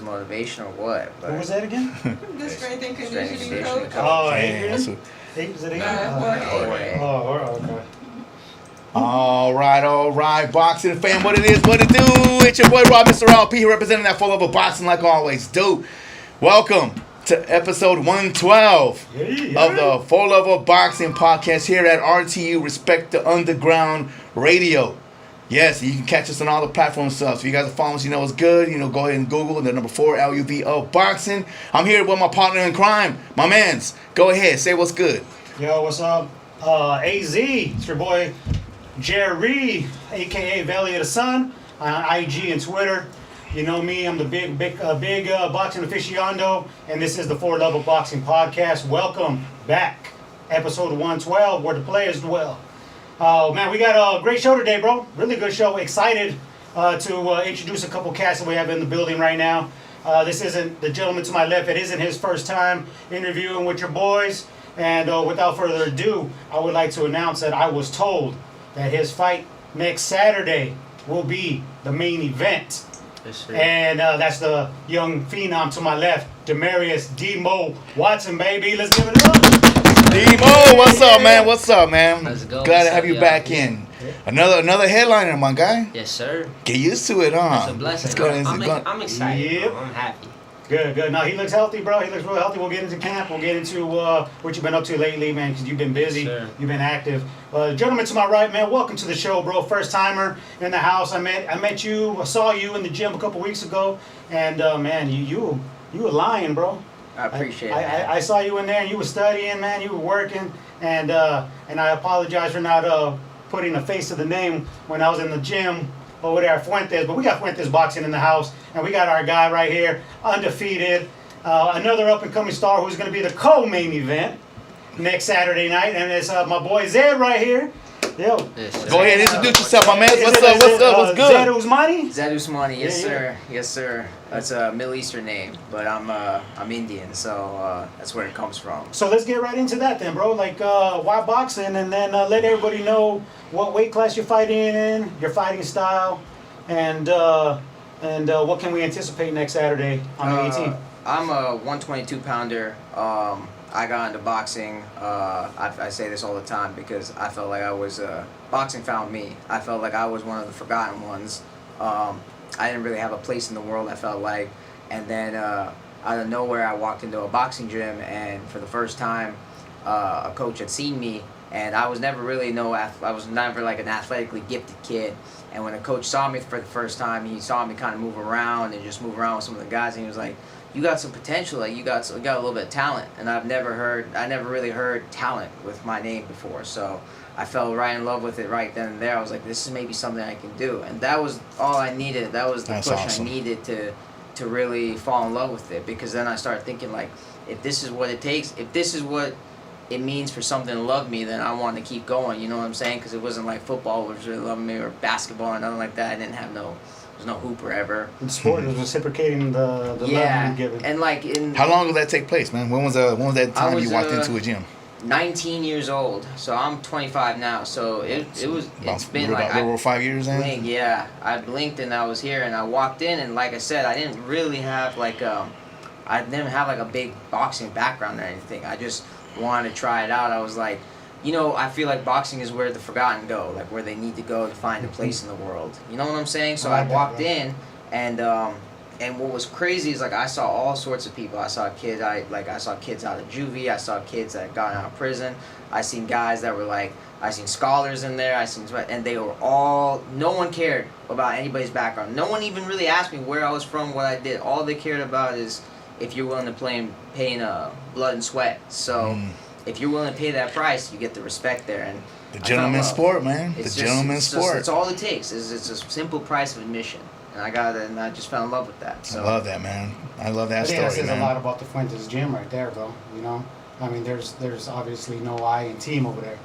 motivation or what. But Who was that again? The strength and Strength and conditioning conditioning coach. coach. Oh, Damn, Adrian. Is it Adrian? Jorge. Oh, okay. All right, boxing fan, what it is, what it do? It's your boy Rob, Mr. LP, here representing that 4LUV of boxing like always. Dude, welcome to episode 112 of the 4LUV of Boxing podcast here at RTU, Respect the Underground Radio. Yes, you can catch us on all the platforms. So if you guys are following us, you know it's good. You know, go ahead and Google the number 4LUV of Boxing. I'm here with my partner in crime, my mans. Go ahead, say what's good. Yo, what's up? AZ, it's your boy Jerry, aka Valley of the Sun, on IG and Twitter. You know me, I'm the big boxing aficionado, and this is the 4LUV of Boxing podcast. Welcome back, episode 112, where the players dwell. Oh man, we got a great show today, bro. Really good show. Excited to introduce a couple cats that we have in the building right now. This isn't the gentleman to my left. It isn't his first time interviewing with your boys. And without further ado, I would like to announce that I was told that his fight next Saturday will be the main event. Yes, sir. And that's the young phenom to my left, Demarius D-Mo Watson, baby. Let's give it up. D-Mo, what's up, man? What's up, man? How's it going? Glad to What's have up, you y'all? back in. Another headliner, my guy. Yes, sir. Get used to it, huh? It's a blessing. Let's go. I'm excited. Yep. Bro. I'm happy. Good. No, he looks healthy, bro. He looks real healthy. We'll get into camp. We'll get into what you've been up to lately, man, because you've been busy. Sure. You've been active. Gentleman to my right, man, welcome to the show, bro. First timer in the house. I met you. I saw you in the gym a couple weeks ago, and man, you were lying, bro. I appreciate it. I saw you in there, and you were studying, man. You were working, and I apologize for not putting a face to the name when I was in the gym over there at Fuentes. But we got Fuentes Boxing in the house, and we got our guy right here, undefeated, another up-and-coming star who's going to be the co-main event next Saturday night, and it's my boy Zed right here. Yo. Yes, sir. Go ahead, introduce yourself, my man. Is What's it- up? is What's it, up? What's Zed good? Usmani? Zed Usmani, yes, Yeah, yeah. sir. Yes, sir. That's a Middle Eastern name, but I'm Indian, so that's where it comes from. So let's get right into that then, bro. Like, why boxing? And then let everybody know what weight class you're fighting in, your fighting style, and what can we anticipate next Saturday on the 18th? I'm a 122 pounder. I got into boxing. I say this all the time because I felt like boxing found me. I felt like I was one of the forgotten ones. I didn't really have a place in the world, I felt like. And then out of nowhere, I walked into a boxing gym, and for the first time, a coach had seen me. And I was never really I was never like an athletically gifted kid. And when a coach saw me for the first time, he saw me kind of move around and just move around with some of the guys, and he was like, "You got some potential. Like you got a little bit of talent." And I never really heard talent with my name before. So I fell right in love with it right then and there. I was like, this is maybe something I can do. And that was all I needed. That was the That's push awesome. I needed to really fall in love with it. Because then I started thinking, like, if this is what it takes, if this is what it means for something to love me, then I want to keep going. You know what I'm saying? Because it wasn't like football was really loving me, or basketball or nothing like that. I didn't have there's no hooper ever. The sport is reciprocating the love you're giving. And like How long did that take place, man? When was that time was, you walked into a gym? 19 years old, so I'm 25 now. So it's been like over 5 years, then. blinked, yeah. I blinked and I was here, and I walked in, and like I said, I didn't really have like a big boxing background or anything. I just wanted to try it out. I was like, I feel like boxing is where the forgotten go, like where they need to go to find a place in the world. You know what I'm saying? So I walked in, and what was crazy is like I saw all sorts of people. I saw kids. I saw kids out of juvie. I saw kids that got out of prison. I seen guys that were like, I seen scholars in there. And they were all. No one cared about anybody's background. No one even really asked me where I was from, what I did. All they cared about is if you're willing to pay in blood and sweat. So if you're willing to pay that price, you get the respect there. And The gentleman's sport, man. It's The gentleman's sport. It's all it takes. It's a simple price of admission. And I just fell in love with that. So I love that, man. I love that I think that story, says man. a lot about the Fuentes gym right there, bro. I mean, there's obviously no I in team over there,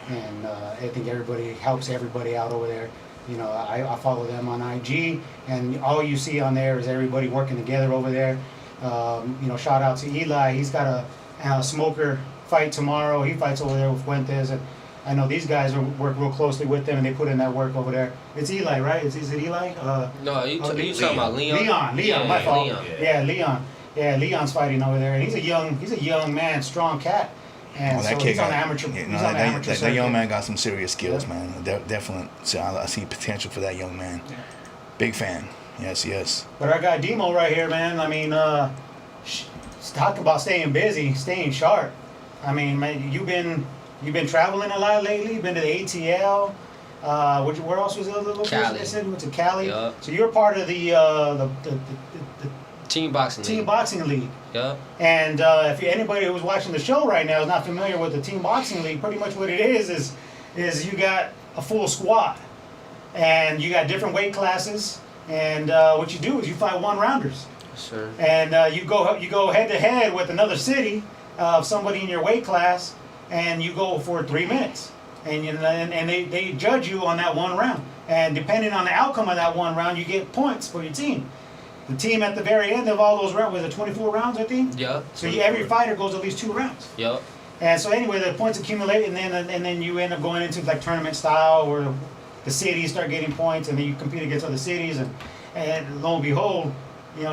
and I think everybody helps everybody out over there. I follow them on IG, and all you see on there is everybody working together over there. Shout out to Eli. He's got a smoker fight tomorrow. He fights over there with Fuentes, and I know these guys work real closely with them, and they put in that work over there. It's Eli, right? Is it Eli? No, you talking about Leon? Leon, my fault. Leon. Yeah, Leon. Yeah, Leon's fighting over there, and he's a young man, strong cat. And so he's on the amateur. That young man got some serious skills, man. Definitely. So I see potential for that young man. Yeah. Big fan. Yes. But our guy Demo right here, man. I mean, talk about staying busy, staying sharp. I mean, man, you've been traveling a lot lately. You've been to the ATL. Where else was the other location? Cali. They said you went to Cali. Yup. So you're part of the Team boxing team league. boxing league. Yup. And if anybody who's watching the show right now is not familiar with the team boxing league, pretty much what it is you got a full squad, and you got different weight classes, and what you do is you fight one-rounders, Sure. and you go head to head with another city of somebody in your weight class, and you go for 3 minutes, and they judge you on that one round, and depending on the outcome of that one round, you get points for your team. The team at the very end of all those rounds, was it 24 rounds, I think? Yup. So every fighter goes at least 2 rounds. Yup. And so anyway, the points accumulate, and then you end up going into like tournament style, where the cities start getting points, and then you compete against other cities, and lo and behold,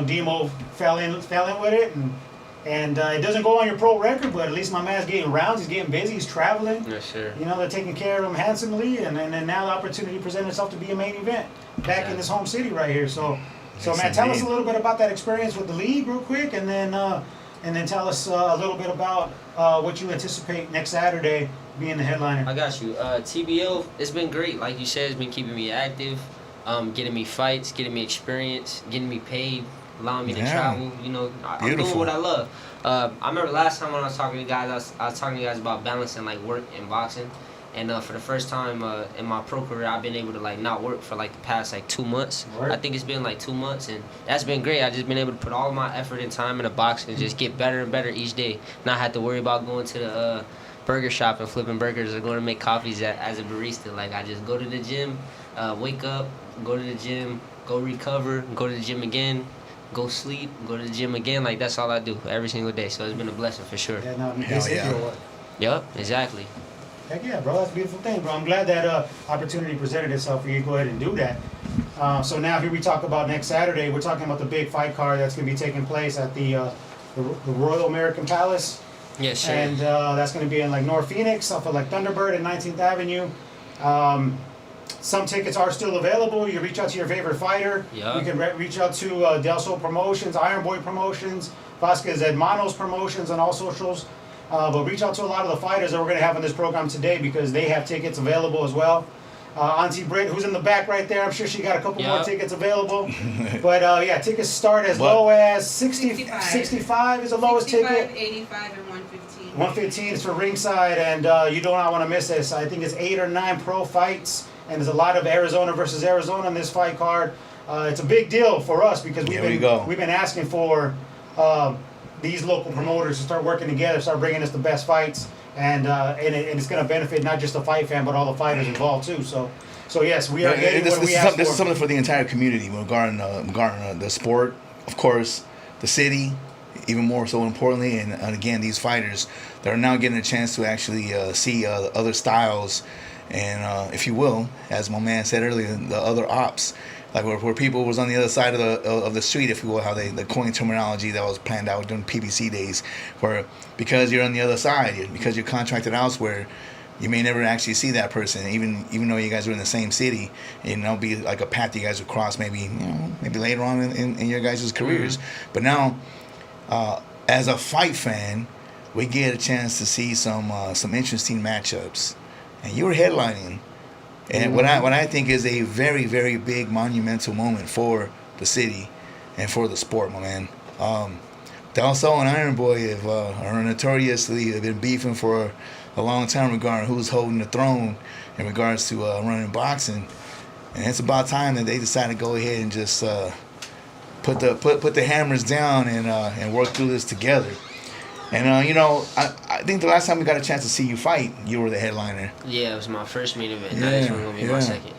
Demo fell in with it, and it doesn't go on your pro record, but at least my man's getting rounds, he's getting busy, he's traveling. Yes, sir. They're taking care of him handsomely, and then now the opportunity presented itself to be a main event back in this home city right here. So man, tell us a little bit about that experience with the league real quick, and then tell us a little bit about what you anticipate next Saturday being the headliner. I got you. TBO, it's been great. Like you said, it's been keeping me active, getting me fights, getting me experience, getting me paid, allowing me to travel. I'm doing what I love. I remember last time when I was talking to you guys, I was talking to you guys about balancing like work and boxing. And for the first time in my pro career, I've been able to like not work for like the past like 2 months. Right. I think it's been like 2 months, and that's been great. I've just been able to put all of my effort and time in the box and just get better and better each day. Not have to worry about going to the burger shop and flipping burgers or going to make coffees as a barista. Like I just go to the gym, wake up, go to the gym, go recover, go to the gym again, go sleep, go to the gym again. Like that's all I do every single day. So it's been a blessing for sure. Yeah, no, Hell yeah. Yep, exactly. Heck yeah, bro. That's a beautiful thing, bro. I'm glad that opportunity presented itself for you to go ahead and do that. So now here we talk about next Saturday. We're talking about the big fight card that's going to be taking place at the Royal American Palace. Yes, sir. And that's going to be in like North Phoenix, off of like Thunderbird and 19th Avenue. Some tickets are still available. You can reach out to your favorite fighter. Yeah. You can reach out to Del Sol Promotions, Iron Boy Promotions, Vasquez Hermanos Promotions on all socials. But reach out to a lot of the fighters that we're going to have on this program today, because they have tickets available as well. Auntie Britt, who's in the back right there, I'm sure she got a couple more tickets available. But yeah, tickets start as low as 65 is the lowest 65, ticket. 85, and 115. 115 is for ringside, and you do not want to miss this. I think it's 8 or 9 pro fights, and there's a lot of Arizona versus Arizona on this fight card. It's a big deal for us, because we've been asking for these local promoters to start working together, start bringing us the best fights, and it's going to benefit not just the fight fan, but all the fighters involved too. So yes, we are getting what we asked for. This is something for the entire community regarding the sport, of course, the city, even more so importantly, and again, these fighters that are now getting a chance to actually see other styles, and if you will, as my man said earlier, the other ops. Like where people was on the other side of the street, if you will, how the coin terminology that was planned out during PBC days, where because you're on the other side, because you're contracted elsewhere, you may never actually see that person, even though you guys are in the same city, and it'll be like a path you guys would cross maybe later on in your guys' careers. Mm-hmm. But now, as a fight fan, we get a chance to see some interesting matchups, and you were headlining. And what I think is a very, very big monumental moment for the city and for the sport, my man. Del Sol and Iron Boy are notoriously been beefing for a long time regarding who's holding the throne in regards to running boxing, and it's about time that they decide to go ahead and just put the hammers down and work through this together. And I think the last time we got a chance to see you fight, you were the headliner. Yeah, it was my first main event. Now this one's gonna be my second.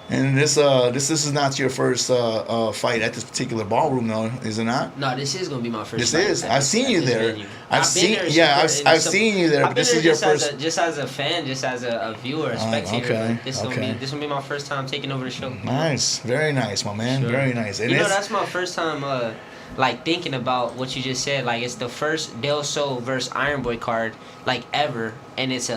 And this is not your first fight at this particular ballroom, though, is it not? No, this is gonna be my first. This fight is. at I've this- seen at you this there. venue. I've seen you there. I've But been this there is your just as first. just as a fan, just as a viewer, a spectator. okay, But this gonna be my first time taking over the show. Nice, very nice, my man, Sure. very nice. And You know, it's- that's my first time, like thinking about what you just said. Like it's the first Del Sol versus Iron Boy card, like ever, and it's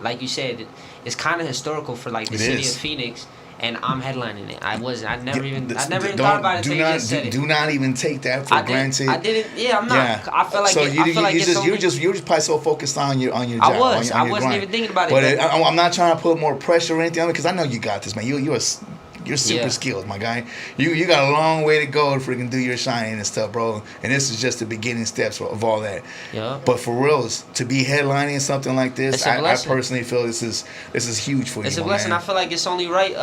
like you said, it's kind of historical for like the It city is. of Phoenix, and I'm headlining it. I never even don't- thought about it do until not you just said it. do not even take that for granted. I didn't. Yeah, I'm not. Yeah. I feel like so it, you, I feel like you it's just only, you're just probably so focused on your job. I was. on I your wasn't grind. even thinking about it. But But I'm not trying to put more pressure or anything on it because I know you got this, man. You're super Yeah. skilled, my guy. You got a long way to go to freaking do your shining and stuff, bro. And this is just the beginning steps of all that. Yeah. But for reals, to be headlining something like this, It's a I blessing. personally feel this is huge for you. It's a my blessing. man. I feel like it's only right.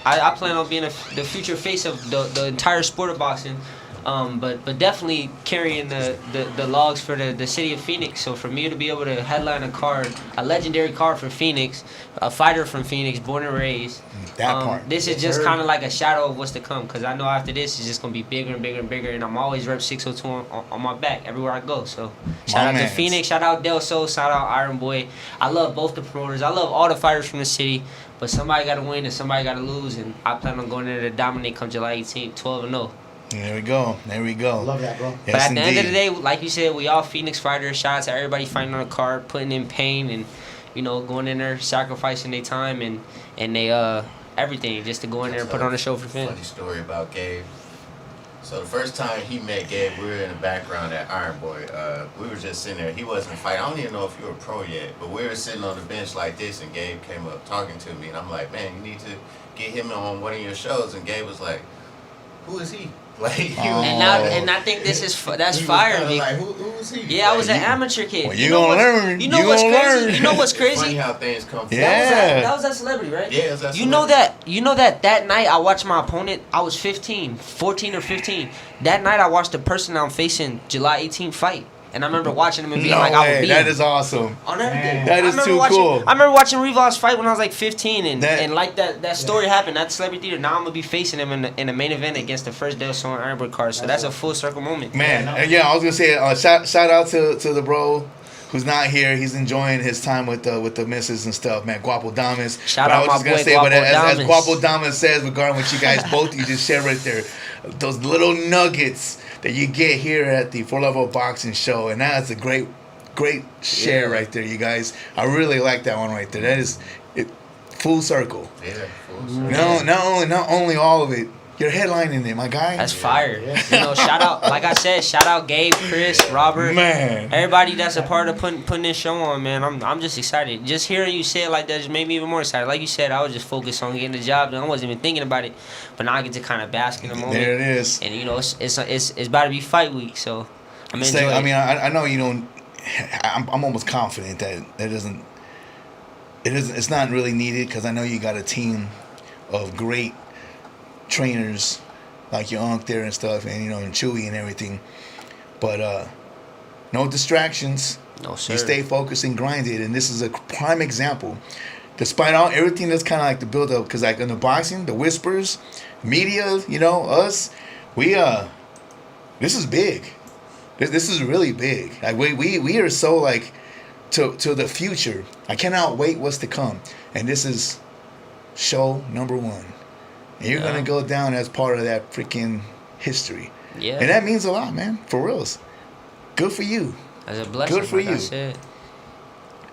I plan on being the future face of the entire sport of boxing. But definitely carrying the logs for the city of Phoenix. So for me to be able to headline a card, a legendary card for Phoenix, a fighter from Phoenix, born and raised. That part. This is just kind of like a shadow of what's to come, because I know after this it's just gonna be bigger and bigger and bigger, and I'm always rep 602 on my back everywhere I go. So shout out to Phoenix, shout out Del Sol, shout out Iron Boy. I love both the promoters. I love all the fighters from the city, but somebody got to win and somebody got to lose, and I plan on going there to dominate come July 18th, 12-0. There we go. There we go. Love that, bro. Yes, But at the end of indeed. the day, like you said, we all Phoenix fighters. Shout out to everybody fighting on a card, putting in pain, and going in there, sacrificing their time and they everything just to go in there and put on a show for fans. Funny story about Gabe. So the first time he met Gabe, we were in the background at Iron Boy. We were just sitting there. He wasn't fighting. I don't even know if you were pro yet, but we were sitting on the bench like this, and Gabe came up talking to me, and I'm like, man, you need to get him on one of your shows. And Gabe was like, who is he? Like, he was, And I think that's he was fire. kinda Vic. like, who's he? Yeah, I Like, was an you- amateur kid. Well, you gonna learn. You know You what's gonna crazy? learn. You know what's It's funny crazy? how things come from. Yeah. That was that celebrity, right? Yeah, it was that You know celebrity. that night I watched my opponent. I was 14 or 15. That night I watched the person I'm facing July 18th fight, and I remember watching him and being No like, I would way. beat That him is awesome. on everything. That I is remember too watching, cool. I remember watching Rivas fight when I was like 15, That- and like that story happened at Celebrity Theater. Now I'm gonna be facing him in the main event against the first Del Sol and Iron Boy card. So that's a full circle moment. Man, Yeah, I was gonna say shout out to the bro who's not here. He's enjoying his time with the missus and stuff, man. Guapo Damas. Shout But I out was my just gonna boy say, but Guapo as Damas. Guapo Damas says, regarding what you guys both you just shared right there, those little nuggets that you get here at the 4LUV Boxing show, and that's a great share right there, you guys. I really like that one right there. That is it, full circle. Yeah, full Mm-hmm. circle. Not only all of it, you're headlining it, my guy. That's fire. Shout out, like I said, shout out Gabe, Chris, Robert, Man. everybody that's a part of putting this show on, man. I'm just excited. Just hearing you say it like that just made me even more excited. Like you said, I was just focused on getting the job done. I wasn't even thinking about it, but now I get to kind of bask in the moment. There it is. And it's about to be fight week, so I'm Say, enjoying. I mean, I know you don't. I'm almost confident that it's not really needed because I know you got a team of great trainers like your uncle there and stuff, and and Chewy and everything. But no distractions. No sir. You stay focused and grinded, and this is a prime example. Despite everything that's kind of like the build up, because like in the boxing, the whispers, media, us, this is big. This is really big. Like we are so like to the future. I cannot wait what's to come. And this is show number 1. And you're gonna go down as part of that freaking history. Yeah. And that means a lot, man. For reals. Good for you. As a blessing. Good for like I you. said.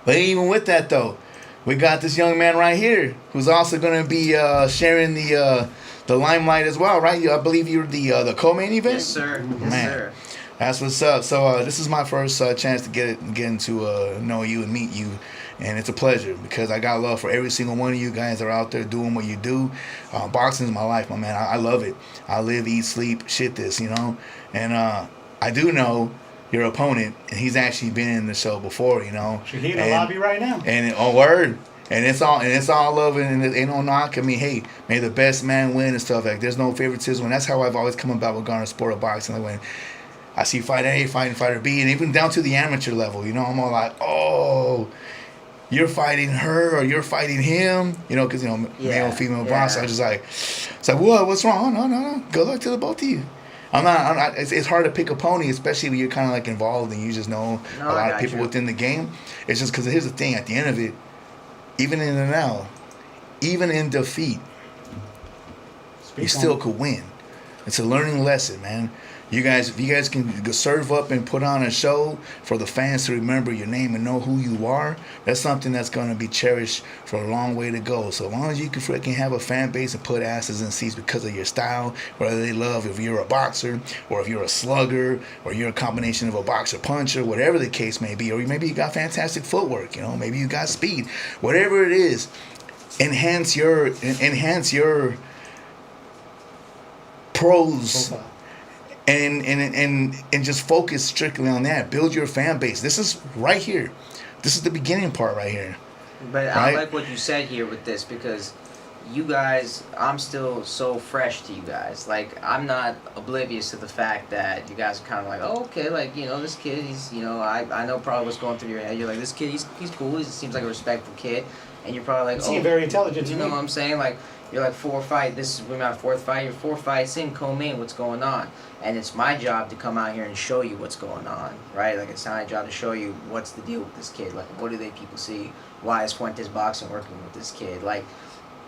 But even with that though, we got this young man right here who's also gonna be sharing the limelight as well, right? I believe you're the co-main event. Yes, sir. Yes, Man. sir. That's what's up. So this is my first chance to get into know you and meet you, and it's a pleasure because I got love for every single one of you guys that are out there doing what you do. Boxing is my life, my man. I love it. I live, eat, sleep, shit this, And I do know your opponent, and he's actually been in the show before, Should he in the lobby right now? And word. And it's all love and it ain't no knock. I mean, hey, may the best man win and stuff. Like there's no favoritism, and that's how I've always come about regarding the sport of boxing. Like when I see fighter A fighting fighter B, and even down to the amateur level, I'm all like, oh, you're fighting her or you're fighting him, you know, because, you know, male and female boxers. I was just like, it's like, what? What's wrong? No. Good luck to the both of you. I'm not it's hard to pick a pony, especially when you're kind of like involved and you just know a lot of people within the game. It's just because here's the thing, at the end of it, even in an L, even in defeat, you still could win. It's a learning lesson, man. You guys, if you guys can serve up and put on a show for the fans to remember your name and know who you are, that's something that's going to be cherished for a long way to go. So as long as you can freaking have a fan base and put asses in seats because of your style, whether they love if you're a boxer or if you're a slugger or you're a combination of a boxer puncher, whatever the case may be, or maybe you got fantastic footwork, you know, maybe you got speed, whatever it is, enhance your pros. And just focus strictly on that. Build your fan base. This is right here. This is the beginning part right here. But right? I like what you said here with this because you guys, I'm still so fresh to you guys. Like, I'm not oblivious to the fact that you guys are kind of like, oh, okay, like, you know, this kid, he's, you know, I know probably what's going through your head. You're like, this kid, he's cool. He seems like a respectful kid. And you're probably like, He's very intelligent to you me. know what I'm saying? Like, you're like 4 fights. This is we're my 4th fight. You're 4 fights in, co-main. What's going on? And it's my job to come out here and show you what's going on, right? Like, it's my job to show you what's the deal with this kid. Like, what do they people see? Why is Fuentes Boxing working with this kid? Like,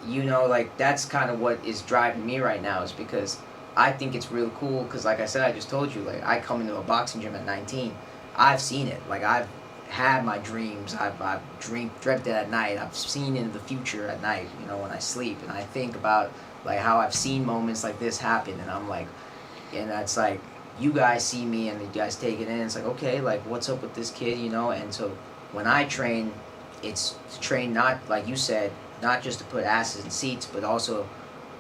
you know, like, that's kind of what is driving me right now is because I think it's really cool because, like I said, I just told you, like, I come into a boxing gym at 19. I've seen it. Like, I've had my dreams. I've dreamt it at night. I've seen into the future at night, you know, when I sleep. And I think about, like, how I've seen moments like this happen. And I'm like, and that's like, you guys see me and you guys take it in. It's like, okay, like, what's up with this kid, you know? And so when I train, it's to train not, like you said, not just to put asses in seats, but also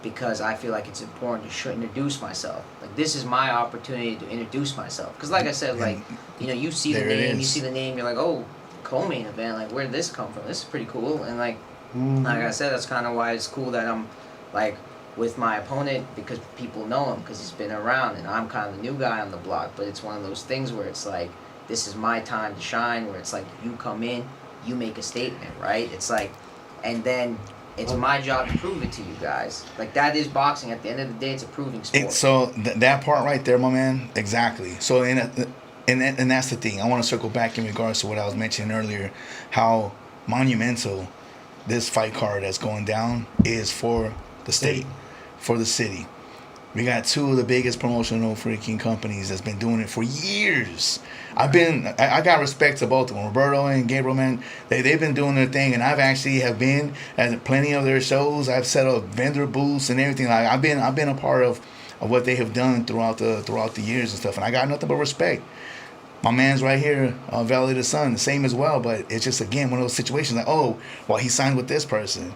because I feel like it's important to introduce myself. Like, this is my opportunity to introduce myself. Because like I said, like, you know, you see the name, you're like, oh, co-main event, like, where did this come from? This is pretty cool. And like I said, that's kind of why it's cool that I'm, like, with my opponent, because people know him, because he's been around, and I'm kind of the new guy on the block. But it's one of those things where it's like, this is my time to shine, where it's like, you come in, you make a statement, right? It's like, and then it's my job to prove it to you guys. Like, that is boxing. At the end of the day, it's a proving sport. So that part right there, my man, exactly. So and that's the thing. I want to circle back in regards to what I was mentioning earlier, how monumental this fight card that's going down is for the state, for the city. We got 2 of the biggest promotional freaking companies that's been doing it for years. I got respect to both of them, Roberto and Gabriel, man. They've been doing their thing, and I've actually have been at plenty of their shows. I've set up vendor booths and everything. Like, I've been a part of what they have done throughout the years and stuff, and I got nothing but respect. My man's right here, Valley of the Sun, the same as well. But it's just, again, one of those situations like, oh, well, he signed with this person.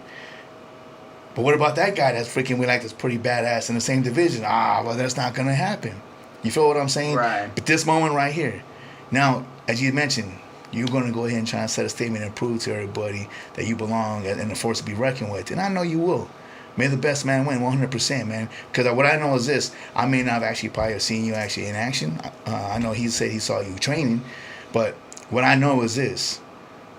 But what about that guy that's freaking that's pretty badass in the same division? Well, that's not going to happen. You feel what I'm saying? Right. But this moment right here. Now, as you mentioned, you're going to go ahead and try and set a statement and prove to everybody that you belong and a force to be reckoned with. And I know you will. May the best man win, 100%, man. Because what I know is this. I may not have actually probably have seen you actually in action. I know he said he saw you training. But what I know is this.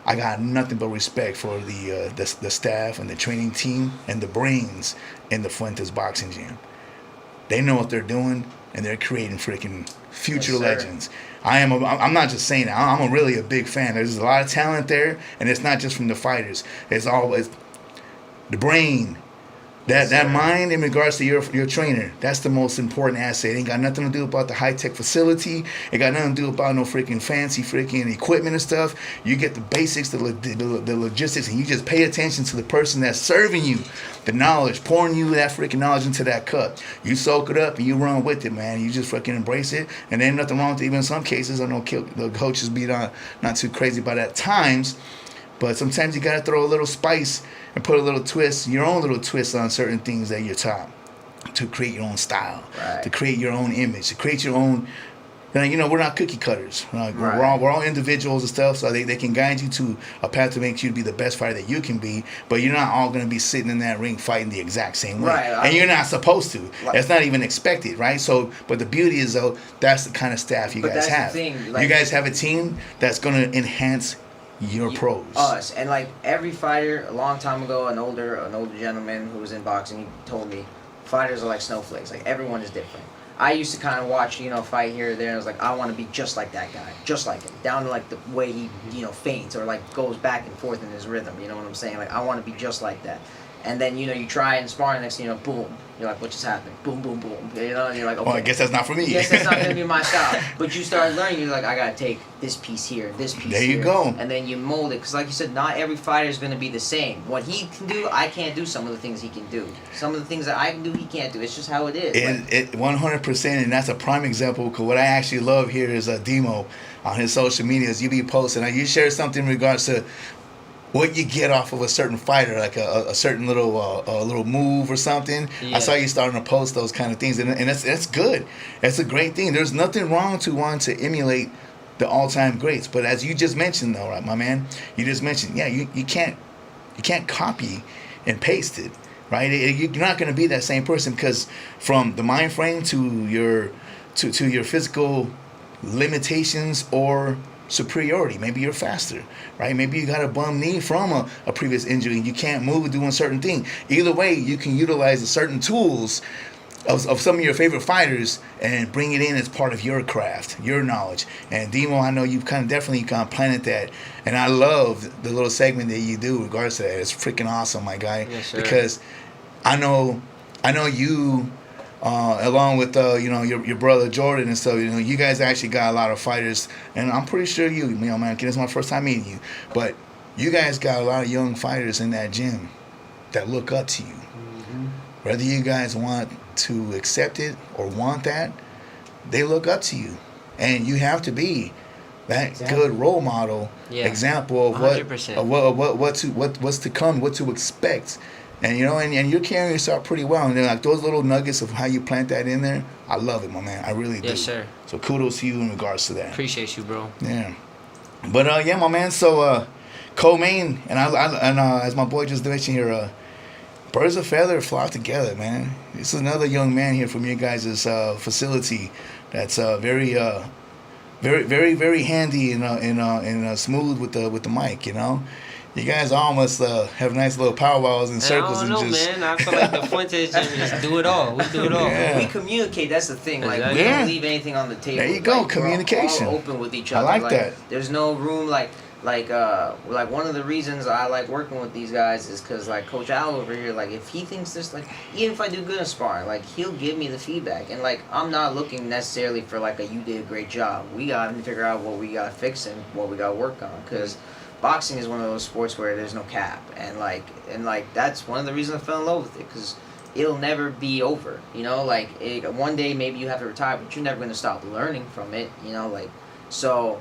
I got nothing but respect for the staff and the training team and the brains in the Fuentes Boxing Gym. They know what they're doing, and they're creating freaking future legends. I'm not just saying that. I'm really a big fan. There's a lot of talent there, and it's not just from the fighters. It's always the brain. That mind in regards to your trainer, that's the most important asset. It ain't got nothing to do about the high-tech facility. It got nothing to do about no freaking fancy freaking equipment and stuff. You get the basics, the logistics, and you just pay attention to the person that's serving you the knowledge, pouring you that freaking knowledge into that cup. You soak it up and you run with it, man. You just freaking embrace it, and there ain't nothing wrong with it. Even in some cases, I know the coaches be not too crazy about it at times, but sometimes you gotta throw a little spice and put a little twist, your own little twist on certain things that you're taught to create your own style, to create your own image, to create your own. You know, we're not cookie cutters. We're all individuals and stuff, so they can guide you to a path to make you be the best fighter that you can be. But you're not all going to be sitting in that ring fighting the exact same way, and you're not supposed to. It's not even expected, right? So, but the beauty is though, that's the kind of staff you guys have. You guys have a team that's going to enhance Your pros. Us. And like every fighter, a long time ago, an older gentleman who was in boxing, he told me, fighters are like snowflakes. Like everyone is different. I used to kind of watch, fight here or there, and I was like, I want to be just like that guy, just like him, down to like the way he, feints or like goes back and forth in his rhythm. You know what I'm saying? Like I want to be just like that. And then you try it in sparring, next thing boom, you're like, what just happened? Boom, boom, boom. And you're like, okay. Well, I guess that's not for me. I guess that's not gonna be my style. But you start learning, you're like, I gotta take this piece here, this piece there here. you go. And then you mold it, because like you said, not every fighter is gonna be the same. What he can do, I can't do some of the things he can do. Some of the things that I can do, he can't do. It's just how it is. It 100%, and that's a prime example. Because what I actually love here is Demo on his social medias. You be posting, you share something in regards to what you get off of a certain fighter, like a certain little move or something. Yeah. I saw you starting to post those kind of things, and that's good. That's a great thing. There's nothing wrong to wanting to emulate the all-time greats. But as you just mentioned, though, right, my man, you just mentioned, you can't copy and paste it, right? You're not going to be that same person, because from the mind frame to your physical limitations or superiority. Maybe you're faster, right? Maybe you got a bum knee from a previous injury and you can't move doing certain thing. Either way, you can utilize the certain tools of some of your favorite fighters and bring it in as part of your craft, your knowledge. And Demo, I know you've definitely planted that, and I love the little segment that you do in regards to that. It's freaking awesome, my guy. Yes, sir. Because I know you. Along with your brother Jordan and stuff, you guys actually got a lot of fighters, and I'm pretty sure man, this is my first time meeting you, but you guys got a lot of young fighters in that gym that look up to you. Mm-hmm. Whether you guys want to accept it or want that, they look up to you, and you have to be that good role model, example of 100%. what's to come, what to expect. And and you're carrying yourself pretty well. And like those little nuggets of how you plant that in there, I love it, my man. I really do. Yes, sir. So kudos to you in regards to that. Appreciate you, bro. Yeah. But my man. So co-main and as my boy just mentioned here, birds of feather flock together, man. This is another young man here from your guys' facility that's very very handy and smooth with the mic, You guys almost have nice little powwows and circles. I don't know, man. I feel like the Fuentes just do it all. We do it all. Yeah. We communicate. That's the thing. Like Exactly. we don't leave anything on the table. There you go, Like, communication. We're all open with each I other. like that. There's no room like one of the reasons I like working with these guys is because like Coach Al over here, like if he thinks this, like even if I do good in sparring, like he'll give me the feedback, and like I'm not looking necessarily for like you did a great job. We gotta figure out what we gotta fix and what we gotta work on, because boxing is one of those sports where there's no cap, and that's one of the reasons I fell in love with it, because it'll never be over. One day maybe you have to retire, but you're never gonna stop learning from it. So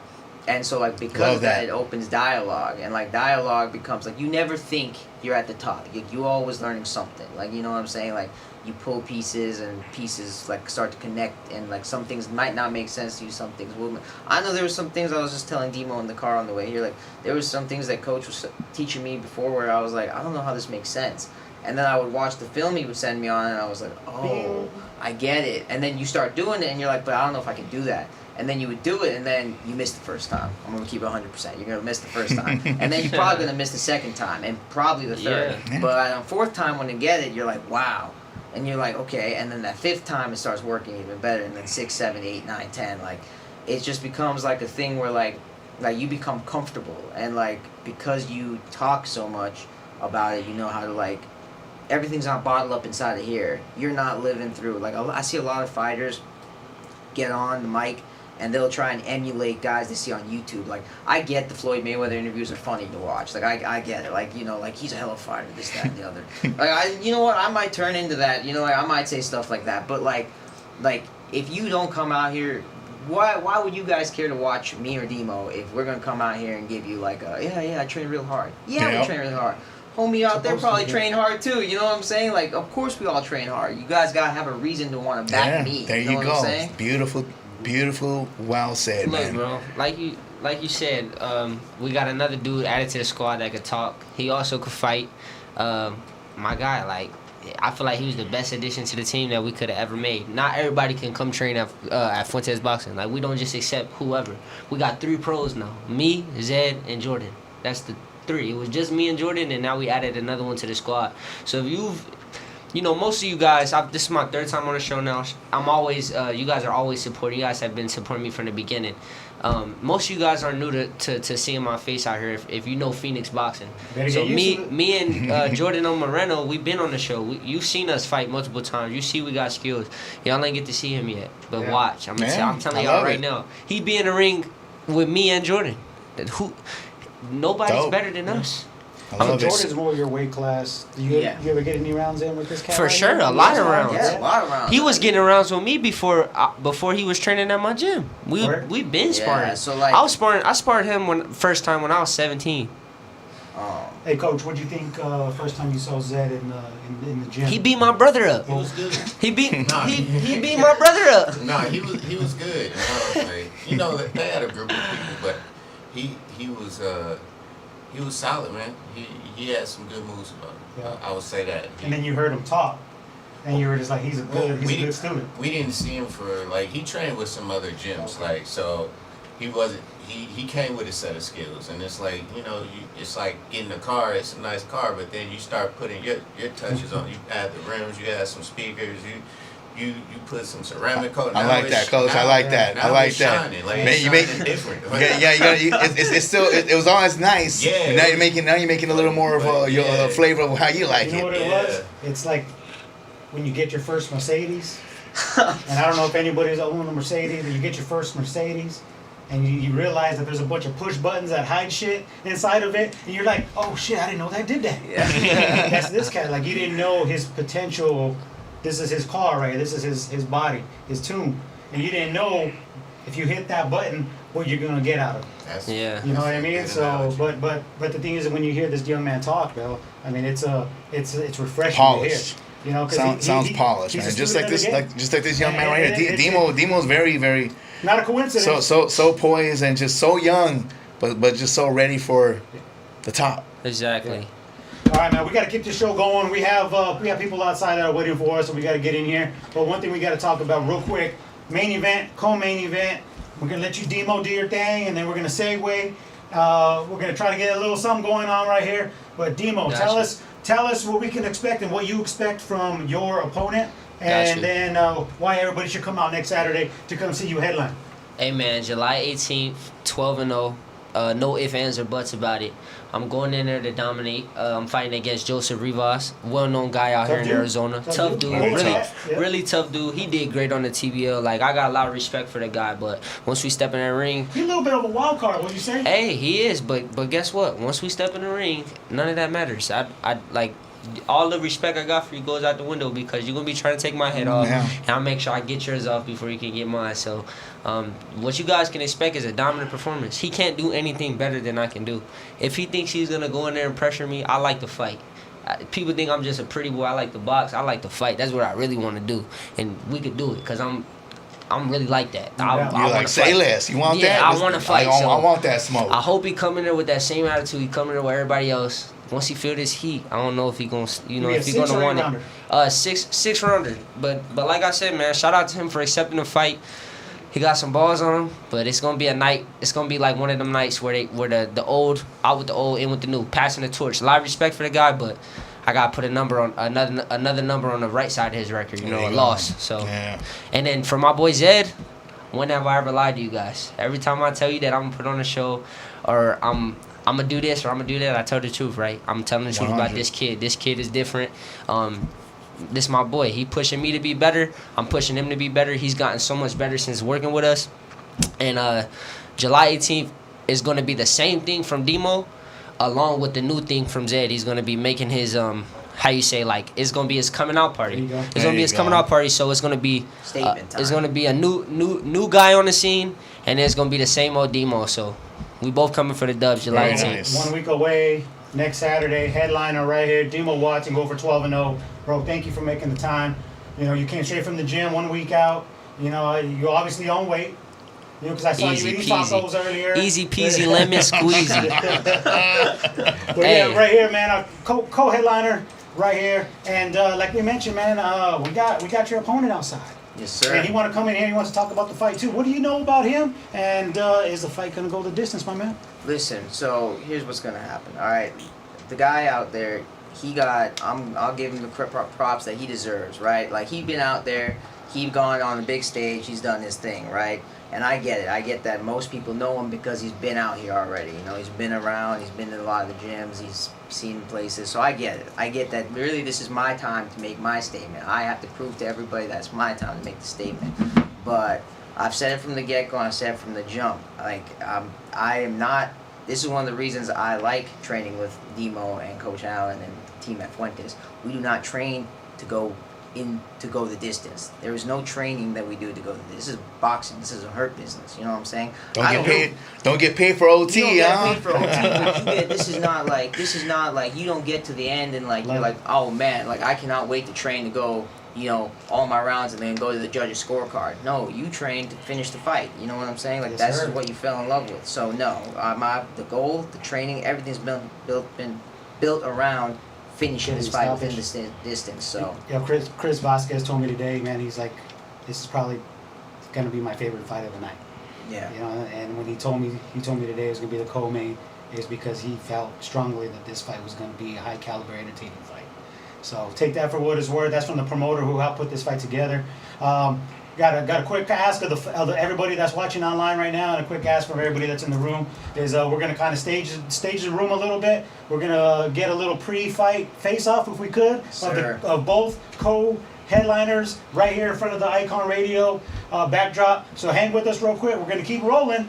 because of that, it opens dialogue, and dialogue becomes you never think you're at the top. You're always learning something. You know what I'm saying? You pull pieces, and pieces start to connect, and some things might not make sense to you. Some things will. I know there were some things I was just telling Demo in the car on the way here. There was some things that Coach was teaching me before where I was like, I don't know how this makes sense. And then I would watch the film he would send me on, and I was like, oh, I get it. And then you start doing it, and you're like, but I don't know if I can do that. And then you would do it, and then you miss the first time. I'm going to keep it 100%. You're going to miss the first time. And then you're probably going to miss the second time, and probably the third. Yeah. But on the fourth time when you get it, you're like, wow. And you're like, okay. And then that fifth time, it starts working even better. And then 6, 7, 8, 9, 10. It just becomes a thing where, you become comfortable. And, because you talk so much about it, you know how to, everything's not bottled up inside of here. You're not living through. I see a lot of fighters get on the mic, and they'll try and emulate guys they see on YouTube. I get the Floyd Mayweather interviews are funny to watch. I get it. He's a hell of a fighter, this, that, and the other. You know what? I might turn into that. I might say stuff like that. But, if you don't come out here, why would you guys care to watch me or Demo if we're going to come out here and give you, I train real hard. Yeah, we train really hard. Homie out there probably train hard too. You know what I'm saying? Of course we all train hard. You guys gotta have a reason to want to back me. There you know go. What I'm saying? Beautiful. Well said, Look, man. bro, like you said, we got another dude added to the squad that could talk. He also could fight. My guy, I feel like he was the best addition to the team that we could have ever made. Not everybody can come train at Fuentes Boxing. We don't just accept whoever. We got 3 pros now: me, Zed, and Jordan. That's the 3. It was just me and Jordan, and now we added another one to the squad. So if most of you guys, this is my 3rd time on the show now. I'm always, you guys are always supporting. You guys have been supporting me from the beginning. Most of you guys are new to seeing my face out here. If you know Phoenix Boxing, so me and Jordan Moreno, we've been on the show. You've seen us fight multiple times. You see we got skills. Y'all ain't get to see him yet, but watch. I'm telling y'all right now. He be in the ring with me and Jordan. Nobody's better than us. Jordan's more your weight class. Do you ever get any rounds in with this cat? For sure, a lot of rounds. Yeah, a lot of rounds. He was getting rounds with me before he was training at my gym. We been sparring. Yeah, so like I sparred him first time when I was 17. Hey, Coach, what do you think first time you saw Zed in the gym? He beat my brother up. He was good. He beat my brother up. No, he was good. They had a group of people, but he was solid, man. He had some good moves about him. Yeah. I would say that. And then you heard him talk, and you were just like, he's a good student. We didn't see him for he trained with some other gyms, so he wasn't. He came with a set of skills, and it's like it's like getting a car. It's a nice car, but then you start putting your touches on. You add the rims, you add some speakers, you put some ceramic coat. I like that, Coach. I like that. I like that. Man, you make different. It's still. It was always nice. Yeah. Now you're making a little more of your flavor of how you like You know what it was? It's like when you get your first Mercedes, and I don't know if anybody's owned a Mercedes, but you get your first Mercedes, and you realize that there's a bunch of push buttons that hide shit inside of it, and you're like, oh shit, I didn't know that did that. Yeah. That's this guy. Like, you didn't know his potential. This is his car, right? This is his body, his tune, and you didn't know if you hit that button what you're gonna get out of it. You know what I mean? So, but the thing is that when you hear this young man talk, though, I mean it's refreshing polished. to hear. You know, sounds polished, man. Just like this young man right here. Demo's very, very. Not a coincidence. So poised and just so young, but just so ready for the top. Exactly. Yeah. All right, man. We got to keep this show going. We have people outside that are waiting for us, so we got to get in here. But one thing we got to talk about real quick: main event, co-main event. We're gonna let you Demo do your thing, and then we're gonna segue. We're gonna try to get a little something going on right here. But Demo, Gotcha. tell us what we can expect and what you expect from your opponent, and then why everybody should come out next Saturday to come see you headline. Hey man, July 18th, 12-0. No ifs, ands, or buts about it. I'm going in there to dominate. I'm fighting against Joseph Rivas, well-known guy out here in Arizona. Tough dude, really tough dude. He did great on the TBL. Like, I got a lot of respect for the guy, but once we step in that ring, He's a little bit of a wild card, what you say? hey, he is. But guess what? Once we step in the ring, none of that matters. I like. All the respect I got for you goes out the window because you're going to be trying to take my head off, and I'll make sure I get yours off before you can get mine. So what you guys can expect is a dominant performance. He can't do anything better than I can do. If he thinks he's going to go in there and pressure me, I like to fight. People think I'm just a pretty boy. I like to box. I like to fight. That's what I really want to do, and we could do it because I'm really like that. You're like, say less. You want that? Yeah, I want to fight. I want that smoke. I hope he come in there with that same attitude. He come in there with everybody else. Once he feel this heat, I don't know if he gonna, if he gonna want it. Six rounder. But like I said, man, shout out to him for accepting the fight. He got some balls on him, but it's gonna be a night. It's gonna be like one of them nights where the old out with the old, in with the new, passing the torch. A lot of respect for the guy, but I gotta put a number on another number on the right side of his record. A loss. So, and then for my boy Zed, when have I ever lied to you guys? Every time I tell you that I'm gonna put on a show, or I'm gonna do this or I'm gonna do that, I tell the truth, right? I'm telling the truth 100. About this kid. This kid is different. This my boy. He pushing me to be better. I'm pushing him to be better. He's gotten so much better since working with us. And July 18th is gonna be the same thing from Demo, along with the new thing from Zed. He's gonna be making his it's gonna be his coming out party. It's gonna be his coming out party. So it's gonna be it's gonna be a new guy on the scene, and it's gonna be the same old Demo. So we both coming for the dubs July 18th. Nice. 1 week away, next Saturday, headliner right here. Demo Watson, go for 12-0. Bro, thank you for making the time. You came straight from the gym 1 week out. You obviously own weight. Because I saw you eating tacos earlier. Easy peasy, lemon squeezy. But yeah, right here, man, our co-headliner right here. And like we mentioned, man, we got your opponent outside. Yes, sir. And he want to come in here. He wants to talk about the fight too. What do you know about him? And is the fight gonna go the distance, my man? Listen, so here's what's gonna happen. All right, the guy out there, I'll give him the props that he deserves, right? Like he been out there, he's gone on the big stage, he's done his thing, right? And I get it. I get that most people know him because he's been out here already. You know, he's been around, he's been to a lot of the gyms, he's seen places. So I get it. I get that really this is my time to make my statement. I have to prove to everybody that it's my time to make the statement. But I've said it from the get-go and I've said it from the jump. Like, I am not, this is one of the reasons I like training with Demo and Coach Allen and Team at Fuentes. We do not train to go the distance. There is no training that we do to go to this is boxing. This is a hurt business. You know what I'm saying? Don't get paid for OT, you don't get huh? paid for OT, but this is not like you don't get to the end and like you're like, oh man, like I cannot wait to train to go, you know, all my rounds and then go to the judge's scorecard. No, you train to finish the fight. You know what I'm saying? Like Yes, that's sir. what you fell in love with. So no, the goal, the training, everything's been built around finishing this fight within the distance. So Yeah, Chris Vasquez told me today, man. He's like, this is probably gonna be my favorite fight of the night. yeah. You know, and when he told me today it was gonna be the co-main, is because he felt strongly that this fight was gonna be a high caliber, entertaining fight. So take that for what it's worth. That's from the promoter who helped put this fight together. Got a quick ask of everybody that's watching online right now, and a quick ask from everybody that's in the room is we're gonna kind of stage the room a little bit. We're gonna get a little pre-fight face-off if we could of both co-headliners right here in front of the Icon Radio backdrop. So hang with us real quick. We're gonna keep rolling,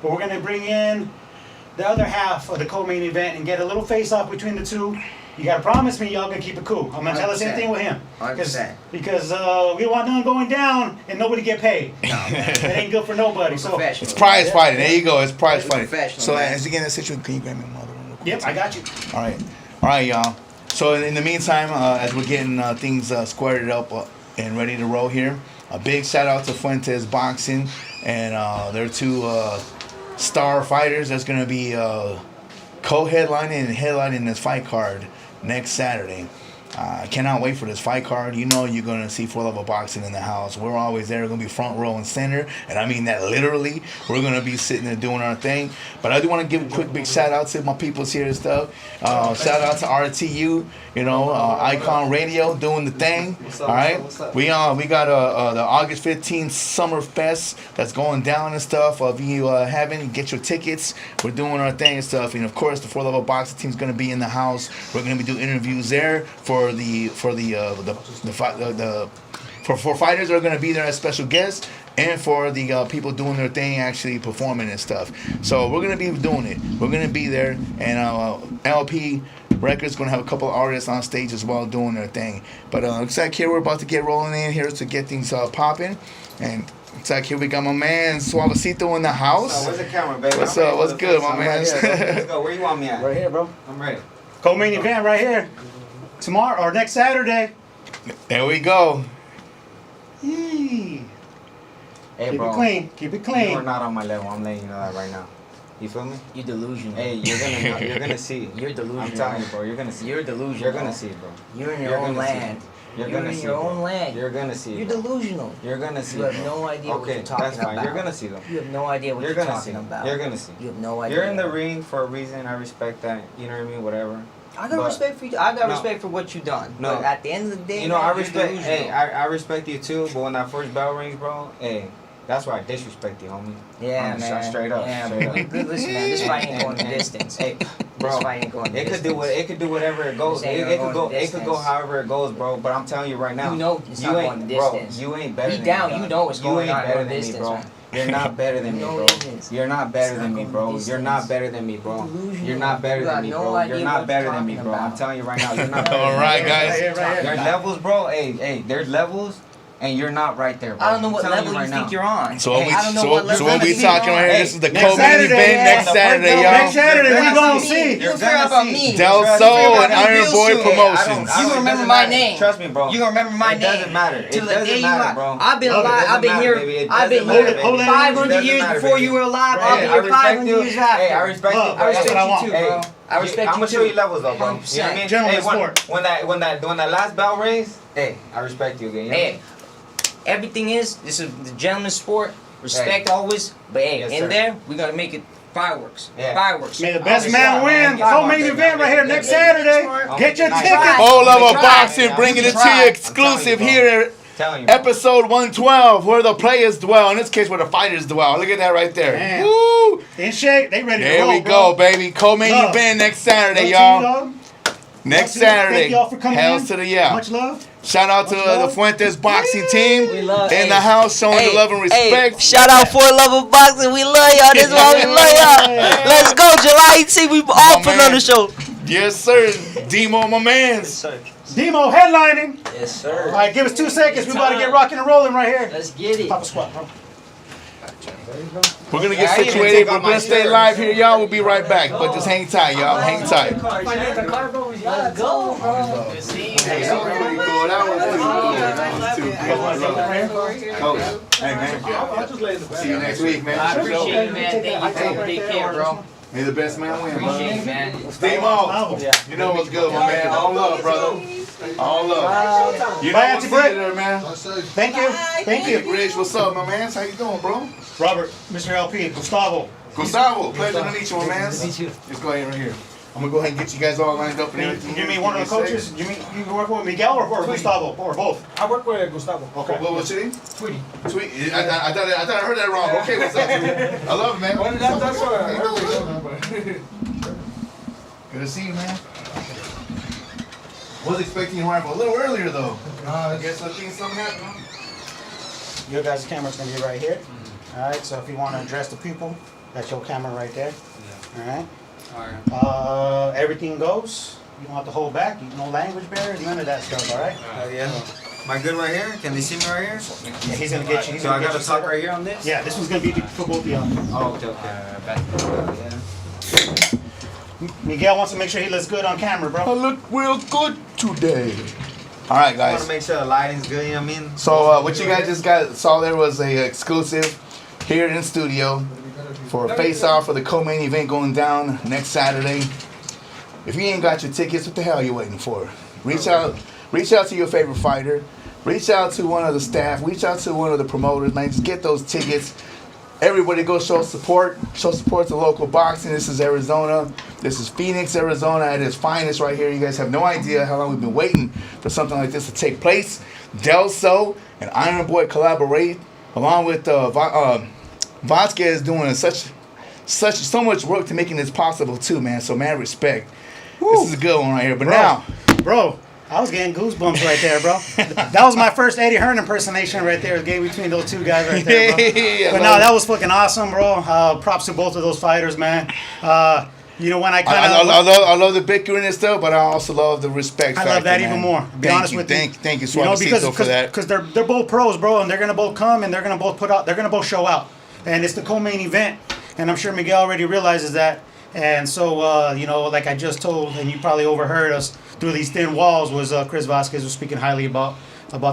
but we're gonna bring in the other half of the co-main event and get a little face-off between the two. You gotta promise me y'all gonna keep it cool. I'm gonna tell the same 100%. thing with him. 100%. Because we don't want none going down and nobody get paid. That ain't good for nobody. So Professional. It's prize fighting. There you go. It's prize We're fighting. professional, So man. as you get in that situation, can you grab me another one real quick? yep, I got you. All right, y'all. So in the meantime, as we're getting things squared up and ready to roll here, a big shout out to Fuentes Boxing and their two star fighters that's going to be co-headlining and headlining this fight card next Saturday. I cannot wait for this fight card. You know you're going to see 4LUV Boxing in the house. We're always there. We're going to be front row and center. And I mean that literally. We're going to be sitting there doing our thing. But I do want to give a quick big shout out to my peoples here and stuff. Shout out to RTU, you know, Icon Radio doing the thing. What's up, all right. what's up? We got the August 15th Summer Fest that's going down and stuff. If you haven't, get your tickets. We're doing our thing and stuff. And of course, the 4LUV Boxing team's going to be in the house. We're going to be doing interviews there for fighters that are going to be there as special guests, and for the people doing their thing, actually performing and stuff. So we're going to be doing it. We're going to be there, and LP Records going to have a couple of artists on stage as well doing their thing. But looks like here we're about to get rolling in here to get things popping, and looks like here we got my man Suavecito in the house. So where's the camera, baby? What's I'm ready up? for What's the good, face. my I'm man? right here, bro. Let's go. Where you want me at? Right here, bro. I'm ready. Co-main event right here. Tomorrow or next Saturday. There we go. Yee. Hey, Keep bro. it clean. Keep it You are clean. not on my level. I'm letting you know that right now. You feel me? You delusional. Hey, you're gonna see it. You're delusional. I'm telling you, bro. You're gonna see it. You're delusional. You're gonna see it, bro. You're in your You're own gonna see it. land. You're You're gonna in see your it, own bro. land. You're gonna see it. You're bro. delusional. You're gonna see You it. have bro. no idea what Okay, you're talking that's fine. about. You're gonna see them. You have no idea what You're you're gonna talking see them. about. You're gonna see. You have no idea. You're in the ring for a reason. I respect that. You know what I mean? Whatever. I got But- respect for you. I got No. respect for what you done. No. But at the end of the day, You know, man, I you're respect. delusional. Hey, I respect you too. But when that first bell rings, bro, hey, that's why I disrespect you, homie. Yeah, I'm man. straight up, Yeah, straight man. up. Good, listen, man. This fight ain't going the And- distance. Hey, bro, This fight ain't going the it could distance. do it. It could do whatever it goes. This ain't It gonna could go. go the It could go distance. however it goes, bro. But I'm telling you right now, You know it's you not ain't, going the bro. distance. You ain't better Deep than down, me. you dog. know what's going You on ain't in better the than me, distance, bro. man. You're not better than me, You know bro. it is. You're not better It's than not me, going bro. the You're not distance. better than me, bro. Delusional. You're not better You than got me, no bro. idea You're what not you're better than me, talking bro. I'm about. telling you right now, you're not better All than right, me. guys. There's levels, bro. Hey, there's levels, and you're not right there, bro. I don't know I'm what telling level you right think now. you're on. So what Hey, we I don't know what level what we you think talking you're right on. here? Hey, This is the next co-main Saturday, event yeah. next Saturday, Next y'all. Saturday, You're we gonna gonna see. see. You You're don't care gonna about see. me. Del Trust Sol me, and I don't Iron feel Boy so. Promotions. You it remember doesn't my matter. name. Trust me, bro. You gonna remember my It name. doesn't matter. Till It the day doesn't you matter, are. bro. I've been Look, it alive. doesn't I've been matter, here. baby. It I've been doesn't here matter, baby. 500 It years doesn't before matter, you were alive. Hey, I'll be I here respect 500 you. years after. Hey, I respect you. Look, I respect that's what I you want. too, bro. I respect I'm you gonna too. show you levels though, bro. You know what I 100%. mean? Gentleman's Hey, sport. when that last bell rings, hey, I respect you again. You know what I Hey, mean? everything is. This is the gentleman's sport. Respect always. But hey, Yes, in sir. there, we gotta make it fireworks. Yeah. Fireworks. May the best I'll man be win. sure, man. Co-main event right here next Saturday. Get your Nice. tickets. Full level Try. boxing, bringing it to you exclusive bro. here. Telling you, bro. Episode 112, where the players dwell. In this case, where the fighters dwell. Look at that right there. Man. Woo! In shape. They ready to There roll, we bro. go, baby. Co-main Love. event next Saturday, Love to you, y'all. dog. Next Love to you. Saturday. Thank y'all for coming Hells in. to the yeah. Much love. Shout out to Much the love. Fuentes boxing team We love- in the hey. house, showing the love and respect. Hey, shout out 4LUVofBOXING. We love y'all. This is why we love y'all. Let's go, July 18th. We all putting man. on the show. Yes, sir. Demo, my mans. Demo headlining. Yes, sir. All right, give us 2 seconds. We about to get rocking and rolling right here. Let's get it. Pop a squat, bro. We're gonna Yeah, get I didn't situated. take We're off my gonna stay shirt. live here, y'all. We'll be right back. But just hang tight, y'all. Hang tight. Let's go, bro. Good seeing you. Hey, that was pretty cool. That was too cool. Hey, man. See you next week, man. I appreciate it, man. Thank you. Take care, bro. May the best man win, Appreciate it, bro. man. Demo, you know what's good, my man. All love, brother. All love. You know Bye, what's Auntie Britt. there, man. Thank you. Thank Hey, you. Rich, what's up, my man? How you doing, bro? Robert, Mr. LP, Gustavo. Gustavo, pleasure to meet you, my man. Me too. Let's go ahead right here. I'm gonna go ahead and get you guys all lined up and everything. You mean one of the coaches? You can work with Miguel or Gustavo or both? I work with Gustavo. Okay. What's your name? Tweety. Sweet. I thought I heard that wrong. Okay, what's up, dude? I love it, man. Well, that's what I heard. Good to see you, man. Was expecting you to arrive a little earlier, though. I guess I think something happened. Your guys' camera's gonna be right here. All right. So if you want to address the people, that's your camera right there. All right. Everything goes. You don't have to hold back. No language barriers. None of that stuff. All right. Yeah. Am I good right here? Can they see me right here? Yeah, he's gonna get you. He's So I gonna get gotta you talk set up. right here on this? Yeah, this one's gonna be for both of y'all. Oh, okay, okay. Miguel wants to make sure he looks good on camera, I bro. look real good today. All right, I want guys. to make sure the lighting's good, you know what I mean? So what you guys just saw there was a exclusive here in studio for a face-off for the co-main event going down next Saturday. If you ain't got your tickets, what the hell are you waiting for? Reach out to your favorite fighter. Reach out to one of the staff. Reach out to one of the promoters, man. Just get those tickets. Everybody go show support. Show support to local boxing. This is Arizona. This is Phoenix, Arizona at its finest right here. You guys have no idea how long we've been waiting for something like this to take place. Delso and Iron Boy collaborate along with Vasquez doing so much work to making this possible too, man. So man, respect. This is a good one right here. But now, Bro, I was getting goosebumps right there, bro. That was my first Eddie Hearn impersonation right there. Game between those two guys right there, bro. Yeah, But no, love that was fucking awesome, bro. Props to both of those fighters, man. You know, when I kind I love the bickering and stuff, but I also love the respect. I love that factor, even man. more. Be honest with you. Thank you, You know, Suavecito, for that. because they're both pros, bro, and they're gonna both come and they're gonna both show out, and it's the co-main event, and I'm sure Miguel already realizes that, and so you know, like I just told, and you probably overheard us through these thin walls, was Chris Vasquez was speaking highly about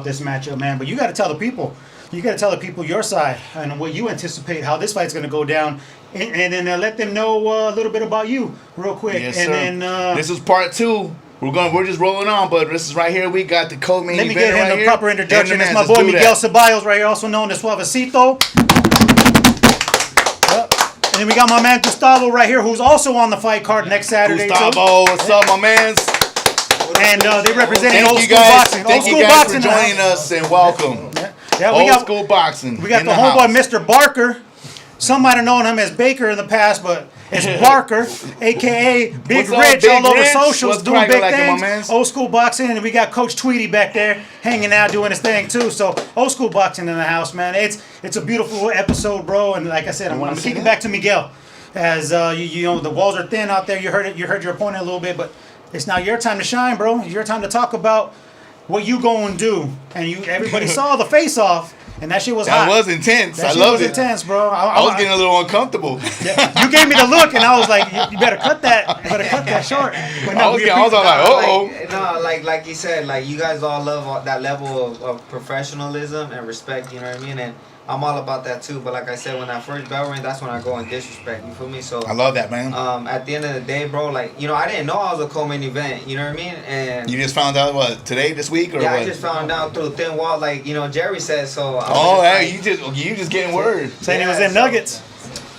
this matchup, man. But you got to tell the people. You got to tell the people your side and what you anticipate, how this fight's going to go down, and then let them know a little bit about you real quick. Yes, and sir. then This is part 2. We're just rolling on, but this is right here. We got the co-main let me event give him right the here. proper introduction. And the It's man, my boy let's do Miguel that. Ceballos right here, also known as Suavecito. And then we got my man Gustavo right here, who's also on the fight card next Saturday. Gustavo, what's up, my mans? And they representing Thank old you school guys. boxing. Thank Old you school guys for boxing. in the joining house. us and welcome. Yeah, we Old got school boxing. we got in the house. homeboy Mr. Barker. Some might have known him as Baker in the past, but it's Barker, aka Big What's up, Rich, Big all over Rich? socials, What's doing big cracking like it, my things. mans? Old school boxing, and we got Coach Tweety back there hanging out, doing his thing too. So old school boxing in the house, man. It's a beautiful episode, bro. And like I said, I'm wanna gonna see kick it that? back to Miguel, as you know the walls are thin out there. You heard it. You heard your opponent a little bit, but it's now your time to shine, bro. It's your time to talk about what you going to do. And everybody saw the face off. And that shit was That hot. was intense. That I shit loved was it. intense, bro. I was getting a little uncomfortable. Yeah, you gave me the look, and I was like, "You better cut that. You better cut that short." But I was all like, No, like you said, like you guys all love that level of professionalism and respect, you know what I mean? And I'm all about that too. But like I said, when that first bell ring, that's when I go in disrespect. You feel me? So I love that, man. at the end of the day, bro, like, you know, I didn't know I was a co-main event. You know what I mean? And You just found out what today, this week, or yeah, what? I just found out through thin wall, like, you know, Jerry said. So I was Oh, just hey, like- you just getting word. Saying he was Yeah, in Nuggets.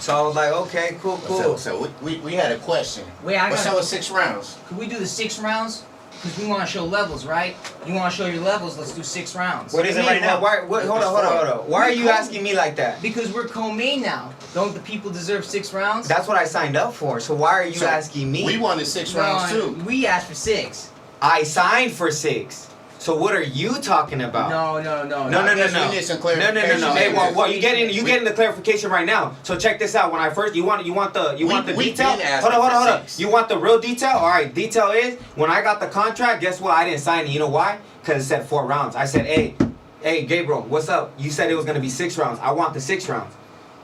So I was like, okay, cool. So we had a question. Wait, I What's got. up with 6 rounds? Could we do the 6 rounds? Because we want to show levels, right? You want to show your levels? Let's do 6 rounds. What is it right now? Hold on. Why are you asking me like that? Because we're co-main now. Don't the people deserve 6 rounds? That's what I signed up for. So why are you So, asking me? We wanted 6 rounds too. We asked for 6. I signed for 6. So what are you talking about? No. No. I guess we need some clarification. No. Hey, well, you getting the clarification right now. So check this out. When I first, you want the We detail. did ask Hold for on. 6. You want the real detail? All right. Detail is when I got the contract. Guess what? I didn't sign it. You know why? Because it said 4 rounds. I said, hey, Gabriel, what's up? You said it was gonna be 6 rounds. I want the 6 rounds.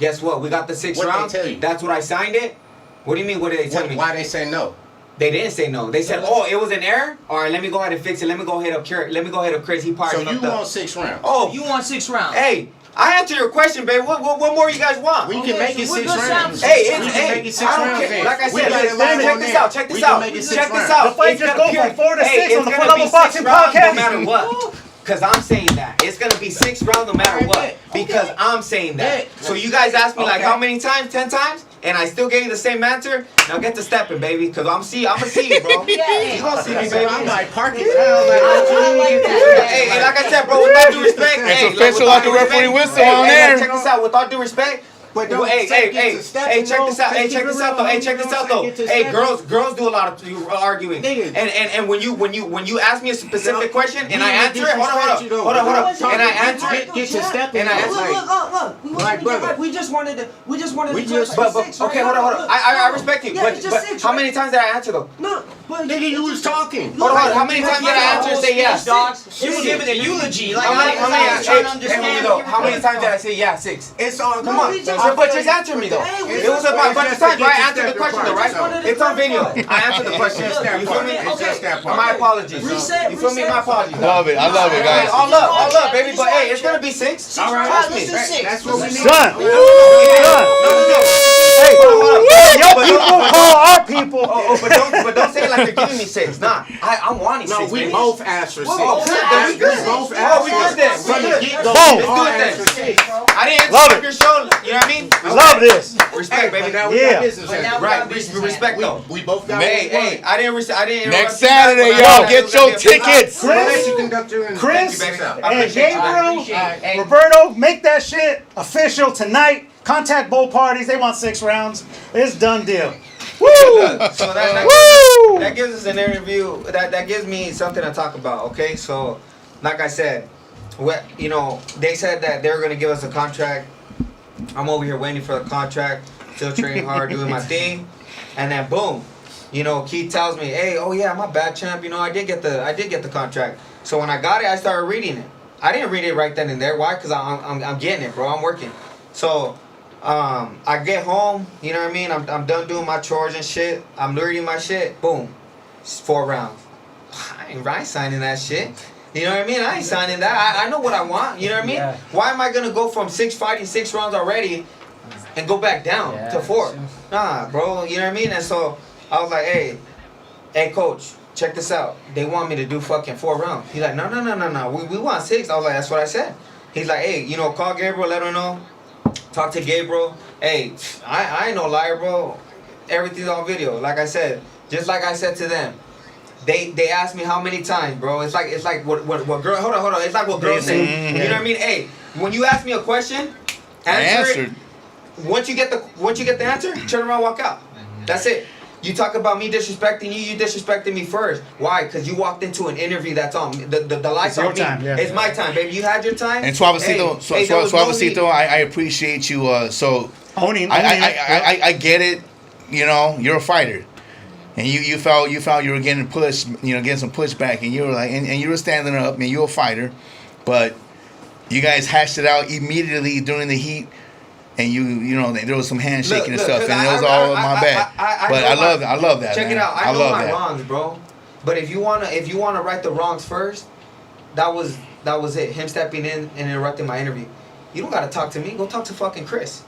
Guess what? We got the 6 What'd they rounds. tell you? That's what I signed it. What do you mean? What did they tell me? Why they say no? They didn't say no. They said, "Oh, it was an error. All right, let me go ahead and fix it. Let me go hit up Chris. He So probably you fucked up." want 6 rounds? Oh, You want 6 rounds? hey, I answered your question, babe. What more you guys want? We Okay, can make it so 6 we're good rounds. sound- Hey, we it's can make it 6 I don't rounds. care. then. Like I We said, got listen, it live check on this there. out. Check We this can out. make it 6 Check this rounds. out. The fight It's just gonna go be- from 4 to hey, 6 it's on the gonna 4 be Level 6 Boxing rounds podcast. No matter what. Cause I'm saying that it's gonna be 6 rounds no matter what. Because I'm saying that. So you guys asked me like how many times? 10 times, and I still gave you the same answer. Now get to stepping, baby. Cause I'ma see you, bro. Yeah, You gonna see me, So baby. I'm like, park it. I like that. Hey, like I said, bro, with all due respect, It's hey, official with all like a due referee respect- whistle on hey, there. Check this out. With all due respect. But don't Hey, say hey, get hey, to stepping, hey, check though. this out. Hey, Just check keep this it out though. real. Hey, check this Don't out say though. get to Hey, stepping. girls do a lot of arguing. Nigga. And when you ask me a specific question and I We answer it, hold disrespect you, though. on. And I Talk- answer it. Get to stepping. And I though. answer Like, We Like, brother. We just wanted to. We just wanted We to. just- touch But 6, okay, right? hold on. Look, I look. respect you. Yeah, it's just But 6, how right? many times did I answer though? No, but nigga, you was talking. Hold on. How many times did I answer say yes? She was giving a eulogy. Like, How many? I was trying to Hey, understand. though, how many times did I say yeah? 6. It's on. Come on, we just- but just answer me though. Hey, we It was just- about a bunch of times, right? I Just answered the step question apart. though, right? Just wanted It's on video. I answered the question. It's just that You feel part. me? It's just that part. My apologies. Reset, You feel me? My apologies. Love it. I love it, Hey, guys. all up, baby. But hey, it's gonna be 6. All right, Let's do that- 6. that's what we need. Son. Hey, hold on. Your people call our people. But don't say it like you're giving me 6. Nah, I'm wanting 6. No, we baby. both asked for 6. Oh, then we good. both Oh, asked we for good then. From We the good. get-go, Boom. we all Let's do it asked for then. 6. I didn't Love interrupt it. your show. You know what I mean? Love this. Respect, baby. Now we Yeah. got business. But now hands. we Right, got business respect though. We both got Hey, what we hey, I didn't interrupt Next you Saturday, guys, but y'all, I get was your gonna be a tickets. want. I'll let Chris, you conduct your interview. Chris, Thank you, baby. I and appreciate you, Gabriel, man. Hey, Roberto, make that shit official tonight. Contact both parties. They want 6 rounds. It's done deal. Woo! So Woo! that gives us an interview. That gives me something to talk about. Okay, so like I said, you know, they said that they were gonna give us a contract. I'm over here waiting for the contract, still training hard, doing my thing, and then boom, you know, Keith tells me, hey, oh yeah, my bad champ. You know, I did get the contract. So when I got it, I started reading it. I didn't read it right then and there. Why? Cause I'm getting it, bro. I'm working. So. I get home, you know what I mean? I'm done doing my chores and shit. I'm learning my shit. Boom. It's 4 rounds. I ain't signing that shit. You know what I mean? I ain't signing that. I know what I want. You know what I mean? Yeah. Why am I gonna go from fighting 6 rounds already and go back down to 4? Nah, bro. You know what I mean? And so I was like, hey, coach, check this out. They want me to do fucking 4 rounds. He's like, no. We want 6. I was like, that's what I said. He's like, hey, you know, call Gabriel, let him know. Talk to Gabriel. Hey, I ain't no liar, bro. Everything's on video. Like I said, just like I said to them. They asked me how many times, bro. It's like what girl. Hold on. It's like what girls say. Mm-hmm. You know what I mean? Hey, when you ask me a question, I answer it. answered. Once you get the answer, turn around, walk out. That's it. You talk about me disrespecting you. You disrespected me first. Why? Because you walked into an interview that's on. The lights It's your on me. time, yeah. It's my time, baby. You had your time. And Suavecito, there was no need. Suavecito, I appreciate you. So Owning I get it. You know, you're a fighter, and you felt you were getting pushed. You know, getting some pushback, and you were like, and you were standing up, and you're a fighter, but you guys hashed it out immediately during the heat. And you know, there was some handshaking and stuff, and it was all my bad. But I love that. Check man. it out. I know love my that. wrongs, bro. But if you wanna right the wrongs first, that was it. Him stepping in and interrupting my interview. you don't gotta talk to me. Go talk to fucking Chris.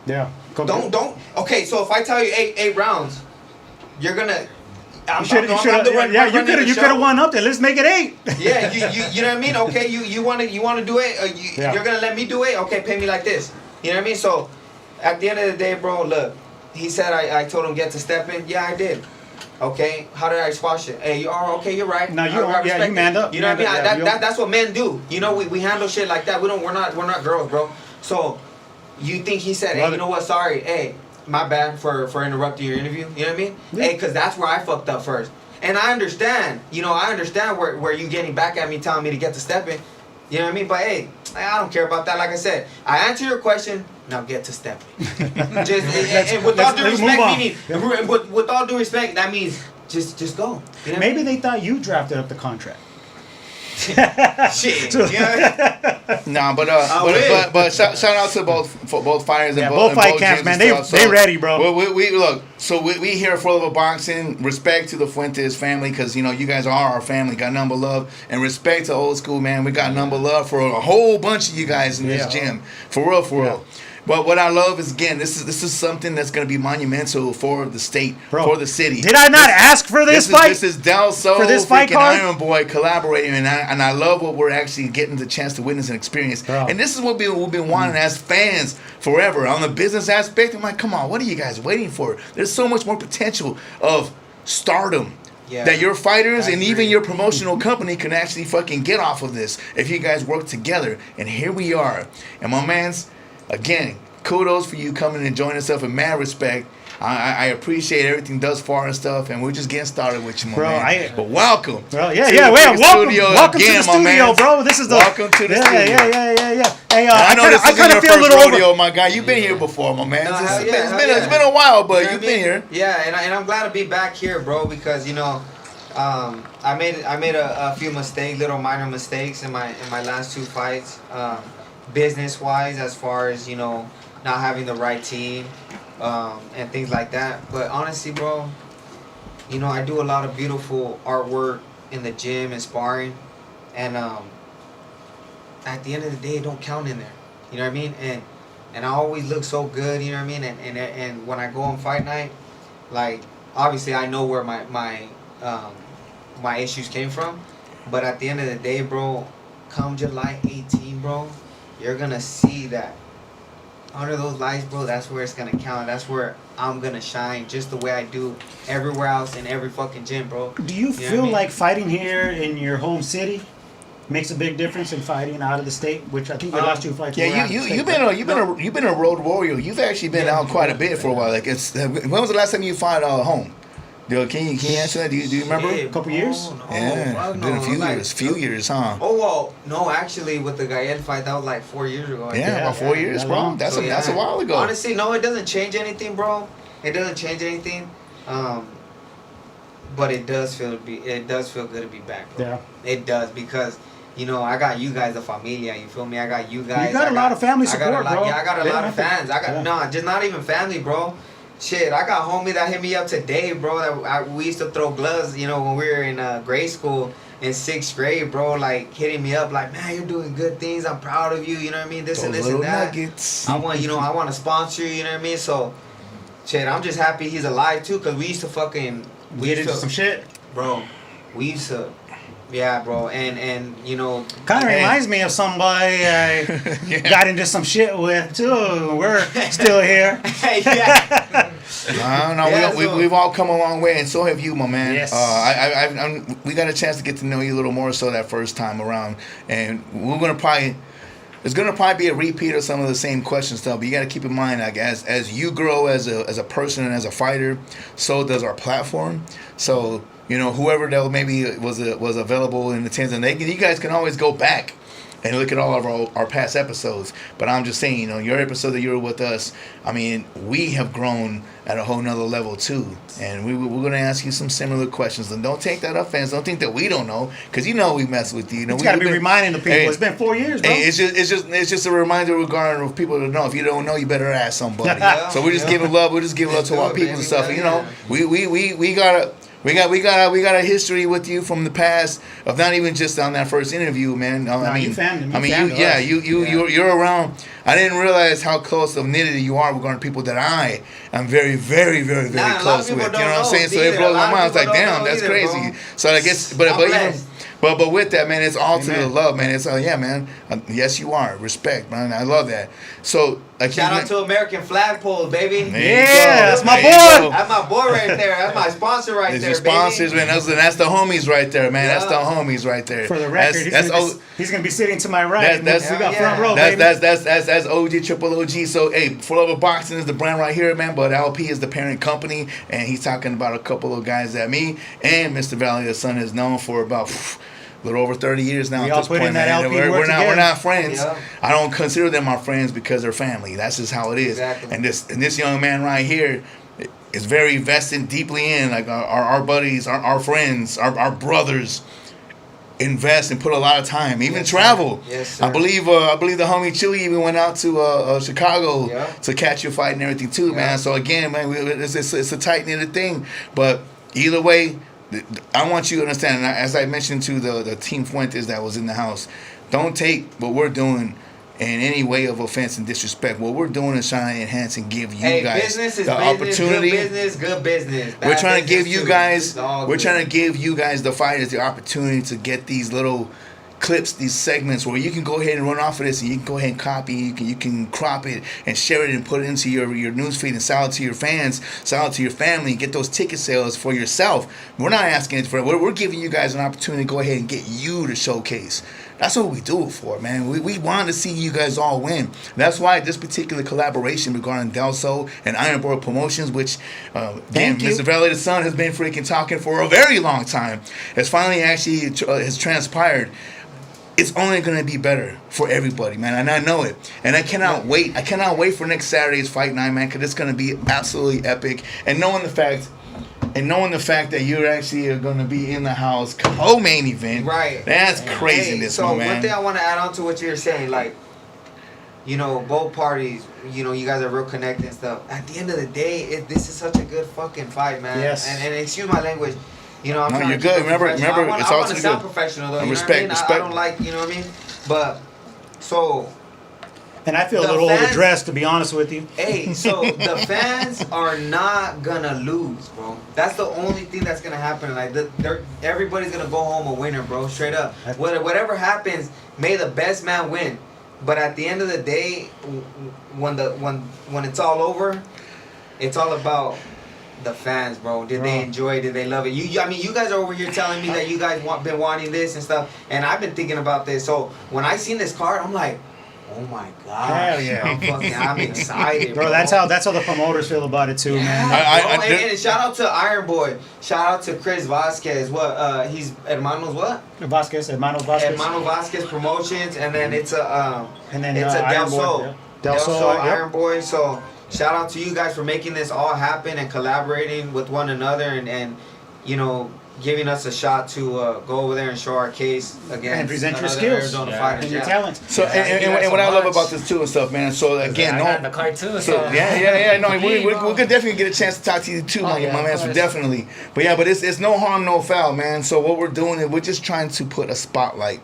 Yeah. Don't. Okay, so if I tell you eight rounds, you're gonna. I'm You could have won up there. Let's make it 8. Yeah, you know what I mean? Okay, you want to do it? You're gonna let me do it? Okay, pay me like this. You know what I mean? So, at the end of the day, bro, look, he said I told him get to step in. Yeah, I did. Okay, how did I squash it? Hey, you are okay. You're right. No, you are. Yeah, you manned up. You know what I mean? That's what men do. You know, we handle shit like that. We're not girls, bro. So, you think he said, hey, you know what? Sorry, hey, my bad for interrupting your interview. You know what I mean? Yeah. Hey, because that's where I fucked up first. And I understand, where you getting back at me, telling me to get to stepping. You know what I mean? But hey, I don't care about that. Like I said, I answered your question. Now get to stepping. And with all due respect, meaning with all due respect, that means just go. You know Maybe they thought you drafted up the contract. Shit. Yeah. Nah, but shout out to both fighters and both fight camps, man. They ready, bro. We look. So we here for Love of Boxing. Respect to the Fuentes family, because you guys are our family. Got number love, and respect to Old School, man. We got number love for a whole bunch of you guys in this gym. For real. But what I love is, again, this is something that's going to be monumental for the state, for the city. Did I not ask for this fight? This is Del Sol for this fight card? Iron Boy collaborating, and I love what we're actually getting the chance to witness and experience. Bro. And this is what we've been wanting as fans forever. On the business aspect, I'm like, come on, what are you guys waiting for? There's so much more potential of stardom. Yeah, that your fighters and even your promotional company can actually fucking get off of this if you guys work together. And here we are. And my mans, again, kudos for you coming and joining us up in mad respect. I appreciate everything thus far and stuff, and we're just getting started with you, my man. But welcome. Bro, welcome to the studio, bro. This is welcome to the studio. Yeah. Hey, I know this is your first rodeo, my guy. You've been here before, my man. It's been a while, but you've been here. Yeah, and I'm glad to be back here, bro, because I made a few mistakes, little minor mistakes in my last 2 fights, business wise, as far as not having the right team, and things like that. But honestly, bro, I do a lot of beautiful artwork in the gym and sparring, and at the end of the day, it don't count in there. You know what I mean? And I always look so good. You know what I mean? And when I go on fight night, like obviously I know where my issues came from, but at the end of the day, bro, come July 18, bro, you're gonna see that. Under those lights, bro, that's where it's gonna count. That's where I'm gonna shine, just the way I do everywhere else in every fucking gym, bro. Do you feel like fighting here in your home city makes a big difference in fighting out of the state? Which I think your last 2 fights. Yeah, you've been a road warrior. You've actually been out quite a bit for a while. Like when was the last time you fought home? Can you answer that? Do you remember? A couple years? Yeah, been a few years, huh? Oh well, no, actually, with the Gael fight, that was like 4 years ago. About 4 years, bro. That's a while ago. Honestly, no, it doesn't change anything, bro. It doesn't change anything. But it does feel good to be back, bro. Yeah. It does, because I got you guys, the familia. You feel me? I got you guys. You got a lot of family support, bro. Yeah, I got a lot of fans. Just not even family, bro. Shit, I got homie that hit me up today, bro. We used to throw gloves, when we were in grade school, in 6th grade, bro. Like hitting me up, like, man, you're doing good things. I'm proud of you. You know what I mean? This and this and that. Nuggets. I want to sponsor you. You know what I mean? So, shit, I'm just happy he's alive too, cause we used to fucking get into some shit, bro. We used to. Yeah, bro, and kind of reminds me of somebody I got into some shit with too. We're still here. We've all come a long way, and so have you, my man. Yes. We got a chance to get to know you a little more so that first time around, and it's gonna probably be a repeat of some of the same questions stuff. But you got to keep in mind, like as you grow as a person and as a fighter, so does our platform. So. Whoever that maybe was available in attendance, and you guys can always go back and look at all of our past episodes. But I'm just saying, your episode that you were with us, I mean, we have grown at a whole nother level too. And we're going to ask you some similar questions. And don't take that up, fans. Don't think that we don't know, because we mess with you. It's got to be reminding the people. It's been 4 years, bro. It's just a reminder regarding of people to know. If you don't know, you better ask somebody. So we're just giving love. We're just giving love to our people and stuff. We We got a history with you from the past of not even just on that first interview, man. You you're around. I didn't realize how close of knitted you are regarding people that I am very, very, very, very close with. You know what I'm saying? So it blows my mind. I was like, damn, that's crazy. Bro. So I guess, but with that, man, it's all to the love, man. It's yeah, man. Yes, you are. Respect, man. I love that. So shout out to American Flagpole, baby. That's my boy. That's my boy right there. That's my sponsor right there, your sponsors, baby. man. That's the homies right there, man. That's the homies right there. For the record, he's gonna be sitting to my right. We got front row, baby. That's OG, triple OG. So, hey, 4LUVofBOXING is the brand right here, man. But LP is the parent company, and he's talking about a couple of guys that me and Mr. Valley the Sun is known for about a little over 30 years now. We at all this put point, in that man. LP We're not friends. Yeah. I don't consider them my friends because they're family. That's just how it is. Exactly. And this young man right here is very vested deeply in like our buddies, our friends, our brothers. Invest and put a lot of time, even travel. Yes, sir. I believe the homie Chewy even went out to Chicago to catch your fight and everything too, man. So again, man, it's a tight knitted thing. But either way, I want you to understand. And as I mentioned to the Team Fuentes that was in the house, don't take what we're doing in any way of offense and disrespect. What we're doing is trying to enhance and give you guys the opportunity. Good business. We're trying to give you guys. We're trying to give you guys, the fighters, the opportunity to get these little clips, these segments where you can go ahead and run off of this, and you can go ahead and copy. You can crop it and share it and put it into your newsfeed and sell it to your fans, sell it to your family, and get those ticket sales for yourself. We're not asking it for. We're giving you guys an opportunity to go ahead and get you to showcase. That's what we do it for, man. We want to see you guys all win. That's why this particular collaboration regarding Delso and Ironboard Promotions, which, Mr. Valley the Sun has been freaking talking for a very long time, has finally actually has transpired. It's only going to be better for everybody, man, and I know it. And I cannot wait. I cannot wait for next Saturday's Fight Night, man, because it's going to be absolutely epic. And knowing the fact that you're actually going to be in the house co-main event, right? That's craziness, so man. one thing I want to add on to what you're saying, like, you know, both parties, you know, you guys are real connected and stuff. At the end of the day, this is such a good fucking fight, man. Yes. And excuse my language. You know, I'm no, trying you're to keep good. it Remember, professional. it's I all want to too sound good. professional, though. You Respect, know what I mean? respect. I don't like, you know what I mean? But, so... And I feel a little overdressed, to be honest with you. Hey, so the fans are not gonna lose, bro. That's the only thing that's gonna happen. Like, everybody's gonna go home a winner, bro. Straight up. Whatever happens, may the best man win. But at the end of the day, when it's all over, it's all about the fans, bro. Did they enjoy it? Did they love it? I mean, you guys are over here telling me that you guys been wanting this and stuff, and I've been thinking about this. So when I seen this card, I'm like, oh my god! Hell yeah! I'm excited, bro. That's how the promoters feel about it too, man. And shout out to Iron Boy. Shout out to Chris Vasquez. He's Hermanos what? Hermano Vasquez. Hermano Vasquez Promotions, and then it's a Iron Boy, Del Sol yep. Iron Boy. So shout out to you guys for making this all happen and collaborating with one another and you know, giving us a shot to go over there and show our case against and present your skills and your talents. So and what I love about this too and stuff, man. So again, I got the card too. So no, we're gonna definitely get a chance to talk to you too, my man. So definitely, but it's no harm, no foul, man. So what we're doing is we're just trying to put a spotlight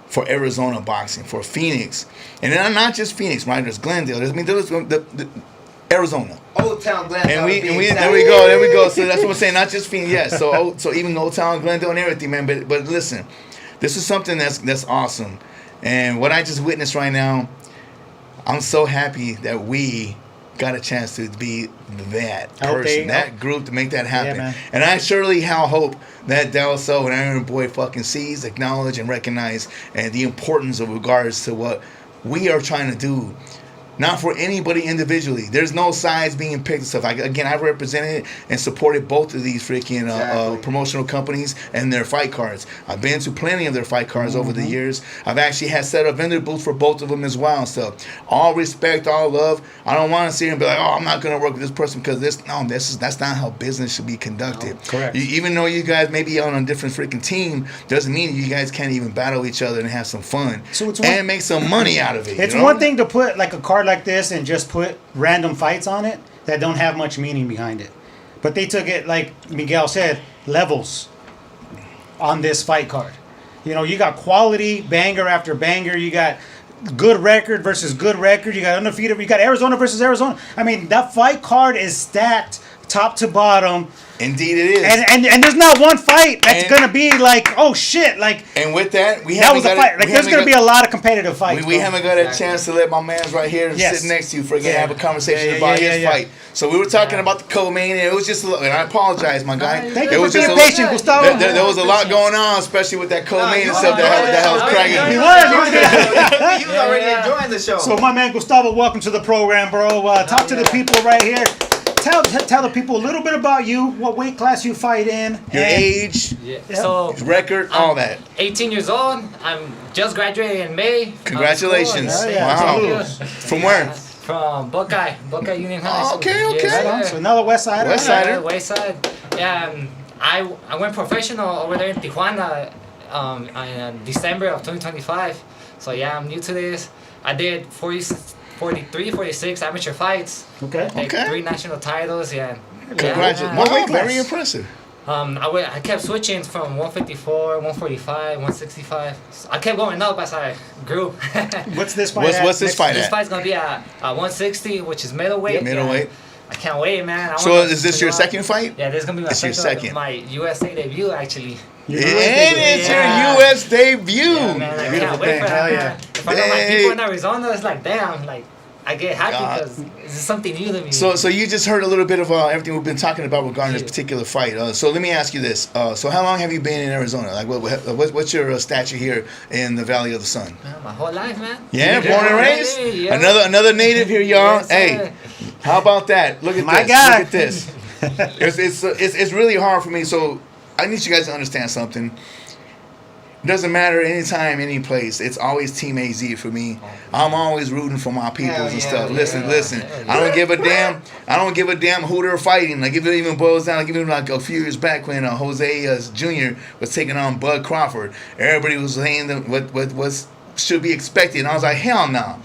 for Arizona boxing, for Phoenix, and then not just Phoenix, right? There's Glendale. There's the Arizona. Old Town Glendale. And we there we go. So that's what we're saying. Not just Phoenix. Yes. So even Old Town Glendale and everything, man. But listen, this is something that's awesome, and what I just witnessed right now, I'm so happy that we got a chance to be that person, that group to make that happen. Yeah, and I surely hope that Delso and Iron Boy fucking sees, acknowledge, and recognize and the importance of regards to what we are trying to do. Not for anybody individually. There's no sides being picked and stuff. I represented and supported both of these freaking promotional companies and their fight cards. I've been to plenty of their fight cards over the years. I've actually had set up vendor booths for both of them as well and stuff. All respect, all love. I don't want to sit here and be like, oh, I'm not going to work with this person because that's not how business should be conducted. No, correct. Even though you guys may be on a different freaking team, doesn't mean you guys can't even battle each other and have some fun and make some money out of it. It's one thing to put like a card like this and just put random fights on it that don't have much meaning behind it. But they took it, like Miguel said, levels on this fight card. You know, you got quality banger after banger. You got good record versus good record. You got undefeated. You got Arizona versus Arizona. I mean, that fight card is stacked top to bottom. Indeed, it is. And there's not one fight that's gonna be like, oh shit, like. And with that, that was a fight. Like, there's gonna be a lot of competitive fights. We haven't got a chance to let my man's right here sit next to you for have a conversation about his fight. So we were talking about the co-main, and it was just, and I apologize, my guy. Thank you for being patient, Gustavo. There was a lot going on, especially with that co-main and stuff that was cracking. He was already enjoying the show. So my man Gustavo, welcome to the program, bro. Talk to the people right here. Tell the people a little bit about you, what weight class you fight in. Your age, So record, all that. 18 years old. I'm just graduated in May. Congratulations. Wow. From where? From Buckeye Union High School. Okay. Yes, Right on. So another West Sider. West Sider. West Side. Yeah, I went professional over there in Tijuana in December of 2025. So yeah, I'm new to this. I did 43, 46 amateur fights. Okay. Like 3 national titles. Yeah. Congratulations. What weight Wow, class? very impressive. I kept switching from 154, 145, 165. I kept going up as I grew. What's this fight? What's this fight This at? fight's gonna be at 160, which is middleweight. Middleweight. I can't wait, man. So is this your second fight? Yeah, this is gonna be my It's your second. my USA debut, actually. And it's your U.S. debut. Yeah, man, I can't wait for that, man. If I got my Hey. people in Arizona, it's like, damn, like, I get happy because this is something new to me. So you just heard a little bit of everything we've been talking about regarding this particular fight. So let me ask you this. So how long have you been in Arizona? Like, what's your stature here in the Valley of the Sun? Man, my whole life, man. Yeah, born and raised? Yeah. Another native here, y'all. Yes, sir. Hey, how about that? Look at My this. guy. Look at this. It's really hard for me. So I need you guys to understand something. It doesn't matter anytime, any place. It's always Team AZ for me. I'm always rooting for my peoples and stuff. Listen. I don't give a damn. I don't give a damn who they're fighting. Like if it even boils down, like even like a few years back when Jose Jr. was taking on Bud Crawford, everybody was saying that what should be expected, and I was like, hell no.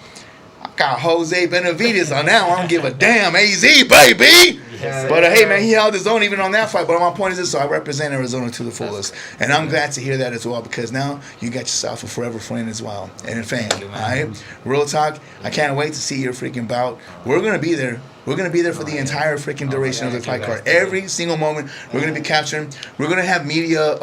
I got Jose Benavidez on that one. I don't give a damn. AZ, baby. But hey, man, he held his own even on that fight. But my point is this: so I represent Arizona to the fullest, and I'm glad to hear that as well because now you got yourself a forever friend as well and a fan. All right, real talk. I can't wait to see your freaking bout. We're gonna be there. We're gonna be there for the entire freaking duration of the fight card. Every single moment we're gonna be capturing. We're gonna have media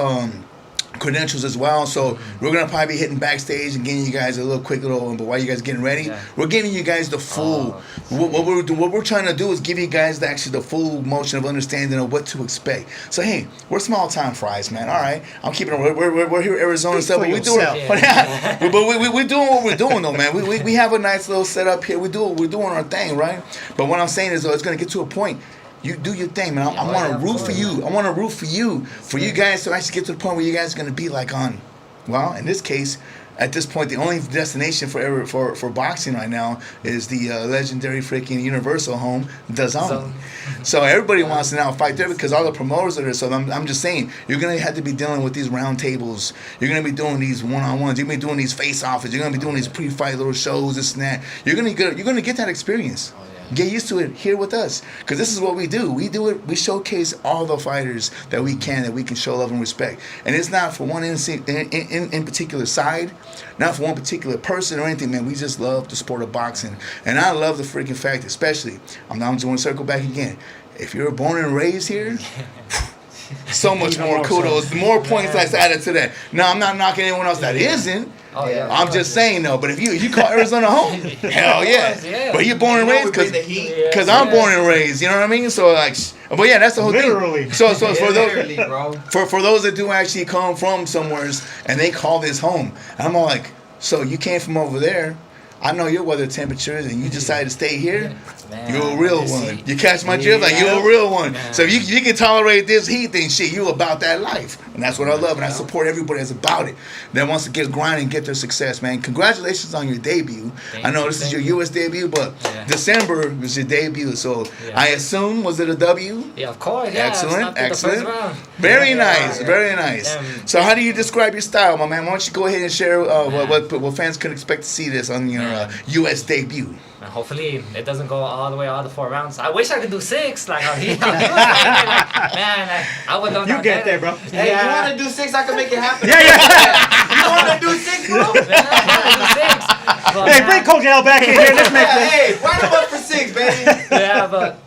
credentials as well, so we're gonna probably be hitting backstage and getting you guys a little quick little. But while you guys getting ready, we're giving you guys the full. What we're trying to do is give you guys the full motion of understanding of what to expect. So hey, we're small time fries, man. All right, I'm keeping it. We're here in Arizona stuff, but we're doing what we're doing though, man. We have a nice little setup here. We're doing our thing, right? But what I'm saying is though, it's gonna get to a point. You do your thing, man. I want to root for you. I want to root for you guys to actually get to the point where you guys are going to be like on, well, in this case, at this point, the only destination for boxing right now is the legendary freaking Universal home, DAZN. So everybody wants to now fight there because all the promoters are there. So I'm just saying, you're going to have to be dealing with these round tables. You're going to be doing these one-on-ones. You're going to be doing these face-offs. You're going to be doing these pre-fight little shows, this and that. You're going to get that experience. Get used to it here with us, because this is what we do. We do it. We showcase all the fighters that we can show love and respect, and it's not for one in particular side, not for one particular person or anything. Man, we just love the sport of boxing, and I love the freaking fact, especially. I'm just going to circle back again. If you're born and raised here. So much more kudos, more points that's added to that. No, I'm not knocking anyone else that isn't. I'm just saying though. But if you call Arizona home, hell yeah. But you're born and raised because I'm born and raised. You know what I mean? So like, but yeah, that's the whole thing. So for those that do actually come from somewhere and they call this home, I'm all like, so you came from over there. I know your weather temperatures, and you decided to stay here. Man, you're a real one. You catch my drift? Like, you're a real one. Man. So if you can tolerate this heat thing, shit, you about that life. And that's what I love, and I support everybody that's about it, that wants to get grinding and get their success, man. Congratulations on your debut. I know this is your U.S. debut, but December was your debut, so I assume, was it a W? Yeah, of course. Yeah, excellent. Very nice, very nice. So how do you describe your style, my man? Why don't you go ahead and share what fans can expect to see this on your U.S. debut? And hopefully it doesn't go all the way all the 4 rounds. I wish I could do 6. Like how he was fighting. Like, man, I would love You that get there, bro. Hey, you want to do 6? I can make it happen. Yeah, yeah. You want to do 6, bro? Yeah, I wanna do 6. But, Hey, man, bring Coach L back in here. Let's make this. Hey, write him up for 6, baby. yeah, but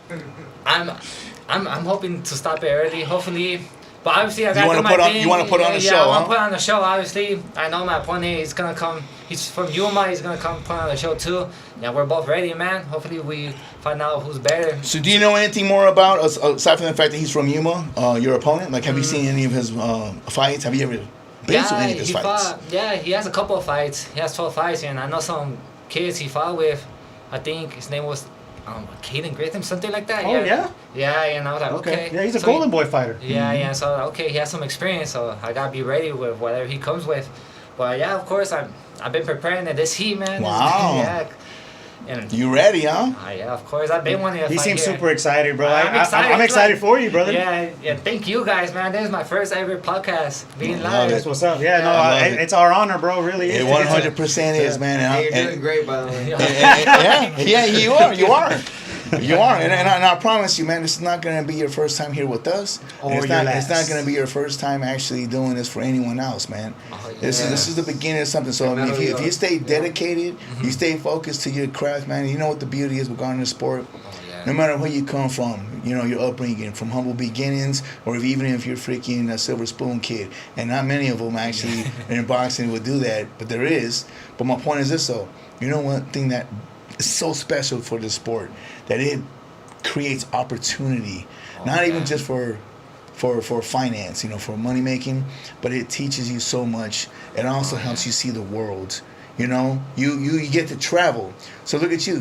I'm hoping to stop it early. Hopefully. But obviously, I got to do my thing. You want to put on the show, I want huh? to put on the show. Obviously, I know my opponent is gonna come. He's from Yuma. He's gonna come put on the show too. Yeah, we're both ready, man. Hopefully, we find out who's better. So do you know anything more about, aside from the fact that he's from Yuma, your opponent? Like, have you seen any of his fights? Have you ever been to any of his fights? He has a couple of fights. He has 12 fights, and I know some kids he fought with. I think his name was Caden Gritham, something like that. Oh, yeah? Yeah, and I was like, okay. Yeah, he's a So Golden Boy fighter. Yeah, so okay, he has some experience, so I gotta be ready with whatever he comes with. But yeah, of course, I've been preparing at this heat, man. Wow. Yeah. And You ready, huh? yeah, of course, I've been wanting to He fight seems here. super excited, bro. I'm excited. I'm It's excited like- for you, brother. Yeah, thank you guys, man. This is my first ever podcast being Love live. it. That's what's up. Yeah, no, I love it. it's our honor, bro. Really. It 100% is, man. Hey, you're And- doing great, by the way. yeah, you are. You are, and I promise you, man, this is not going to be your first time here with us. Or And it's your not. last. It's not going to be your first time actually doing this for anyone else, man. This is the beginning of something. So I mean, if you stay dedicated, you stay focused to your craft, man. You know what the beauty is regarding the sport. No matter where you come from, you know, your upbringing, from humble beginnings, or even if you're freaking a silver spoon kid, and not many of them actually in boxing would do that, but there is. But my point is this, though. You know, one thing that is so special for the sport, that it creates opportunity, not even just for finance, you know, for money making, but it teaches you so much. It also helps you see the world. You know, you get to travel. So look at you.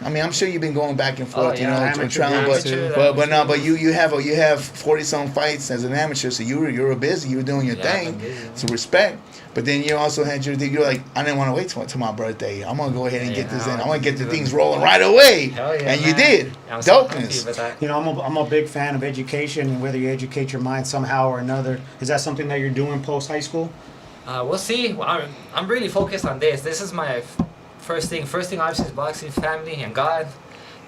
I mean, I'm sure you've been going back and forth, you know, amateur, traveling, amateur, but you have 40-some fights as an amateur. So you were busy. You were doing your thing. So respect. But then you also had you're like, I didn't want to wait till my birthday. I'm gonna go ahead and get this in. I want to get the things rolling right away. Hell yeah, and you man. did. I'm so happy Dopeness. with that. You know, I'm a big fan of education, and whether you educate your mind somehow or another. Is that something that you're doing post high school? We'll see. I'm really focused on this. This is my first thing. First thing, obviously, is boxing, family, and God.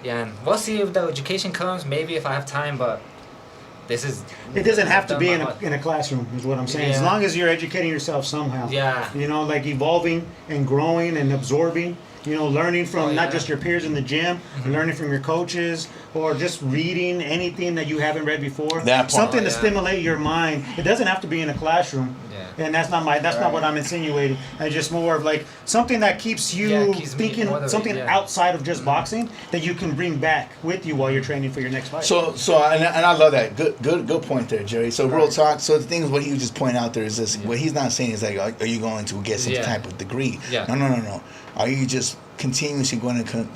Yeah, and we'll see if the education comes. Maybe if I have time, but this is. It doesn't have to done be my in a classroom, is what I'm saying. As Yeah. long as you're educating yourself somehow. Yeah. You know, like evolving and growing and absorbing. You know, learning from not just your peers in the gym, learning from your coaches, or just reading anything that you haven't read before. That part. Something to stimulate your mind. It doesn't have to be in a classroom. Yeah. And that's not what I'm insinuating. It's just more of like something that keeps you keeps me thinking motivated, something yeah. outside of just boxing that you can bring back with you while you're training for your next fight. So and I love that. Good point there, Jerry. So real talk. So the thing is, what he was just pointing out there is this: what he's not saying is like, are you going to get some type of degree? Yeah. No. Are you just continuously going to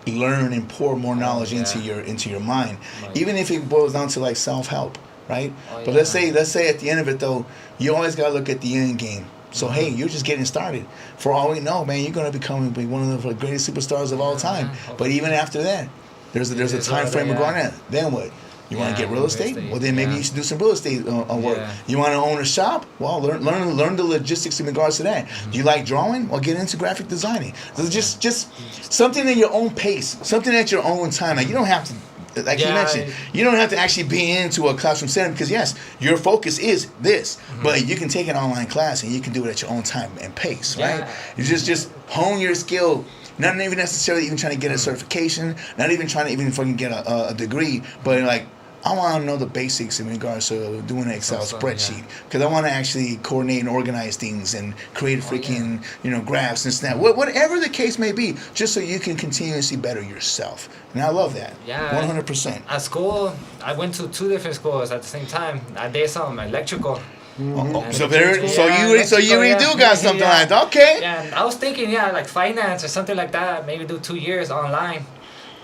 learn and pour more knowledge into your mind, even if it boils down to like self-help, right? But let's say at the end of it though, you always got to look at the end game. So hey, you're just getting started. For all we know, man, you're going to become one of the greatest superstars of all time. But even after that, there's a time frame of going at. Then what? You want to get real estate? Well, then maybe you should do some real estate work. Yeah. You want to own a shop? Well, learn the logistics in regards to that. Do you like drawing? Well, get into graphic designing. So just something at your own pace, something at your own time. Like you don't have to, like you mentioned, you don't have to actually be into a classroom setting because yes, your focus is this, but you can take an online class and you can do it at your own time and pace, right? You just hone your skill. Not even necessarily even trying to get a certification, not even trying to even fucking get a degree, but like I want to know the basics in regards to doing an Excel spreadsheet because I want to actually coordinate and organize things and create freaking graphs and snap, whatever the case may be, just so you can continuously better yourself. And I love that. Yeah. 100%. At school, I went to 2 different schools at the same time. I did some electrical. So you really do got something like that. Okay. Yeah, and I was thinking, like finance or something like that. Maybe do 2 years online.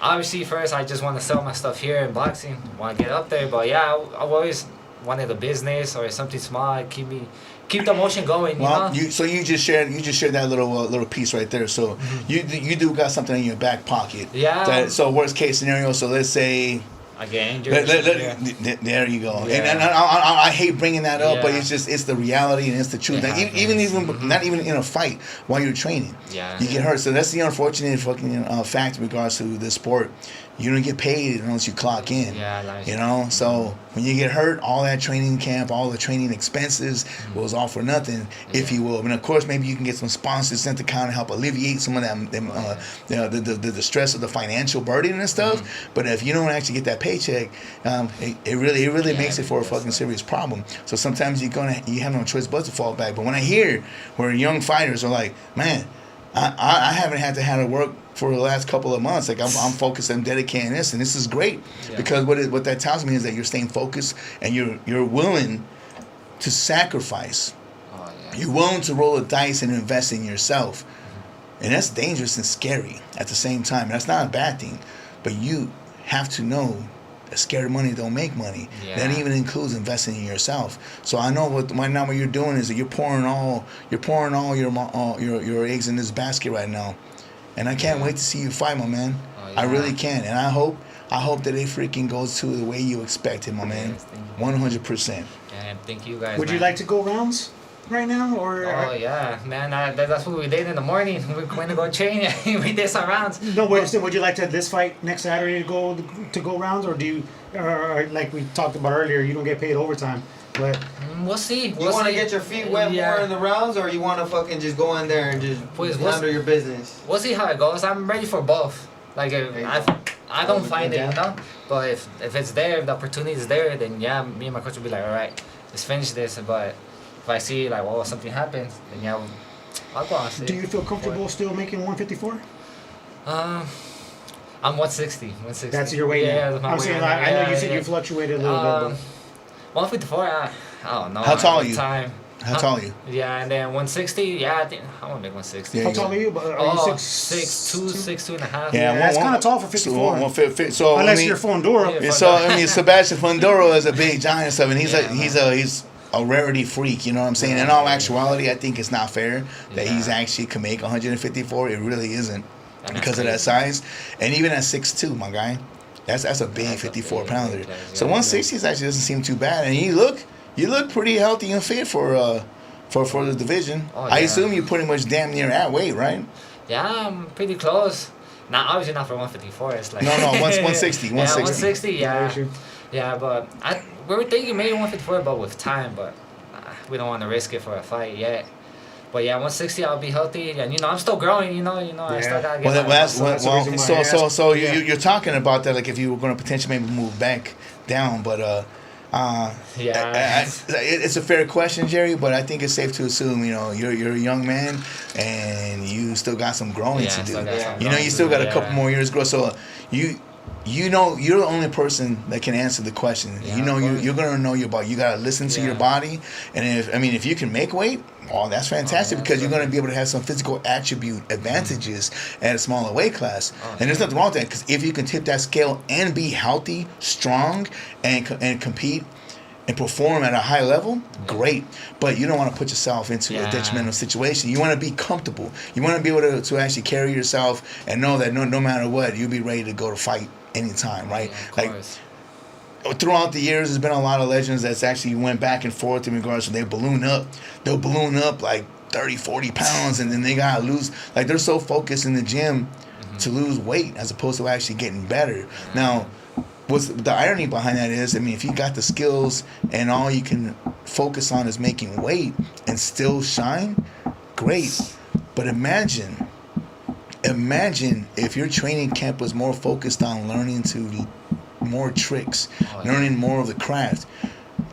Obviously, first I just want to sell my stuff here in boxing. Want to get up there, but yeah, I've always wanted a business or something small. Keep the motion going. Well, you know? you just shared that little piece right there. So you do got something in your back pocket. Yeah. So worst case scenario. So let's say I get injured. There you go. Yeah. And I hate bringing that up, but Yeah. it's the reality and it's the truth. It Like, happens. even not even in a fight while you're training, Yeah. you get hurt. So that's the unfortunate fucking fact in regards to this sport. You don't get paid unless you clock in. Yeah, nice. You know, so when you get hurt, all that training camp, all the training expenses was all for nothing, if you will. And of course, maybe you can get some sponsors sent to kind of help alleviate some of the stress of the financial burden and stuff. But if you don't actually get that paycheck, it really makes it for a fucking serious problem. So sometimes you have no choice but to fall back. But when I hear where young fighters are like, man, I haven't had to work for the last couple of months. Like I'm focused and dedicating this, and this is great because what that tells me is that you're staying focused and you're willing to sacrifice. Oh, yeah. You're willing to roll the dice and invest in yourself, and that's dangerous and scary at the same time. And that's not a bad thing, but you have to know that scared money don't make money. Yeah. That even includes investing in yourself. So I know what you're doing is that you're pouring all your eggs in this basket right now, and I can't wait to see you fight, my man. Oh, I yeah. really can, and I hope that it freaking goes to the way you expect it, my man. Yes, thank you. 100%. And thank you guys. Would you man. like to go rounds right now, or? Oh yeah, man. That's what we did in the morning. We went to go train. We did some rounds. No, wait. So would you like to this fight next Saturday to go rounds, or do you, or like we talked about earlier, you don't get paid overtime? But We'll see. You want to get your feet wet more in the rounds, or you want to fucking just go in there and just handle your business? We'll see how it goes. I'm ready for both. Like I don't find it, you know. But if it's there, if the opportunity is there, then yeah, me and my coach will be like, all right, let's finish this. But if I see like, well, something happens, then yeah, I'll go on. do you feel comfortable still making 154? I'm 160. 160. That's your weight. Yeah, now. that's my I'm weight saying right I now. know you said Yeah. you fluctuated a little bit. 154. I don't know. How tall are at the you? Time. How tall are you? Yeah, and then 160. Yeah, I think I want to make 160. Yeah, How tall are you? Are you 6'2"? 6'2" and a half. Yeah, that's kind of tall for 54. So Unless I mean, you're Fonduro. Yeah. so I mean, Sebastian Fundoro is a big giant and stuff, and he's a rarity freak. You know what I'm saying? In all actuality, I think it's not fair that he's actually can make 154. It really isn't because of that size, and even at 6'2", my guy, that's a big 54 pounder. So 160 actually doesn't seem too bad, and you look pretty healthy and fit for the division. Oh, I yeah. assume you're pretty much damn near at weight, right? Yeah, I'm pretty close. Now, obviously not for 154. It's like No, 160. Yeah, 160. 160. Yeah, but we were thinking maybe 154, but with time. But we don't want to risk it for a fight yet. But yeah, 160, I'll be healthy, and I'm still growing. I still gotta get. So you're talking about that, like if you were going to potentially maybe move back down, but it's a fair question, Jerry. But I think it's safe to assume, you're a young man and you still got some growing to do. You still got a couple more years to grow. So you're the only person that can answer the question. You're gonna know your body. You gotta listen to your body, and if you can make weight, well, that's fantastic because you're gonna be able to have some physical attribute advantages at a smaller weight class. And there's nothing wrong with that because if you can tip that scale and be healthy, strong, and compete and perform at a high level, great. But you don't want to put yourself into a detrimental situation. You want to be comfortable. You want to be able to actually carry yourself and know that no matter what, you'll be ready to go to fight anytime, right? Throughout the years, there's been a lot of legends that's actually went back and forth in regards to they'll balloon up like 30, 40 pounds, and then they gotta lose. Like they're so focused in the gym to lose weight as opposed to actually getting better. Now, what's the irony behind that is, if you got the skills and all you can focus on is making weight and still shine, great. But imagine if your training camp was more focused on learning more tricks, learning more of the craft.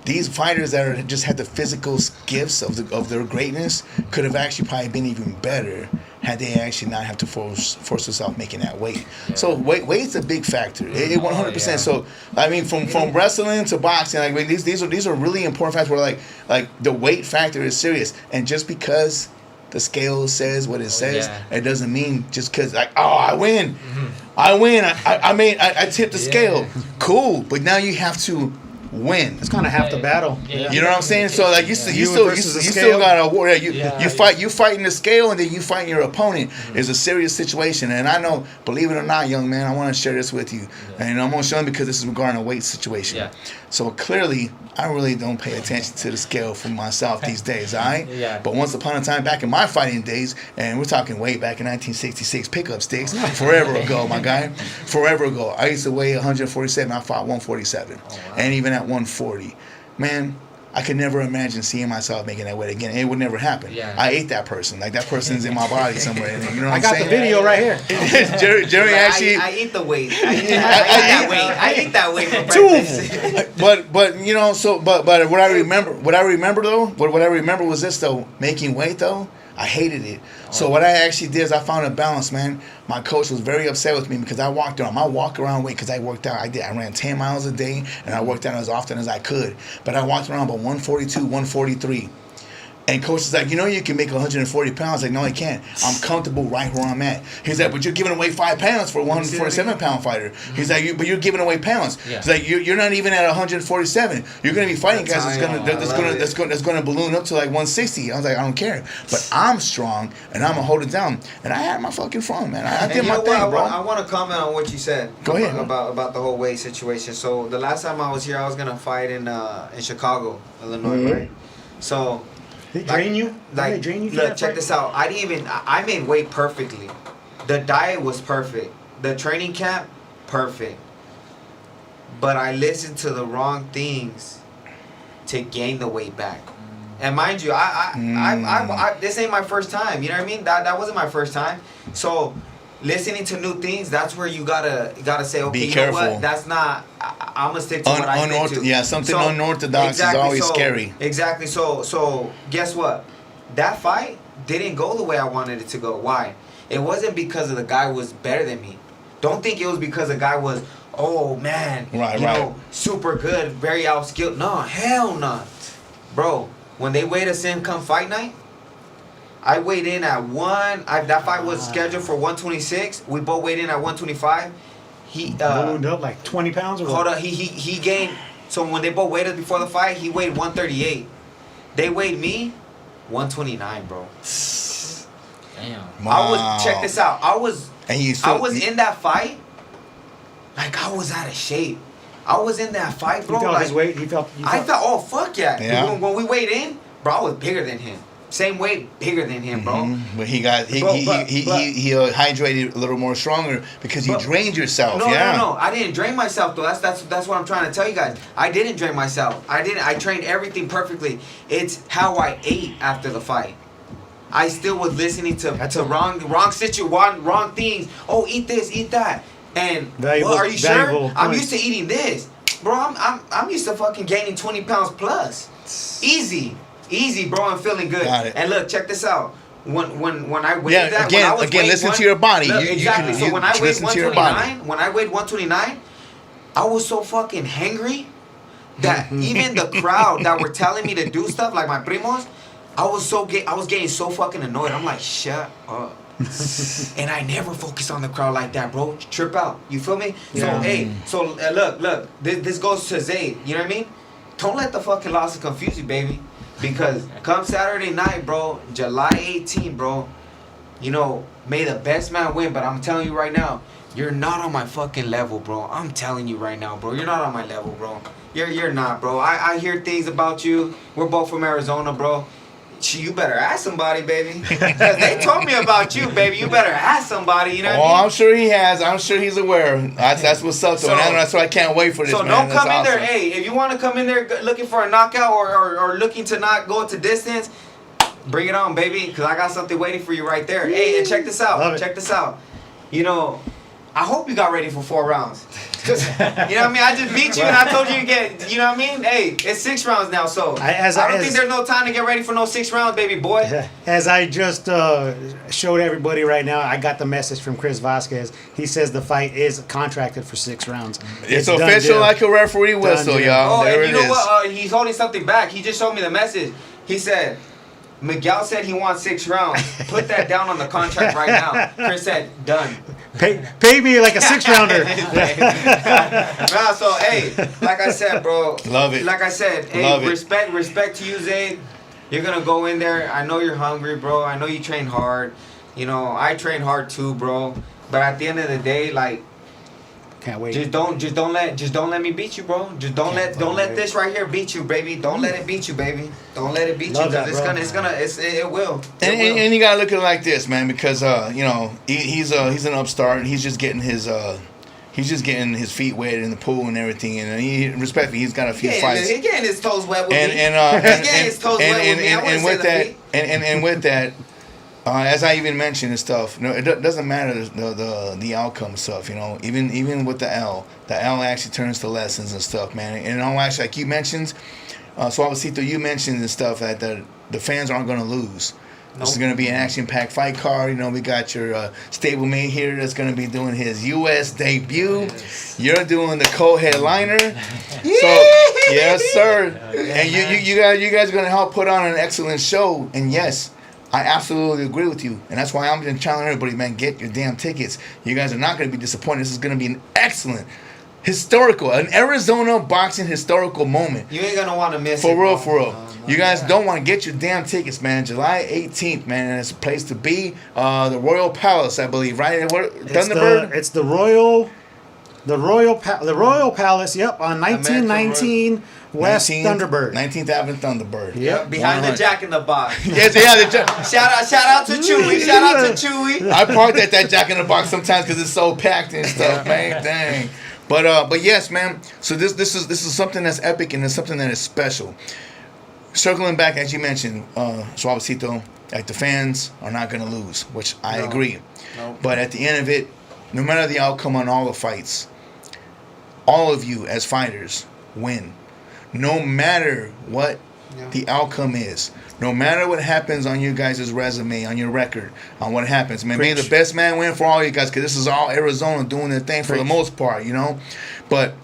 These fighters that just had the physical gifts of their greatness could have actually probably been even better had they actually not have to force themselves making that weight. Yeah. So weight's a big factor. It 100%. So from wrestling to boxing, these are really important factors where like the weight factor is serious. And just because the scale says what it says, it doesn't mean just because I win. I win. I tipped the scale. Cool. But now you have to win. It's kind of half the battle. Yeah. You know what I'm saying? So like you versus the still scale. got a war. You Yeah. fighting the scale, and then you fighting your opponent is a serious situation. And I know, believe it or not, young man, I want to share this with you, and I'm gonna show you because this is regarding a weight situation. Yeah. So clearly, I really don't pay attention to the scale for myself these days. All right. Yeah. But once upon a time, back in my fighting days, and we're talking way back in 1966, pickup sticks, forever ago, my guy, forever ago. I used to weigh 147. I fought 147, and even at 140, man. I could never imagine seeing myself making that weight again. It would never happen. Yeah. I ate that person. Like that person's in my body somewhere. You know what I I'm got saying? the video right here. Jerry actually. I eat the weight. I eat that weight for breakfast. But you know, so but what I remember though, what I remember was this though, making weight though, I hated it. So what I actually did is I found a balance, man. My coach was very upset with me because I walked around. My walk around weight, because I worked out. I ran 10 miles a day, and I worked out as often as I could. But I walked around about 142, 143. And coach is like, you know, you can make 140 pounds. Like, no, I can't. I'm comfortable right where I'm at. He's like, but you're giving away 5 pounds for a 147-pound fighter. He's like, but you're giving away pounds. Yeah. He's like, you're not even at 147. You're gonna be fighting guys that's gonna balloon up to like 160. I was like, I don't care, but I'm strong and I'm gonna hold it down. And I had my fucking fun, man. I did my thing, bro. I want to comment on what you said. Go ahead. About the whole weight situation. So the last time I was here, I was gonna fight in Chicago, Illinois, right? So. They drain you? Like, They drain you? look, check this out. I made weight perfectly. The diet was perfect. The training camp, perfect. But I listened to the wrong things to gain the weight back. And mind you, I this ain't my first time. You know what I mean? That wasn't my first time. So listening to new things, that's where you gotta say, okay, Be careful. know what? That's not. I'm gonna stick to what I stick to. Yeah, something unorthodox is always scary. Exactly. So guess what? That fight didn't go the way I wanted it to go. Why? It wasn't because of the guy was better than me. Don't think it was because the guy was, oh man, you know, super good, very outskilled. No, hell no. Bro, when they weighed us in come fight night, I weighed in at that fight was scheduled for 126. We both weighed in at 125. He ballooned up like 20 pounds or what? Hold on, he gained. So when they both weighed us before the fight, he weighed 138. They weighed me 129, bro. Damn. Wow. Check this out. I was in that fight like I was out of shape. I was in that fight, bro. You felt like, his weight? I felt, oh fuck yeah. Yeah. When we weighed in, bro, I was bigger than him. Same weight, bigger than him, bro. But he hydrated a little more stronger because you drained yourself. No. I didn't drain myself though. That's what I'm trying to tell you guys. I didn't drain myself. I trained everything perfectly. It's how I ate after the fight. I still was listening to wrong things. Oh, eat this, eat that. And well, are you sure? I'm used to eating this, bro. I'm used to fucking gaining 20 pounds plus. Easy, bro. I'm feeling good. Got it. And look, check this out. When I weighed that, again, listen to your body. Look, exactly. So when I weighed listen to your body. 129, I was so fucking hangry that even the crowd that were telling me to do stuff, like my primos, I was getting so fucking annoyed. I'm like, shut up. And I never focus on the crowd like that, bro. Trip out. You feel me? Yeah. So look. This goes to Zayd. You know what I mean? Don't let the fucking loss confuse you, baby. Because come Saturday night, bro, July 18, bro, you know, may the best man win. But I'm telling you right now, you're not on my fucking level, bro. I'm telling you right now, bro. You're not on my level, bro. You're not, bro. I hear things about you. We're both from Arizona, bro. You better ask somebody, baby. Because they told me about you, baby. You better ask somebody, you know what I mean? I'm sure he has. I'm sure he's aware. That's what's up, though. And that's why I can't wait for this, so man. don't That's come in there. awesome. Hey, if you want to come in there looking for a knockout or looking to not go to distance, bring it on, baby. Because I got something waiting for you right there. Hey, and check this out. Check this out. You know, I hope you got ready for 4 rounds. Cause, you know what I mean? I just beat you and I told you to get, you know what I mean? Hey, it's 6 rounds now, so I don't think there's no time to get ready for no 6 rounds, baby boy. As I just showed everybody right now, I got the message from Chris Vasquez. He says the fight is contracted for 6 rounds. It's official like a referee whistle, y'all. Oh, there and you it know is. what? He's holding something back. He just showed me the message. He said, Miguel said he wants 6 rounds. Put that down on the contract right now. Chris said, done. Pay me like a 6-rounder. Nah, so hey, like I said, bro. Love it. Like I said, hey, Love it. respect to you, Zayd. You're gonna go in there. I know you're hungry, bro. I know you train hard. You know, I train hard too, bro. But at the end of the day, like, Can't wait. just don't let me beat you, bro. Just don't let this right here beat you, baby. Don't let it beat you, baby. Don't let it beat Love you, that, because it will. And you gotta look at it like this, man, because you know he's an upstart. He's just getting his feet wet in the pool and everything, and respectfully, he's got a few fights. He's getting his toes wet with me. And He's getting his toes wet with me. I wouldn't with say that, the feet. and with that, as I even mentioned and stuff, no, it doesn't matter the outcome stuff. You know, even with the L actually turns to lessons and stuff, man. And in all actually, like you mentioned, Suavecito, you mentioned and stuff that the fans aren't going to lose. This is going to be an action-packed fight card. You know, we got your stablemate here that's going to be doing his U.S. debut. Yes. You're doing the co-headliner. So, yes, sir. And you guys are going to help put on an excellent show. And yes, I absolutely agree with you. And that's why I'm just telling everybody, man, get your damn tickets. You guys are not going to be disappointed. This is going to be an excellent, an Arizona boxing historical moment. You ain't going to want to miss it. For real. You guys don't want to get your damn tickets, man. July 18th, man. And it's a place to be. The Royal Palace, I believe, right? Thunderbird? It's the Royal Palace, yep, on 1919 West Thunderbird. 19th Avenue Thunderbird. Yep, behind 100. The Jack in the Box. Yes, yeah. Shout out to Chewy. Shout out to Chewy. I parked at that Jack in the Box sometimes because it's so packed and stuff, man. Dang. But yes, man. So this is something that's epic and it's something that is special. Circling back, as you mentioned, Suavecito, like the fans are not going to lose, which I agree. No. But at the end of it, no matter the outcome on all the fights, all of you as fighters win. No matter what the outcome is, no matter what happens on you guys' resume, on your record, on what happens, man, may the best man win for all you guys, because this is all Arizona doing their thing for the most part, you know. But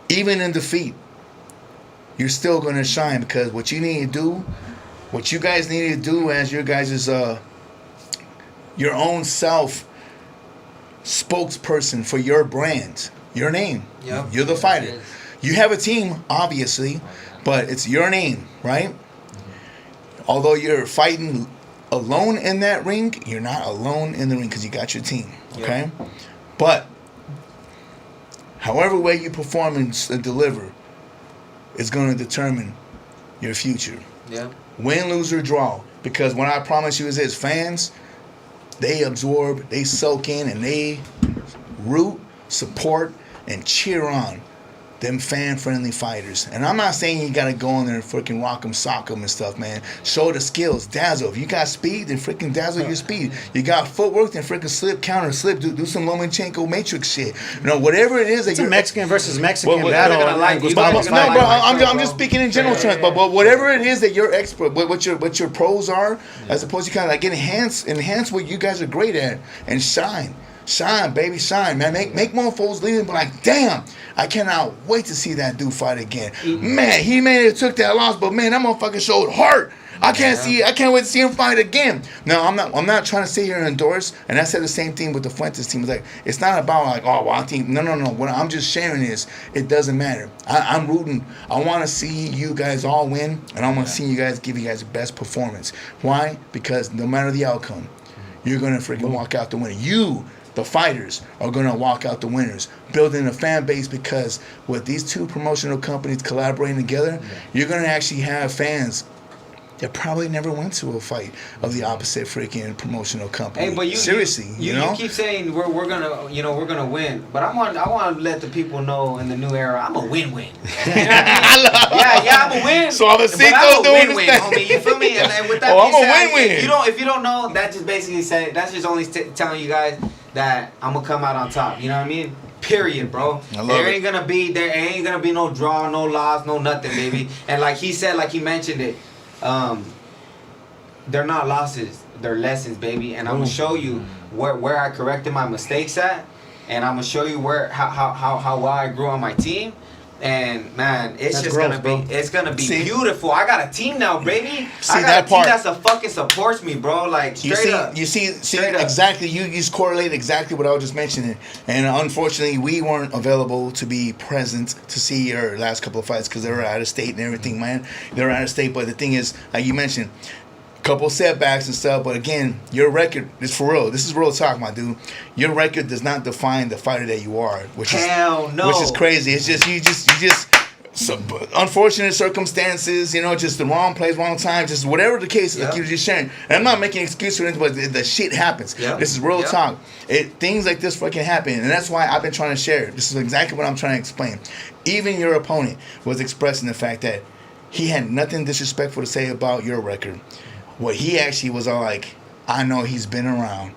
even in defeat, you're still going to shine, because what you need to do, what you guys need to do as your guys' your own self spokesperson for your brand, your name. Yep. You're the fighter. You have a team, obviously, but it's your name, right? Although you're fighting alone in that ring, you're not alone in the ring because you got your team, okay? Yep. But however way you perform and deliver is going to determine your future. Yeah. Win, lose, or draw. Because what I promise you is this, fans, they absorb, they soak in, and they root, support, and cheer on them fan-friendly fighters. And I'm not saying you got to go in there and freaking rock them, sock them and stuff, man. Show the skills. Dazzle. If you got speed, then freaking dazzle your speed. You got footwork, then freaking slip, counter, slip. Do some Lomachenko Matrix shit. You know, whatever it is that it's a Mexican versus Mexican battle. I'm just speaking in general terms. But whatever it is that you're expert, what your pros are, as opposed to kind of like enhance what you guys are great at and shine. Shine, baby, shine, man. Make motherfuckers leave and be like, damn, I cannot wait to see that dude fight again. Man, he may have took that loss, but man, that motherfucker showed heart. I can't wait to see him fight again. No, I'm not trying to sit here and endorse. And I said the same thing with the Fuentes team. It's like, it's not about like, oh, well, I think no. What I'm just sharing is it doesn't matter. I'm rooting. I want to see you guys all win, and I want to see you guys give you guys the best performance. Why? Because no matter the outcome, you're gonna freaking walk out the winner. You, the fighters, are going to walk out the winners, building a fan base, because with these two promotional companies collaborating together, you're going to actually have fans that probably never went to a fight of the opposite freaking promotional company. Hey, but seriously, you know? You keep saying we're gonna win, but I want to let the people know in the new era, I'm a win-win. You know what I mean? I'm a win. So I'm a win-win, homie. You feel me? And with that I'm a win-win. If you don't know, that just basically that's just only telling you guys that I'm gonna come out on top. You know what I mean? Period, bro. There ain't gonna be no draw, no loss, no nothing, baby. And like he said, like he mentioned it, they're not losses, they're lessons, baby. And I'm gonna show you where I corrected my mistakes at, and I'm gonna show you how well I grew on my team. And man, it's That's just growth, gonna be See? beautiful. I got a team now, baby. See I got that a team part? that's a fucking supports me, bro. Like straight up. You see Straight up. exactly. You correlate exactly what I was just mentioning, and unfortunately, we weren't available to be present to see your last couple of fights because they were out of state and everything, man. They were out of state, but the thing is, like you mentioned, couple setbacks and stuff, but again, your record is for real. This is real talk, my dude. Your record does not define the fighter that you are, which is crazy. It's just you just so unfortunate circumstances, you know, just the wrong place, wrong time, just whatever the case is, like you were just sharing. And I'm not making an excuse for anything, but the shit happens. Yep. This is real Yep. talk. Things like this fucking happen, and that's why I've been trying to share it. This is exactly what I'm trying to explain. Even your opponent was expressing the fact that he had nothing disrespectful to say about your record. What he actually was all like, I know he's been around.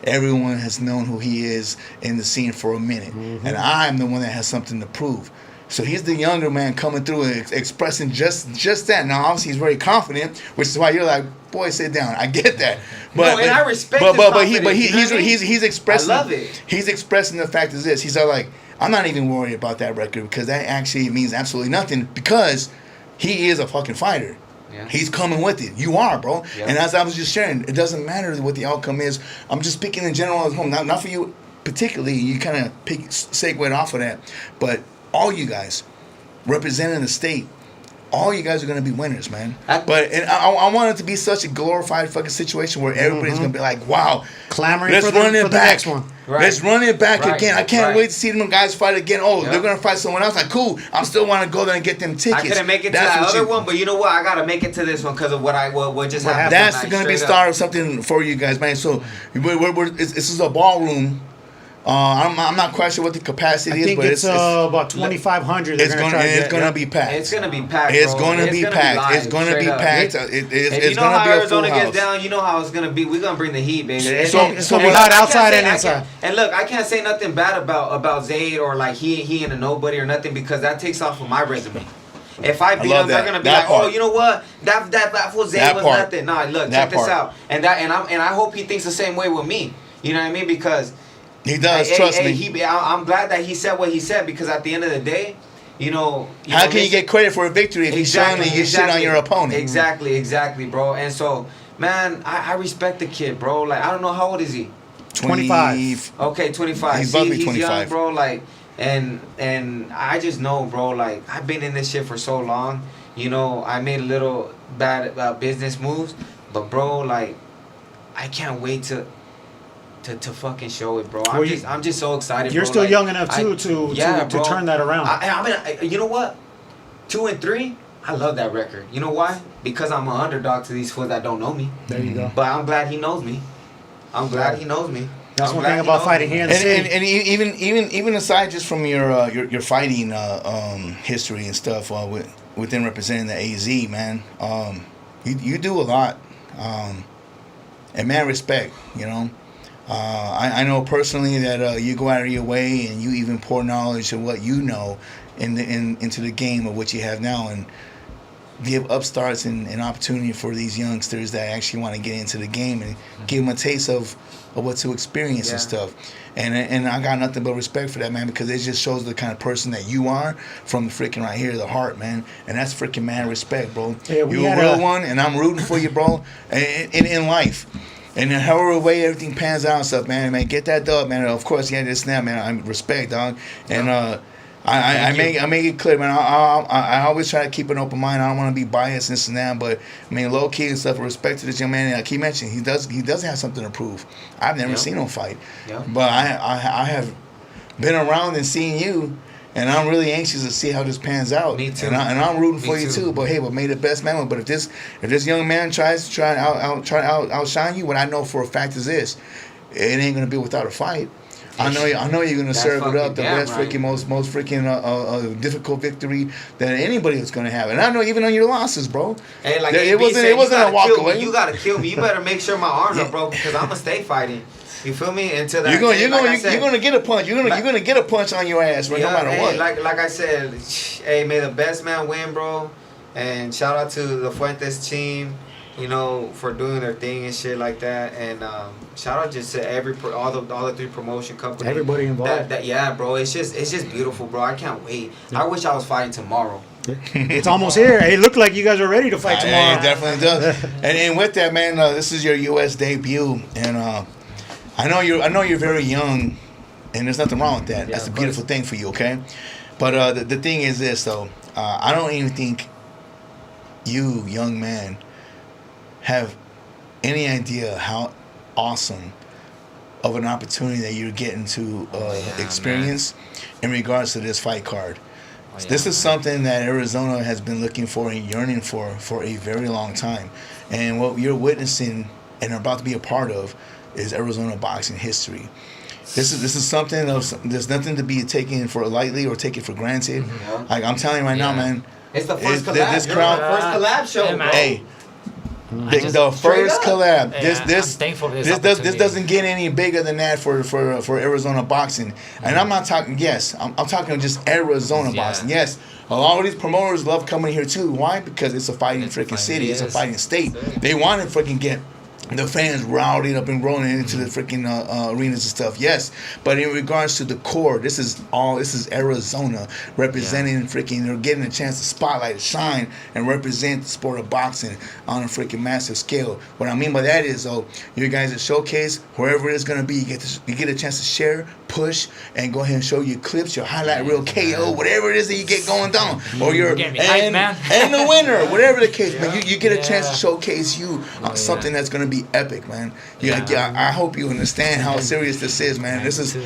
Everyone has known who he is in the scene for a minute. And I'm the one that has something to prove. So he's the younger man coming through and expressing just that. Now, obviously, he's very confident, which is why you're like, boy, sit down. I get that. But, and I respect his but confidence, you know what I mean? he's expressing. I love it. He's expressing the fact is this. He's all like, I'm not even worried about that record because that actually means absolutely nothing because he is a fucking fighter. Yeah. He's coming with it. You are, bro. Yep. And as I was just sharing, it doesn't matter what the outcome is. I'm just speaking in general as home. Not for you particularly. You kind of segued off of that. But all you guys representing the state, all you guys are going to be winners, man. And I want it to be such a glorified fucking situation where everybody's going to be like, wow. Clamoring let's for run the it back. next one. Right. Let's run it back Right. again. I can't Right. wait to see them guys fight again. Oh, Yep. they're going to fight someone else. Like, cool. I still want to go there and get them tickets. I couldn't make it to That's that what other you- one, but you know what? I gotta make it to this one because of what just happened. That's tonight, going to be a straight start up. of something for you guys, man. So this is a ballroom. I'm not quite sure what the capacity I is, think but it's about 2,500. it's going to be packed. It's gonna be packed. It's bro. going to be gonna packed. live, It's going to be straight up. packed. And It's you know going how to be a full Arizona house. gets down. You know how it's gonna be. We're gonna bring the heat, baby. So- And- so and- it's gonna be and hot I can't outside say- and I inside. can't- And look, I can't say nothing bad about Zayd or like he ain't a nobody or nothing because that takes off of my resume. If I beat love him, they're that. gonna be That like, "Oh, part. you know what? That fool Zayd That was part. nothing." Nah, look, That check this part. out. And I hope he thinks the same way with me. You know what I mean? Because He does, trust me. I'm glad that he said what he said because at the end of the day, you know. How can you get credit for a victory if you're showing that you shit on your opponent? Exactly, bro. And so, man, I respect the kid, bro. Like, I don't know, how old is he? 25. Okay, 25. He's about to be He's 25. young, bro. Like, and I just know, bro. Like, I've been in this shit for so long. You know, I made a little bad business moves, but bro, like, I can't wait to fucking show it, bro. I'm just so excited. You're bro. still like, young enough too to bro. turn that around. I mean, you know what? 2-3. I love that record. You know why? Because I'm an underdog to these fools that don't know me. There you go. But I'm glad he knows me. I'm glad he knows me. That's I'm one glad thing he about knows fighting me. here in the city. And even aside just from your fighting history and stuff within representing the AZ, man, you do a lot, and man, respect. You know, I know personally that you go out of your way and you even pour knowledge of what you know into the game of what you have now and give upstarts and opportunity for these youngsters that actually want to get into the game and give them a taste of what to experience and stuff. And I got nothing but respect for that, man, because it just shows the kind of person that you are from the freaking right here, the heart, man. And that's freaking mad respect, bro. Yeah, You're a real one, and I'm rooting for you, bro, in life. And however way everything pans out and stuff, man, get that dub, man. Of course, yeah, this now, man, I respect, dog. And I make it clear, man. I always try to keep an open mind. I don't want to be biased and this and that, but I mean, low key and stuff. Respect to this young man. Like he mentioned, he does have something to prove. I've never seen him fight, but I have been around and seen you, and I'm really anxious to see how this pans out. Me too. And I'm rooting for Me you too. too. But hey, may the best man win. But if this young man tries to outshine you, what I know for a fact is this: it ain't gonna be without a fight. I know you're gonna That's serve it fucking up the damn best right. freaking most freaking difficult victory that anybody is gonna have, and I know even on your losses, bro. Hey, like it AB wasn't said, it wasn't you a walk gotta kill away. me. You gotta kill me. You better make sure my arms are broken because I'm gonna stay fighting. You feel me? Until that. You're gonna get a punch. You're gonna get a punch on your ass, bro, no matter what. Like I said, hey, may the best man win, bro. And shout out to the Fuentes team. you know, for doing their thing and shit like that. And shout out just to all the 3 promotion companies. Everybody involved. Yeah, bro. It's just beautiful, bro. I can't wait. I wish I was fighting tomorrow. It's almost here. It looked like you guys are ready to fight tomorrow. It definitely does. And with that, man, this is your U.S. debut, and I know you're very young, and there's nothing wrong with that. That's a beautiful thing for you, okay? But the thing is this, though. I don't even think you, young man, have any idea how awesome of an opportunity that you're getting to experience in regards to this fight card. This is something that Arizona has been looking for and yearning for a very long time. And what you're witnessing and are about to be a part of is Arizona boxing history. This is something there's nothing to be taken for lightly or taken for granted. Like I'm telling you right now, man. It's the first collab. This crowd, first collab show, bro. Hey. The first collab. Yeah, I'm thankful for This doesn't get any bigger than that for Arizona boxing. And I'm not talking. Yes, I'm talking just Arizona boxing. Yes, a lot of these promoters love coming here too. Why? Because it's a fighting freaking city. It's a fighting state. They want to freaking get the fans rowdied up and rolling into the freaking arenas and stuff. Yes, but in regards to the core, this is Arizona representing freaking. They're getting a chance to spotlight, shine, and represent the sport of boxing on a freaking massive scale. What I mean by that is, you guys at showcase, wherever it's gonna be, you get a chance to share, push, and go ahead and show your clips, your highlight reel, KO, whatever it is that you get going down, or your and the winner, whatever the case, man. You get a chance to showcase something that's gonna be epic, man. I hope you understand how serious this is, man. This is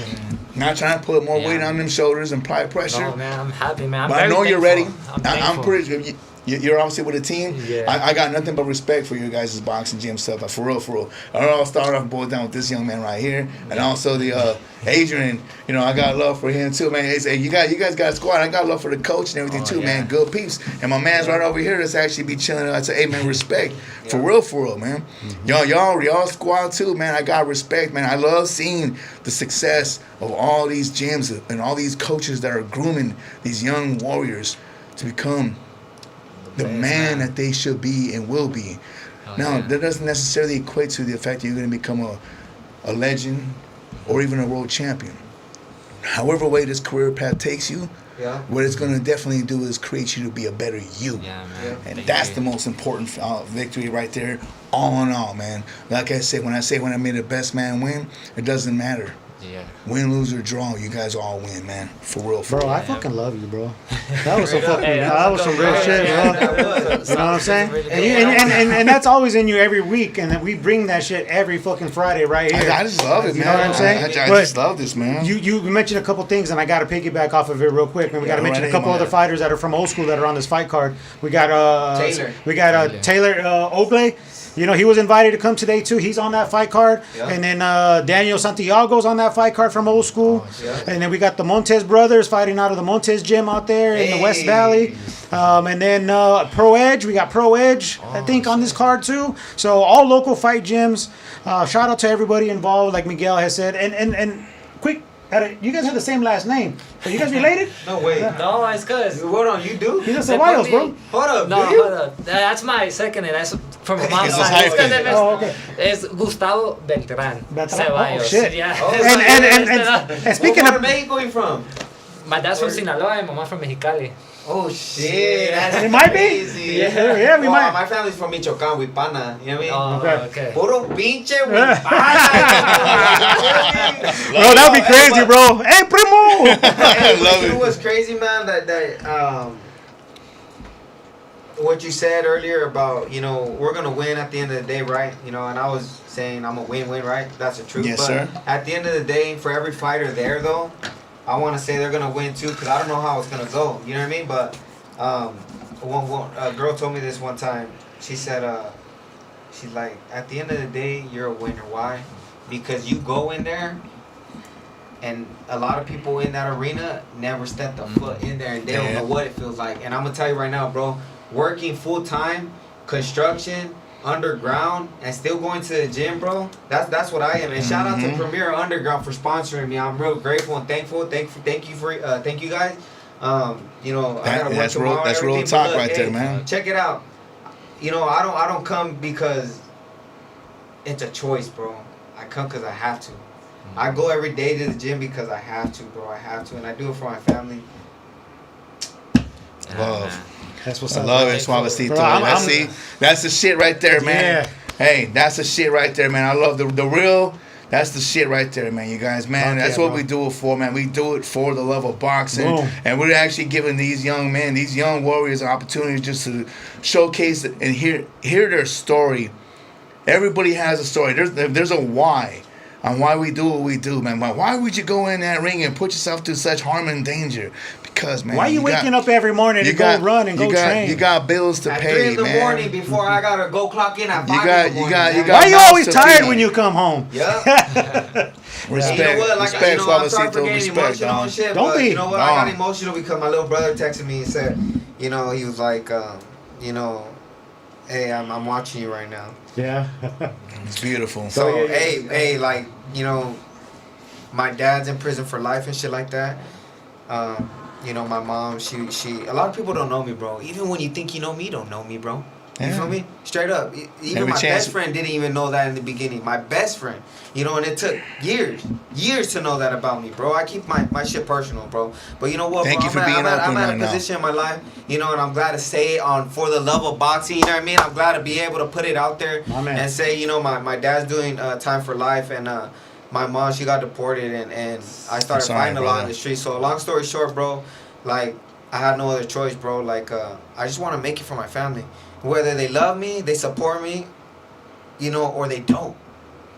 not trying to put more weight on them shoulders and apply pressure. No, man, I'm happy, man. But I know you're ready. I'm pretty sure you're obviously with a team. Yeah. I got nothing but respect for your guys' boxing gym stuff. For real. I'll start off boiled down with this young man right here, and also the Adrian. You know, I got love for him too, man. Hey, you guys got a squad. I got love for the coach and everything too, man. Good peeps. And my man's right over here that's actually be chilling. I say, hey man, respect. For real, man. Y'all squad too, man. I got respect, man. I love seeing the success of all these gyms and all these coaches that are grooming these young warriors to become the man that they should be and will be. Now, that doesn't necessarily equate to the fact that you're going to become a legend or even a world champion. However way this career path takes you, what it's going to definitely do is create you to be a better you. Yeah, man. And that's the most important victory right there, all in all, man. Like I said, when I made the best man win, it doesn't matter. Yeah. Win, lose, or draw, you guys all win, man. For real. Bro, I fucking love you, bro. That was some fucking, that was some real shit, bro. You know what I'm saying? And that's always in you every week, and we bring that shit every fucking Friday right here. I just love it, man. You know what I'm saying? I just love this, man. You mentioned a couple things, and I got to piggyback off of it real quick. And we got to mention a couple other fighters that are from old school that are on this fight card. We got Taylor Obley. You know, he was invited to come today, too. He's on that fight card. Yeah. And then Daniel Santiago's on that fight card from old school. And then we got the Montez brothers fighting out of the Montez gym out there in the West Valley. And then Pro Edge. We got Pro Edge, I think, on this card, too. So all local fight gyms. Shout out to everybody involved, like Miguel has said. And quick, you guys have the same last name. Are you guys related? No way. No, it's cuz. Hold on, you do? He's a Ceballos, bro. Hold up, No, do you? hold up. That's my second name. That's from my mom's It's side. a hyphen. Okay. It's Gustavo Beltran. Oh, shit. Yeah. And speaking What part of... of Mexico you from? My dad's from Sinaloa and my mom's from Mexicali. Oh shit, that's It might be. crazy. Yeah, we might. My family's from Michoacán, Huipana. You know what I mean? Okay. Puro pinche Yeah. Huipana. Bro, that'd be crazy, bro. Hey, primo! Hey, love you it. know what's crazy, man? That what you said earlier about, you know, we're gonna win at the end of the day, right? You know, and I was saying I'm a win-win, right? That's the truth. Yes, but sir. At the end of the day, for every fighter there, though, I want to say they're gonna win too, because I don't know how it's gonna go. You know what I mean? But a girl told me this one time. She said, she's like, at the end of the day, you're a winner. Why? Because you go in there, and a lot of people in that arena never stepped a foot in there, and they don't know what it feels like. And I'm gonna tell you right now, bro, working full time, construction, underground, and still going to the gym, bro. That's what I am. And shout out to Premier Underground for sponsoring me. I'm real grateful and thankful. Thank you guys. You know, I gotta work tomorrow. That's real talk right there, man. Check it out. you know, I don't come because it's a choice, bro. I come because I have to. I go every day to the gym because I have to, bro. I have to, and I do it for my family. Love. That's what's I up. love bro. it, Suavecito. Bro, I'm- See, that's the shit right there, man. Yeah. Hey, that's the shit right there, man. I love the real. That's the shit right there, man. You guys, man. Fuck That's yeah, what bro. we do it for, man. We do it for the love of boxing, Boom. and we're actually giving these young men, these young warriors, an opportunity just to showcase and hear their story. Everybody has a story. There's a why on why we do what we do, man. Why would you go in that ring and put yourself to such harm and danger? Because, man, Why are you waking up every morning to go run and go train? You got bills to At pay, 3 in the man. morning before I gotta go clock in at 5 You in got- the you morning. got- you man. got- Why are you always mouths to tired feed. when you come home? Yeah. Respect, You know what? Like, respect, you know, I'm sorry for Suavecito, getting respect, emotional dog. and shit, Don't but be. you know what? I got Dog. emotional because my little brother texted me and said, you know, he was like, you know, hey, I'm watching you right now. Yeah. It's beautiful. So, yeah, yeah. hey, like, you know, my dad's in prison for life and shit like that. You know, my mom, she, a lot of people don't know me, bro. Even when you think you know me, don't know me, bro. You Yeah. feel me? Straight up. Even Every my chance- best friend didn't even know that in the beginning. My best friend. You know, and it took years to know that about me, bro. I keep my shit personal, bro. But you know what, Thank bro? you for being open I'm at right a now. position in my life, you know, and I'm glad to say it on For the Love of Boxing, you know what I mean? I'm glad to be able to put it out there My man. and say, you know, my dad's doing time for life, and my mom, she got deported, and I started sorry, fighting a lot brother. in the street. So long story short, bro, like, I had no other choice, bro. Like, I just want to make it for my family. Whether they love me, they support me, you know, or they don't.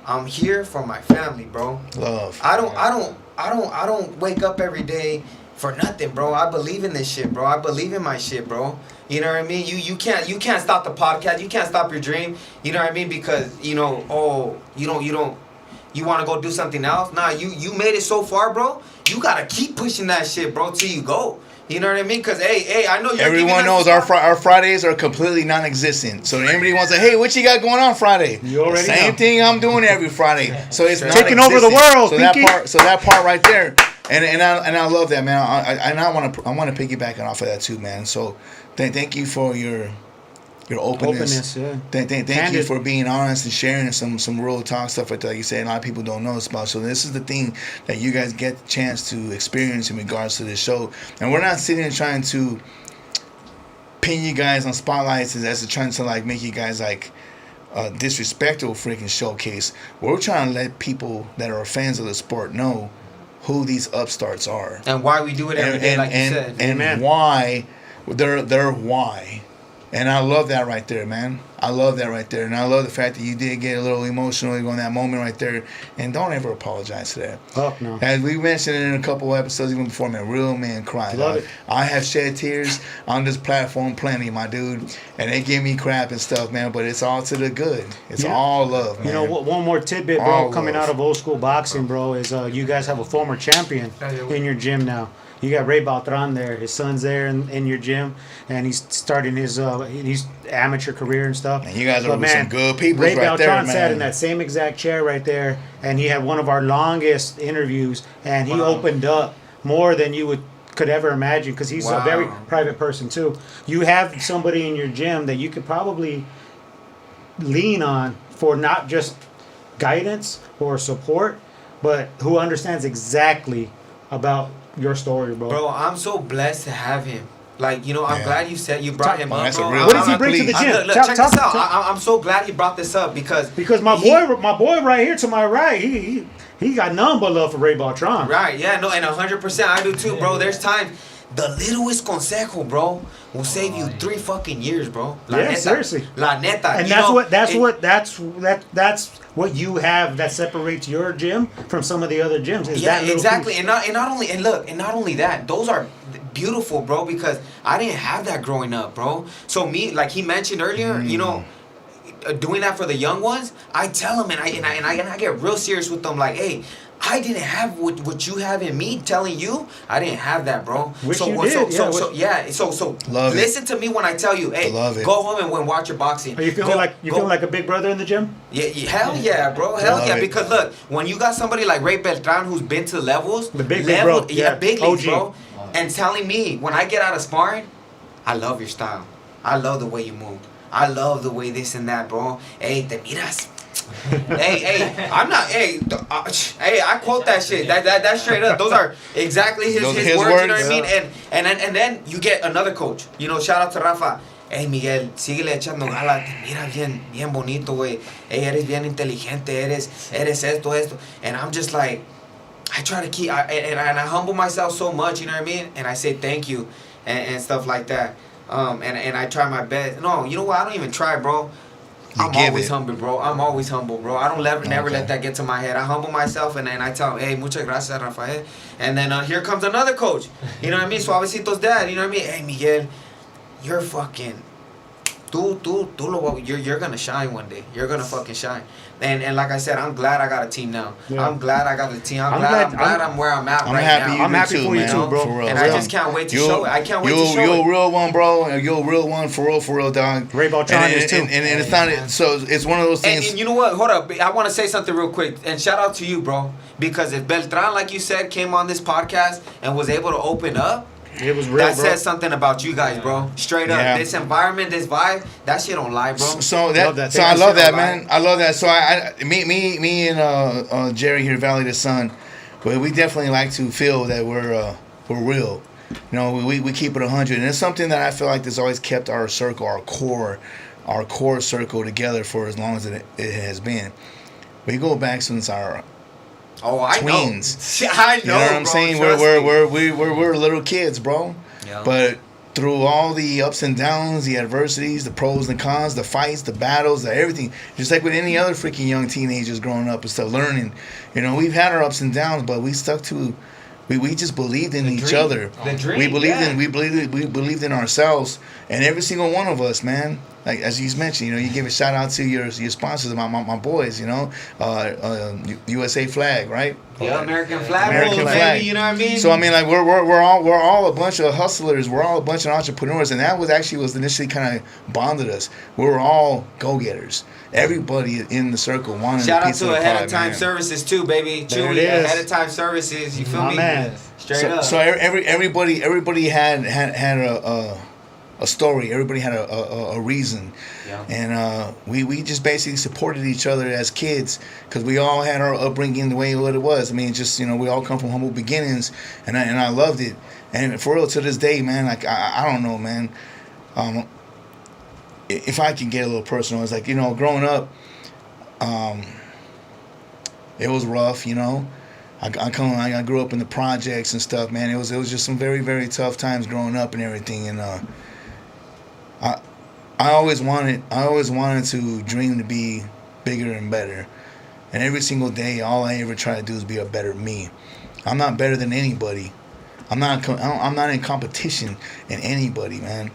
I'm here for my family, bro. Love. I don't wake up every day for nothing, bro. I believe in this shit, bro. I believe in my shit, bro. You know what I mean? You can't stop the podcast. You can't stop your dream. You know what I mean? Because, you know, you want to go do something else? Nah, you made it so far, bro. You got to keep pushing that shit, bro, till you go. You know what I mean? Because, hey, I know you're Everyone knows our Fridays are completely non-existent. So everybody wants to, hey, what you got going on Friday? You already the same know. thing I'm doing every Friday. So it's not Taking over the world, So Pinky. that part right there, and I love that, man. I want to piggyback off of that too, man. So thank you for your openness. Yeah. Thank you Candid. for being honest and sharing some real talk stuff like that. You say a lot of people don't know this about. So this is the thing that you guys get the chance to experience in regards to this show. And we're not sitting and trying to pin you guys on spotlights as trying to like make you guys like disrespectful freaking showcase. We're trying to let people that are fans of the sport know who these upstarts are And why we do it every day, like you said. and Amen. why their why. And I love that right there, man. I love that right there. And I love the fact that you did get a little emotional in that moment right there. And don't ever apologize to that. Fuck no. As we mentioned in a couple of episodes even before, man, real men cry. Love dog. it. I have shed tears on this platform plenty, my dude. And they give me crap and stuff, man. But it's all to the good. It's Yeah. all love, man. You know, one more tidbit, bro, All coming love. out of old school boxing, bro, is you guys have a former champion in your gym now. You got Ray Beltran there. His son's there in your gym, and he's starting his amateur career and stuff. And you guys are But, with some good people Ray right there, Beltran sat man. in that same exact chair right there, and he had one of our longest interviews, and he opened up more than you could ever imagine, because he's a very private person too. You have somebody in your gym that you could probably lean on for not just guidance or support, but who understands exactly about your story, bro. Bro, I'm so blessed to have him. Like, you know, I'm Yeah. glad you said you brought him up, that's a bro. real- What does he bring to the Please. gym? Look, Tell- check tell- this out. tell- I'm so glad he brought this up because Because my boy right here to my right, he got none but love for Ray Beltran. Right, yeah, no, and 100% I do too, bro. There's times the littlest consejo, bro, will save you 3 fucking years, bro. Yeah, seriously. La neta. And you that's know, that's what you have that separates your gym from some of the other gyms. Is Yeah, that little exactly. piece. And not only that, those are beautiful, bro, because I didn't have that growing up, bro. So me, like he mentioned earlier, you know, doing that for the young ones, I tell them and I get real serious with them, like, hey, I didn't have what you have in me. Telling you, I didn't have that, bro. Wish so, you so, did, so, yeah, so, so, Love it. listen to me when I tell you, hey, Love it. go home and watch your boxing. Are you feeling like a big brother in the gym? Yeah, hell yeah, bro. Hell Love yeah. it. Because look, when you got somebody like Ray Beltran who's been to levels, The big bro. yeah, Yeah, big leagues, OG. bro, and telling me when I get out of sparring, I love your style. I love the way you move. I love the way this and that, bro. Hey, te miras. hey, I'm not. Hey, I quote that shit. That's straight up. Those are exactly his Those are words. his You know what words. I mean? And then you get another coach. You know, shout out to Rafa. Hey, Miguel, síguele echando galas. Mira, bien bonito, güey. Hey, eres bien inteligente. Eres esto. And I'm just like, I try to keep, and I humble myself so much. You know what I mean? And I say thank you and stuff like that. And I try my best. No, you know what? I don't even try, bro. I'm always humble, bro. I'm always humble, bro. I don't never let that get to my head. I humble myself and then I tell him, hey, muchas gracias, Rafael. And then here comes another coach. You know what I mean? Suavecito's dad. You know what I mean? Hey, Miguel, you're fucking... You're gonna shine one day. You're gonna fucking shine. And like I said, I'm glad I got a team now. Yeah. I'm glad I got the team. I'm glad I'm where I'm at right now. I'm happy for you too, bro. For real, And for I real. just can't wait to show it. I can't wait to show You're it. a real one, bro. You're a real one, for real, dog. Ray Beltran is too. And it's not. So it's one of those things. And you know what? Hold up. I want to say something real quick. And shout out to you, bro. Because if Beltran, like you said, came on this podcast and was able to open up, It was real, that bro. says something about you guys, bro. Straight up. Yeah. This environment, this vibe, that shit don't lie, bro. So that, Love that. so I That love shit that, don't man. I love that. So me and Jerry here, Valley of the Sun, but we definitely like to feel that we're real. You know, we keep it 100, and it's something that I feel like that's always kept our circle, our core circle together for as long as it has been. We go back since our twins. I know. You know what I'm bro, saying? trust me. We're little kids, bro. Yeah. But through all the ups and downs, the adversities, the pros and cons, the fights, the battles, the everything, just like with any other freaking young teenagers growing up and stuff, learning. You know, we've had our ups and downs, but we stuck to. We just believed in each other. The dream, We yeah. believed in ourselves, and every single one of us, man. Like as you mentioned, you know, you give a shout out to your sponsors, my boys, you know, USA flag, right? Yeah, American flag, American rules, flag. baby, you know what I mean? So I mean, like we're all a bunch of hustlers. We're all a bunch of entrepreneurs, and that was initially kind of bonded us. We were all go getters. Everybody in the circle wanted Shout a out piece to of the Ahead pie, of Time man. Services too, baby. There Chewy, it is. Ahead of Time Services. You feel My me? man. Straight up. So everybody had a story. Everybody had a reason, Yeah. and we just basically supported each other as kids because we all had our upbringing the way what it was. I mean, just we all come from humble beginnings, and I loved it. And for real, to this day, man, like I don't know, man. If I can get a little personal, it's like growing up, it was rough, I grew up in the projects and stuff, man. It was just some very, very tough times growing up and everything, and I always wanted to dream to be bigger and better, and every single day, all I ever try to do is be a better me. I'm not better than anybody. I'm not in competition in anybody, man.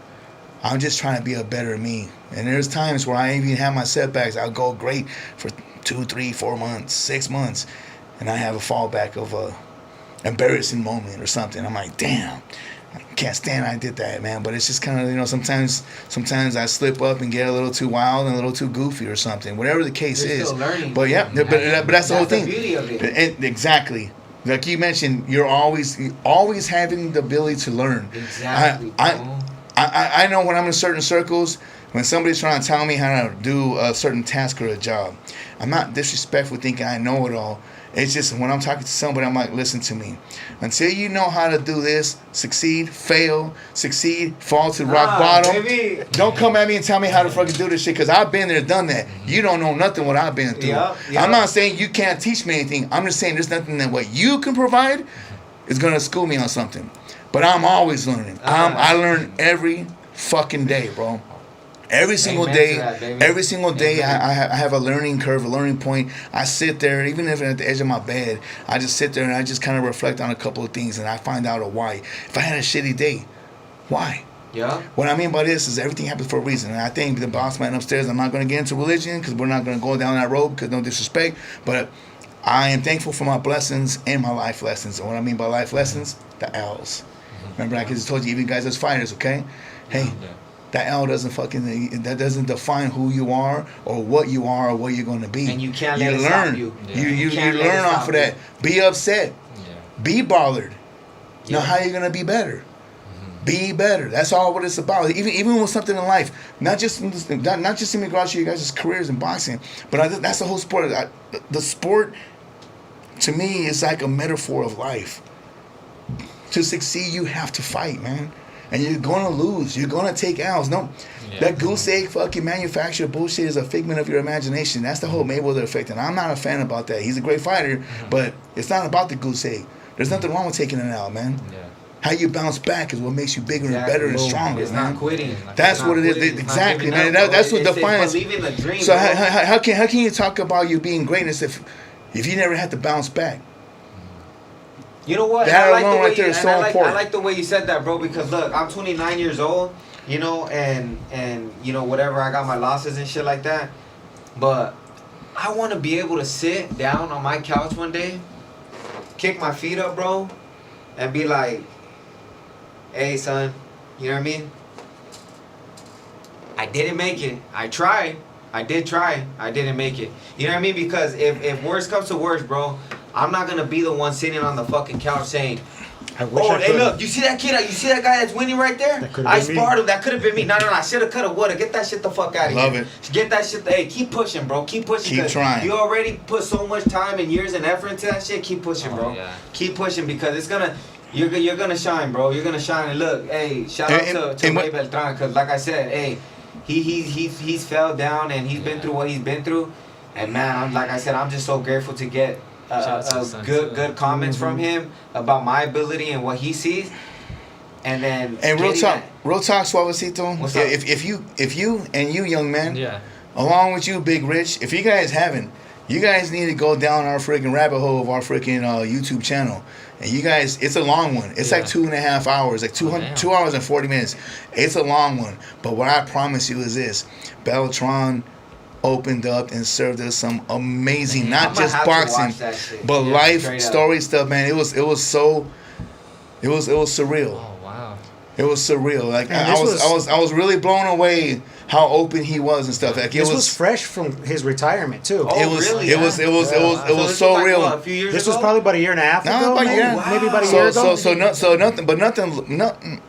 I'm just trying to be a better me. And there's times where I even have my setbacks. I'll go great for 2, 3, 4 months, 6 months, and I have a fallback of a embarrassing moment or something. I'm like, damn, I can't stand I did that, man. But it's just kind of, sometimes I slip up and get a little too wild and a little too goofy or something. Whatever the case You're is. still learning. But yeah, but that's the whole thing. the beauty of it. Exactly. Like you mentioned, you're always having the ability to learn. Exactly. I know when I'm in certain circles, when somebody's trying to tell me how to do a certain task or a job, I'm not disrespectful thinking I know it all. It's just when I'm talking to somebody, I'm like, listen to me. Until you know how to do this, succeed, fail, fall to rock bottom, baby. don't come at me and tell me how to fucking do this shit, because I've been there, done that. You don't know nothing what I've been through. Yep. I'm not saying you can't teach me anything. I'm just saying there's nothing that what you can provide is going to school me on something. But I'm always learning. I learn every fucking day, bro. Every single Amen day, to that, baby. every single day, Amen. I have a learning curve, a learning point. I sit there, even if at the edge of my bed, I just sit there and I just kind of reflect on a couple of things, and I find out a why. If I had a shitty day, why? Yeah. What I mean by this is everything happens for a reason. And I think the boss man upstairs, I'm not going to get into religion because we're not going to go down that road because no disrespect, but I am thankful for my blessings and my life lessons. And what I mean by life lessons, the L's. Remember, I just told you, even guys as fighters, okay? Hey, that L that doesn't define who you are or what you are or what you're going to be. And you can't let it stop you. You can't let it learn stop off of you. that. Be upset. Yeah. Be bothered. Now, Yeah. how are you going to be better? Be better. That's all what it's about. Even with something in life, not just in regards to you guys' careers in boxing, but that's the whole sport. The sport, to me, is like a metaphor of life. To succeed, you have to fight, man. And you're gonna lose. You're gonna take L's. No, that goose egg fucking manufactured bullshit is a figment of your imagination. That's the whole Mayweather effect, and I'm not a fan about that. He's a great fighter, but it's not about the goose egg. There's nothing wrong with taking an L, man. Yeah. How you bounce back is what makes you bigger and better and stronger, it's man. Not quitting. That's what it is. Exactly, man. That's what defines. Believing the dream. So how can you talk about you being greatness if you never had to bounce back? You know what? That I like alone the way right there is so important. I like the way you said that, bro. Because look, I'm 29 years old, you know, and you know whatever. I got my losses and shit like that, but I want to be able to sit down on my couch one day, kick my feet up, bro, and be like, "Hey, son, you know what I mean? I didn't make it. I tried. I did try. I didn't make it. You know what I mean? Because if worst comes to worst, bro, I'm not gonna be the one sitting on the fucking couch saying, "Oh, hey, look, you see that kid? You see that guy that's winning right there? I sparred him. That could have been me. No, I should have, could have, would have. Get that shit the fuck out of here. Love it. Get that shit. Hey, keep pushing, bro. Keep pushing. Keep trying. You already put so much time and years and effort into that shit. Keep pushing, bro. Yeah. Keep pushing because it's gonna. You're gonna shine, bro. You're gonna shine. And look, hey, shout out to Ray Beltran because, like I said, hey, he's fell down and he's been through what he's been through, and man, like I said, I'm just so grateful to get good comments from him about my ability and what he sees. And then real talk, Suavecito. What's up? If you and you young man, along with you, Big Rich, if you guys haven't, you guys need to go down our freaking rabbit hole of our freaking YouTube channel. And you guys, it's a long one. It's like 2.5 hours, like 2 hours and 40 minutes. It's a long one. But what I promise you is this: Beltran opened up and served us some amazing, not just boxing, but life story stuff, man. It was surreal. Oh wow. It was surreal. Like I was really blown away how open he was and stuff. Like this was fresh from his retirement too. It was so real. What, a few years this ago? was probably about a year and a half ago. Maybe about a year ago. Nothing.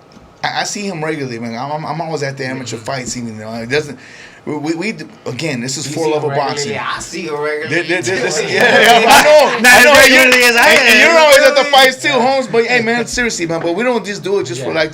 I see him regularly, man. I'm always at the amateur fights, even though it doesn't. We again, this is 4LUVofBOXING. Yeah, I see you regularly. I know. Not as regularly as I am. And you're always at the fights too, Holmes. But hey, man, seriously, man. But we don't just do it just for like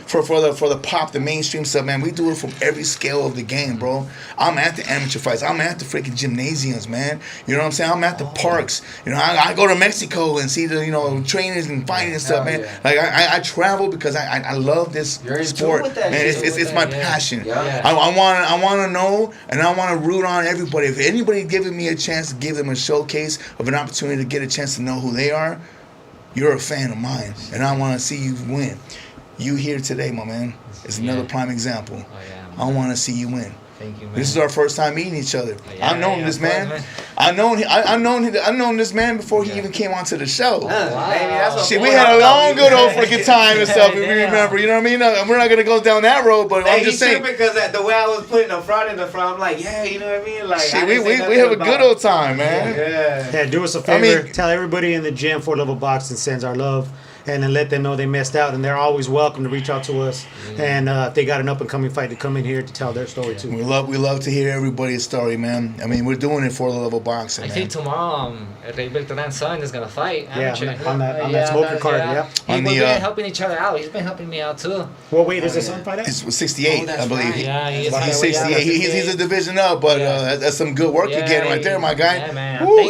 for the pop, the mainstream stuff, man. We do it from every scale of the game, bro. I'm at the amateur fights. I'm at the freaking gymnasiums, man. You know what I'm saying? I'm at the parks. You know, I go to Mexico and see the trainers and fighting and stuff, man. Like I travel because I love this sport, man. It's my passion. I want to know, and I want to root on everybody. If anybody giving me a chance to give them a showcase of an opportunity to get a chance to know who they are, you're a fan of mine, and I want to see you win. You here today, my man, is another prime example. I want to see you win. Thank you, man. This is our first time meeting each other. I've known this man. I've known this man before he even came onto the show. Shit, we had a long, good old freaking time and stuff. We remember, you know what I mean? We're not gonna go down that road, but I'm just saying. Because the way I was putting the front, I'm like, yeah, you know what I mean? Like, shit, we have a good old time, man. Yeah, do us a favor. Tell everybody in the gym 4LUVofBOXING sends our love. And then let them know they messed out, and they're always welcome to reach out to us. And if they got an up and coming fight, to come in here to tell their story too. We love to hear everybody's story, man. I mean, we're doing it for LUVofBOXING. I think tomorrow, Ray Beltran's son is gonna fight. On that smoker card. Yeah. We've been helping each other out. He's been helping me out too. What weight does his son fight at? It's 68, I believe. Right. Yeah, he's 68. He's a division up, but that's some good work you're getting right there, my guy. Yeah, man. Woo,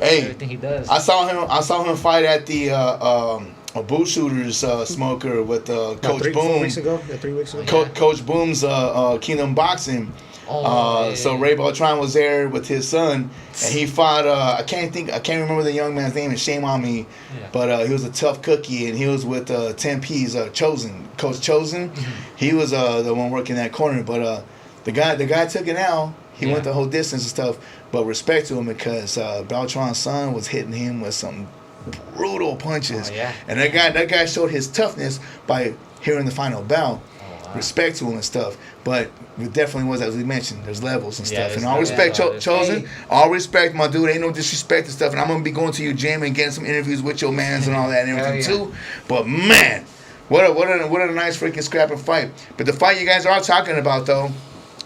everything he does. I saw him fight at the a boot shooters smoker with Coach Boom. 4 weeks ago? 3 weeks ago? Coach Boom's Kingdom Boxing. So Ray Beltran was there with his son, and he fought. I can't remember the young man's name. And shame on me, but he was a tough cookie, and he was with 10P's Coach Chosen. He was the one working that corner, but the guy took it out. He went the whole distance and stuff. But respect to him because Beltran's son was hitting him with some brutal punches, and that guy showed his toughness by hearing the final bell. Respect to him and stuff, but it definitely was, as we mentioned, there's levels and stuff. And all respect, Chosen. All respect, my dude. Ain't no disrespect and stuff. And I'm gonna be going to your gym and getting some interviews with your mans and all that and everything too. But man, What a nice freaking scrapping fight. But the fight you guys are talking about, though,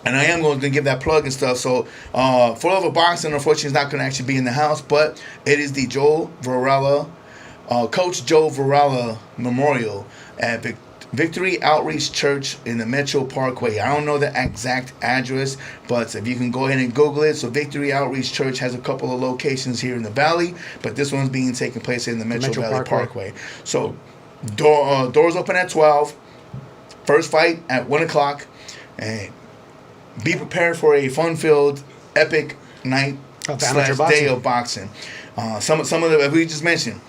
and I am going to give that plug and stuff. So, 4Love of Boxing, unfortunately, is not going to actually be in the house, but it is the Coach Joe Varela Memorial at Victory Outreach Church in the Metro Parkway. I don't know the exact address, but if you can go ahead and Google it. So Victory Outreach Church has a couple of locations here in the Valley, but this one's being taken place in the Metro Valley Parkway. So doors open at 12. First fight at 1 o'clock. And be prepared for a fun-filled, epic night / day of boxing. Some of the we just mentioned.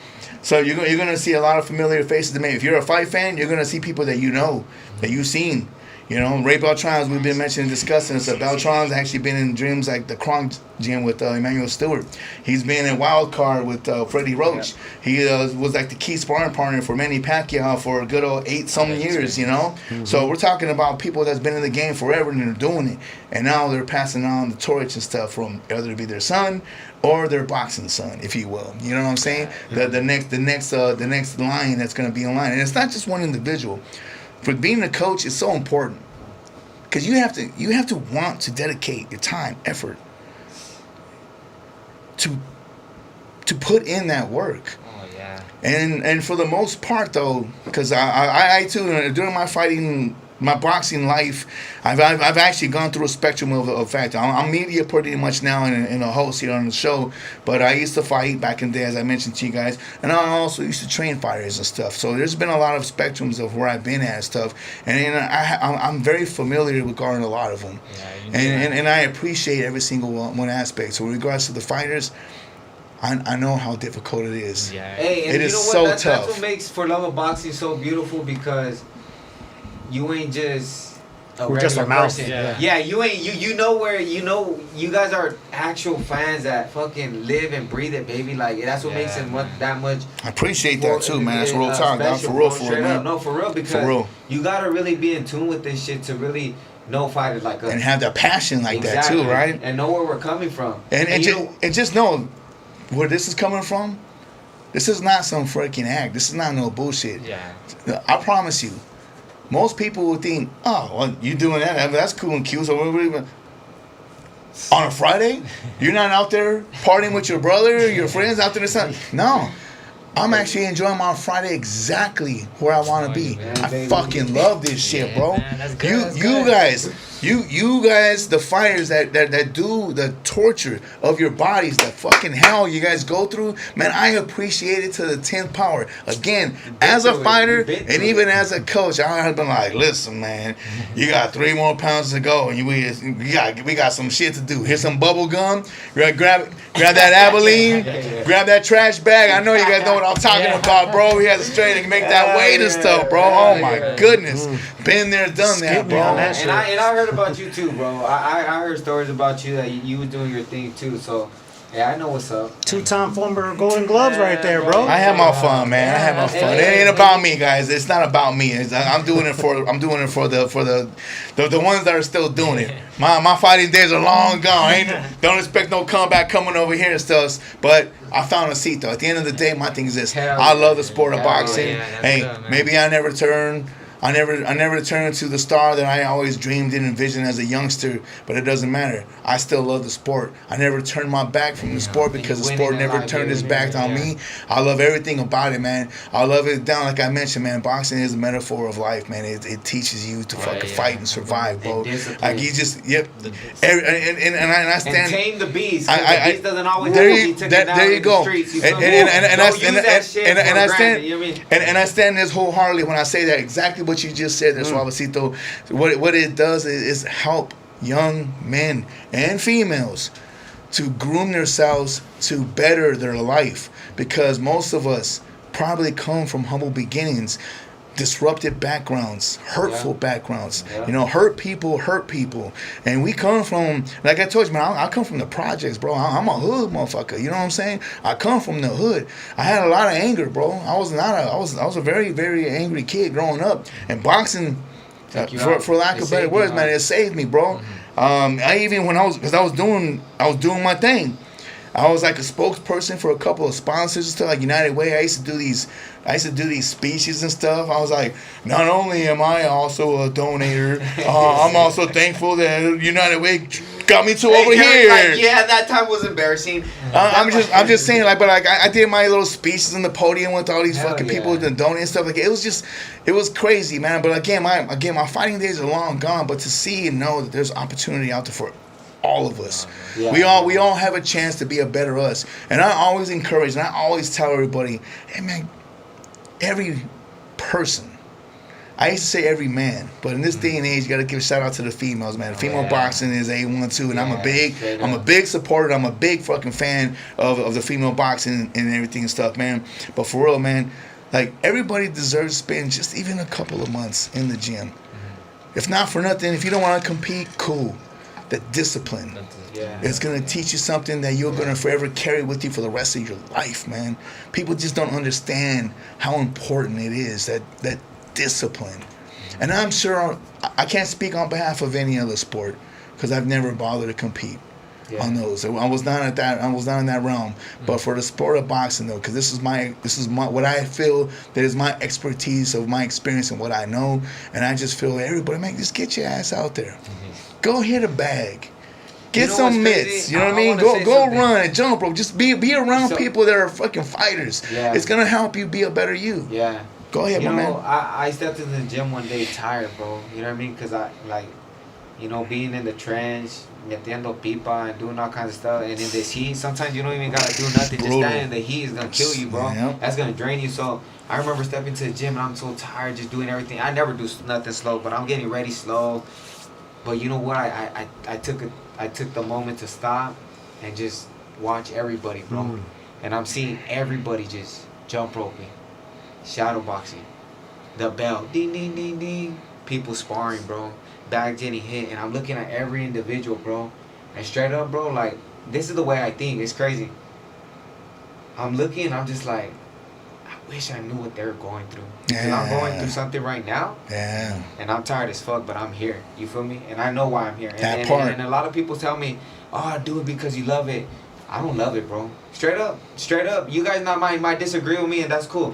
So you're gonna see a lot of familiar faces. Maybe if you're a fight fan, you're gonna see people that you know, that you've seen. You know, Ray Beltran's we've been mentioning, discussing. So Beltran's actually been in gyms like the Kronk gym with Emmanuel Stewart. He's been in Wild Card with Freddie Roach. He was like the key sparring partner for Manny Pacquiao for a good old 8-some years. You know, so we're talking about people that's been in the game forever and they're doing it, and now they're passing on the torch and stuff from whether it be their son or their boxing son, if you will. You know what I'm saying? The next line that's going to be in line, and it's not just one individual. For being a coach is so important because you have to want to dedicate your time, effort to put in that work. Oh yeah. And for the most part though, because I too during my boxing life, I've actually gone through a spectrum of factors. I'm media pretty much now and a host here on the show, but I used to fight back in the day, as I mentioned to you guys, and I also used to train fighters and stuff. So there's been a lot of spectrums of where I've been at and stuff, and I'm very familiar regarding a lot of them, and I appreciate every single one aspect. So in regards to the fighters, I know how difficult it is. Yeah. Hey, and it you is know what? so That's tough. what makes 4Love of Boxing so beautiful, because you ain't just a We're just a regular mouse. person. Yeah. You ain't you know where you guys are actual fans that fucking live and breathe it, baby. Like that's what makes it that much. I appreciate that too, man. That's real talk. Special, For real, bro, for straight real, up. man. No, for real, because For real. you gotta really be in tune with this shit to really know fighters like us And have that passion like that too, right? and know where we're coming from. And you know, just know where this is coming from. This is not some freaking act. This is not no bullshit. Yeah. I promise you. Most people would think, oh, well, you doing that? I mean, that's cool and cute. So on a Friday, you're not out there partying with your brother, your friends out there or something. No. I'm actually enjoying my Friday exactly where I want to be. Man, I baby. fucking love this shit, bro. man, that's good, that's You good. guys, you guys, the fighters that do the torture of your bodies, the fucking hell you guys go through, man, I appreciate it to the 10th power. Again, as a fighter and even as a coach, I've been like, listen, man, you got 3 more pounds to go, and we got some shit to do. Here's some bubble gum. Grab that Abilene, grab that trash bag. I know you guys know what I'm talking about, bro. He has a straight and make that weight and stuff, bro. Oh my goodness, been there, done that, bro. and I heard about you too, bro. I heard stories about you that you was doing your thing too. So yeah, I know what's up. 2-time former Golden Gloves right there, bro. I have my fun, man. I have my fun. It ain't about me, guys. It's not about me. I'm doing it for the ones that are still doing it. My fighting days are long gone. Don't expect no comeback coming over here and stuff. But I found a seat though. At the end of the day, my thing is this: I love the sport of boxing. yeah, that's Hey, good, man. maybe I never turned to the star that I always dreamed and envisioned as a youngster, but it doesn't matter. I still love the sport. I never turned my back from the sport because the sport never turned its back on me. I love everything about it, man. I love it down, like I mentioned, man. Boxing is a metaphor of life, man. It teaches you to fucking fight and survive, bro. Like you just, yep. And I stand. And tame the beast. I- The beast doesn't always there have to you- be taken that- down there you in go. the streets. You And- feel me? and- and- and I- Don't use and- that shit and- and for I granted, stand- you know what I mean? And I stand this wholeheartedly when I say that exactly what you just said there, Suavecito. What it does is help young men and females to groom themselves to better their life, because most of us probably come from humble beginnings, disrupted backgrounds, hurtful backgrounds. You know, hurt people, and we come from, like I told you, man, I come from the projects, bro. I'm a hood motherfucker. You know what I'm saying? I come from the hood. I had a lot of anger, bro. I was a very, very angry kid growing up, and boxing, for lack of better words, man, it saved me, bro. I even when I was doing my thing. I was like a spokesperson for a couple of sponsors and stuff, like United Way. I used to do these speeches and stuff. I was like, not only am I also a donator, I'm also thankful that United Way got me to over here. Like, yeah, that time was embarrassing. I'm just saying, like, but like I did my little speeches on the podium with all these Hell fucking yeah. people that donate and stuff. Like it was crazy, man. But again, my fighting days are long gone. But to see and know that there's opportunity out there for all of us. Yeah. We all have a chance to be a better us. And I always encourage and I always tell everybody, hey man, every person. I used to say every man, but in this day and age, you got to give a shout out to the females, man. Female boxing is A1 too, and I'm a big supporter. I'm a big fucking fan of the female boxing and everything and stuff, man. But for real, man, like everybody deserves to spend just even a couple of months in the gym. If not for nothing, if you don't want to compete, cool. The discipline. It's going to teach you something that you're going to forever carry with you for the rest of your life, man. People just don't understand how important it is, that discipline. And I'm sure I can't speak on behalf of any other sport because I've never bothered to compete on those. I was not in that realm. But for the sport of boxing though, because this is my what I feel that is my expertise of my experience and what I know, and I just feel everybody, man, just get your ass out there. Go hit a bag. Get some mitts. You know what I mean? Go run and jump rope. Just be around people that are fucking fighters. Yeah. It's gonna help you be a better you. Yeah. Go ahead, my man. I stepped into the gym one day tired, bro. You know what I mean? Because I, like, being in the trench, metiendo pipa, and doing all kinds of stuff. And in this heat, sometimes you don't even got to do nothing. Just standing in the heat is going to kill you, bro. Yeah. That's going to drain you. So I remember stepping to the gym, and I'm so tired just doing everything. I never do nothing slow, but I'm getting ready slow. But you know what? I took the moment to stop and just watch everybody, bro. And I'm seeing everybody just jump roping. Shadow boxing, the bell, ding, ding, ding, ding. People sparring, bro. Bags getting hit, and I'm looking at every individual, bro. And straight up, bro, like, this is the way I think. It's crazy. I'm looking, I'm just like, I wish I knew what they're going through. Because I'm going through something right now. Yeah. And I'm tired as fuck, but I'm here. You feel me? And I know why I'm here. And a lot of people tell me, oh, do it because you love it. I don't love it, bro. Straight up. You guys might disagree with me, and that's cool.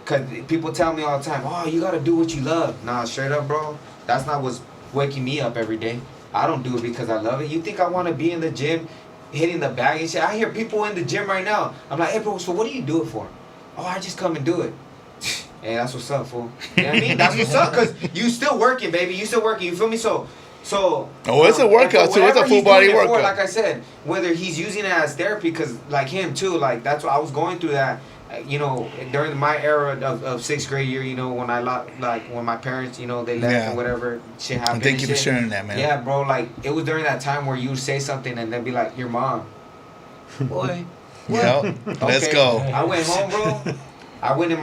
Because people tell me all the time, oh, you got to do what you love. Nah, straight up, bro. That's not what's waking me up every day. I don't do it because I love it. You think I want to be in the gym hitting the bag and shit? I hear people in the gym right now. I'm like, hey, bro, so what do you do it for? Oh, I just come and do it. Hey, that's what's up, fool. You know what I mean? That's what's up, because you still working, baby. You still working. You feel me? So it's a workout too. It's a full body workout. Like I said, whether he's using it as therapy, because like him too, like that's what I was going through that. During my era of sixth grade year, when when my parents, they left or whatever shit happened. Thank you for sharing that, man. Yeah, bro. Like it was during that time where you would say something and they'd be like, "Your mom." Boy. Yep. Let's go. I went home, bro. I went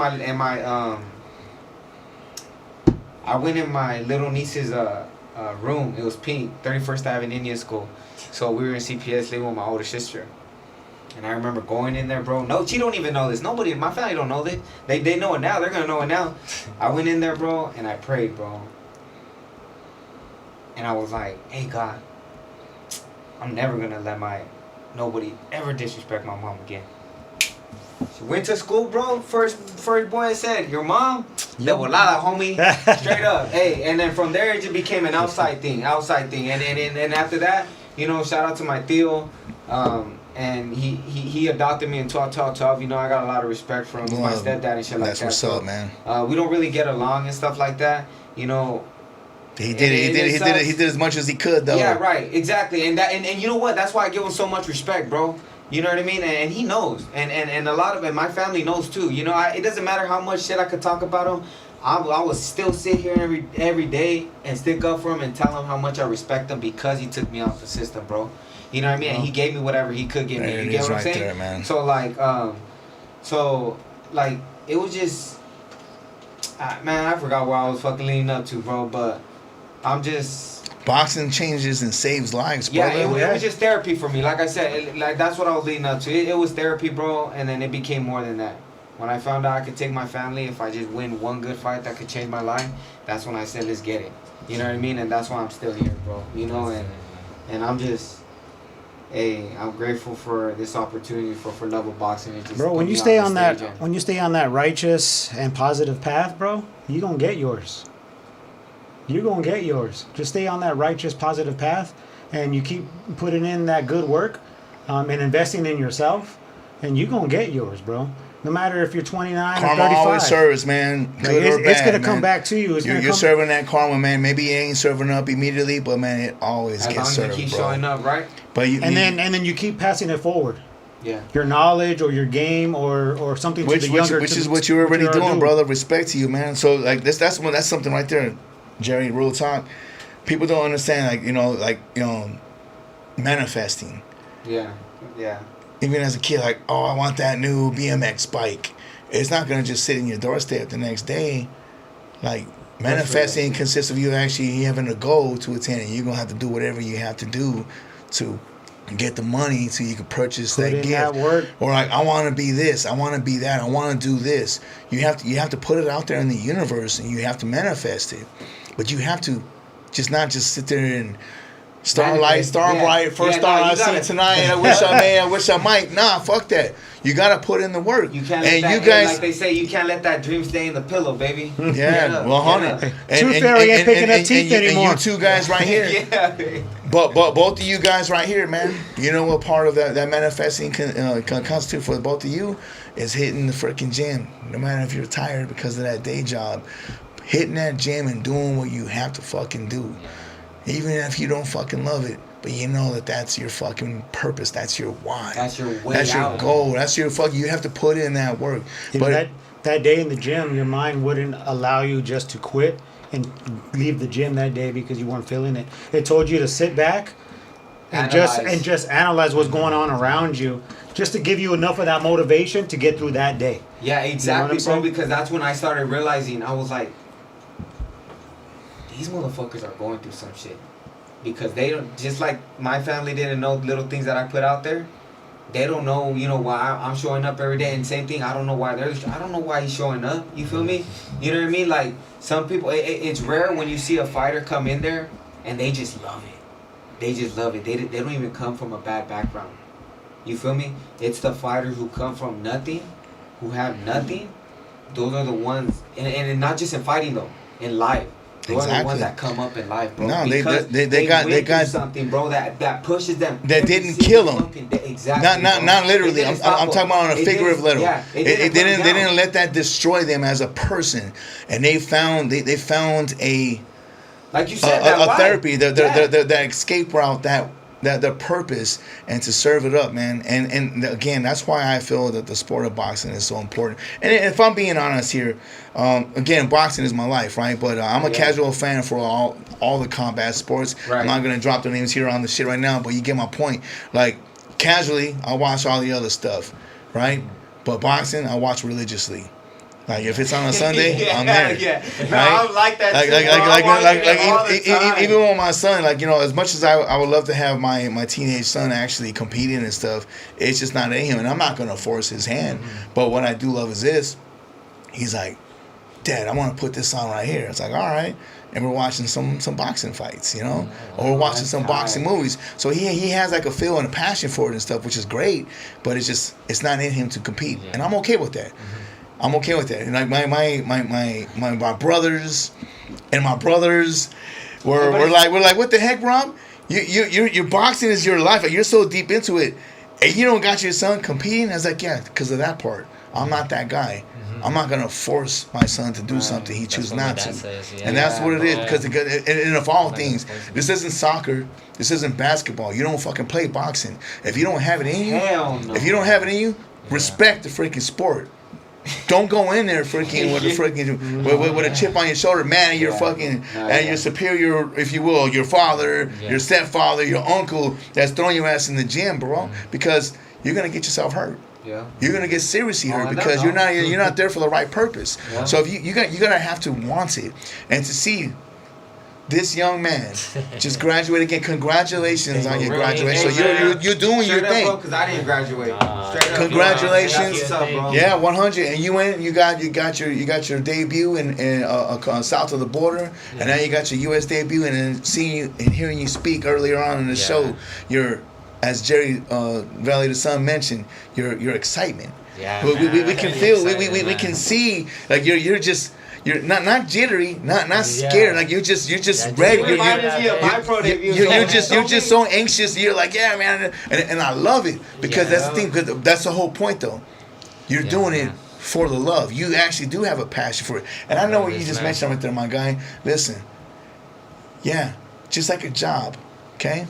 in my little niece's room. It was pink, 31st Avenue Indian School. So we were in CPS living with my older sister. And I remember going in there, bro. No, she don't even know this. Nobody in my family don't know this. They know it now. They're going to know it now. I went in there, bro, and I prayed, bro. And I was like, hey, God, I'm never going to let nobody ever disrespect my mom again. She went to school, bro. First boy I said, your mom? De volada, homie. Straight up. Hey, and then from there, it just became an outside thing. And after that, shout out to my tío. And he adopted me in 12. I got a lot of respect from my stepdad and shit like that. That's what's up, man. We don't really get along and stuff like that. He did as much as he could, though. Yeah, right, exactly. And you know what? That's why I give him so much respect, bro. You know what I mean? And he knows. And a lot of it, my family knows too. It doesn't matter how much shit I could talk about him. I will still sit here every day and stick up for him and tell him how much I respect him because he took me out the system, bro. You know what I mean? And he gave me whatever he could give me. You get what I'm saying? There, man. So it was just, man, I forgot where I was fucking leading up to, bro. But I'm just. Boxing changes and saves lives, bro. Yeah, it was just therapy for me. Like I said, that's what I was leading up to. It was therapy, bro, and then it became more than that. When I found out I could take my family, if I just win one good fight that could change my life, that's when I said, let's get it. You know what I mean? And that's why I'm still here, bro. And I'm just, hey, I'm grateful for this opportunity for Love of Boxing. It just Bro, put when me you stay the on that, stage and- when you stay on that righteous and positive path, bro, you gonna get yours. You're gonna get yours. Just stay on that righteous, positive path, and you keep putting in that good work, and investing in yourself, and you're gonna get yours, bro. No matter if you're 29 Karma or 35. always serves, man. Like, Good or bad, it's gonna man. come back to you. It's You're gonna come. serving that karma, man. Maybe it ain't serving up immediately, but man, it always as long gets as you served, keep bro. showing up, right? But you, and then you keep passing it forward. Yeah. Your knowledge or your game or something to the younger. which to is the- what you're already what you are doing, brother. Respect to you, man. So like that's something right there, Jerry. Real talk. People don't understand, manifesting. Yeah. Yeah. Even as a kid, like, oh, I want that new BMX bike. It's not gonna just sit in your doorstep the next day. Like manifesting consists of you actually having a goal to attain, and you're gonna have to do whatever you have to do to get the money so you can purchase Put that in gift. that work. Or like, I want to be this, I want to be that, I want to do this. You have to put it out there in the universe, and you have to manifest it. But you have to not just sit there and starbright, first star I see tonight. I wish I might. Nah, fuck that. You gotta put in the work. You can't and let you that, guys, like they say, you can't let that dream stay in the pillow, baby. yeah, well, honey. Tooth fairy ain't picking up teeth anymore. And you two guys right here. Yeah. But both of you guys right here, man, you know what part of that manifesting constitute for both of you is hitting the freaking gym. No matter if you're tired because of that day job, hitting that gym and doing what you have to fucking do. Even if you don't fucking love it, but you know that that's your fucking purpose. That's your why. That's your way That's your out. goal. That's your you have to put in that work. You know, that day in the gym, your mind wouldn't allow you just to quit and leave the gym that day because you weren't feeling it. It told you to sit back and just analyze what's going on around you, just to give you enough of that motivation to get through that day. Yeah, exactly, You know bro. what I'm saying? Because that's when I started realizing, I was like, these motherfuckers are going through some shit. Because they don't, just like my family didn't know little things that I put out there. They don't know, why I'm showing up every day. And same thing, I don't know why I don't know why he's showing up. You feel me? You know what I mean? Like, some people, it's rare when you see a fighter come in there and they just love it. They just love it. They don't even come from a bad background. You feel me? It's the fighters who come from nothing, who have nothing. Those are the ones, and not just in fighting though, in life. Those are the ones that come up in life, bro. No, because they got something, bro, that pushes them. that didn't kill them. Exactly. Not literally. I'm talking about on a It figurative level. Yeah, They didn't let that destroy them as a person, and they found a like you said, a therapy, the escape route, that the purpose, and to serve it up, man. And again, that's why I feel that the sport of boxing is so important. And if I'm being honest here, again, boxing is my life, right? But I'm a casual fan for all the combat sports. Right. I'm not gonna drop the names here on the shit right now, but you get my point. Like, casually, I watch all the other stuff, right? But boxing, I watch religiously. Like, if it's on a Sunday, I'm there. Yeah. Right? No, I like that too. Even with my son, as much as I would love to have my teenage son actually competing and stuff, it's just not in him, and I'm not gonna force his hand. Mm-hmm. But what I do love is this. He's like, Dad, I want to put this on right here. It's like, all right. And we're watching some boxing fights, or we're watching some boxing movies. So he has like a feel and a passion for it and stuff, which is great. But it's not in him to compete, and I'm okay with that. I'm okay with that. And like my brothers and my brothers we're like, what the heck, Rob? Your boxing is your life. Like, you're so deep into it, and you don't got your son competing. I was like, yeah, because of that part. I'm not that guy. I'm not gonna force my son to do something he chooses not to. And that's what it is. Because and of all things, this isn't soccer. This isn't basketball. You don't fucking play boxing. If you don't have it in you, if you don't have it in you, respect the freaking sport. Don't go in there freaking with a freaking with a chip on your shoulder, man, and your fucking and your superior, if you will, your father, your stepfather, your uncle that's throwing your ass in the gym, bro, because you're gonna get yourself hurt. Yeah. You're gonna get seriously hurt because you're not there for the right purpose. Yeah. So if you're gonna have to want it, and to see this young man just graduate again. Congratulations on your graduation. So you're doing your thing. Because I didn't graduate. Congratulations. What's up, bro? Yeah, 100. And you went. You got your debut in south of the border, and now you got your U.S. debut. And then seeing you and hearing you speak earlier on in the show, as Jerry Valley the Sun mentioned, your excitement. Yeah, we man, can I'm feel, excited, we man. can see, like you're not jittery, not scared, like you're just ready. It reminded me of my pro debut. You're just so anxious. You're like, yeah, man, and I love it because that's the thing. Because that's the whole point, though. You're doing it for the love. You actually do have a passion for it, and I know what you just mentioned right there, my guy. Listen, yeah, just like a job, okay.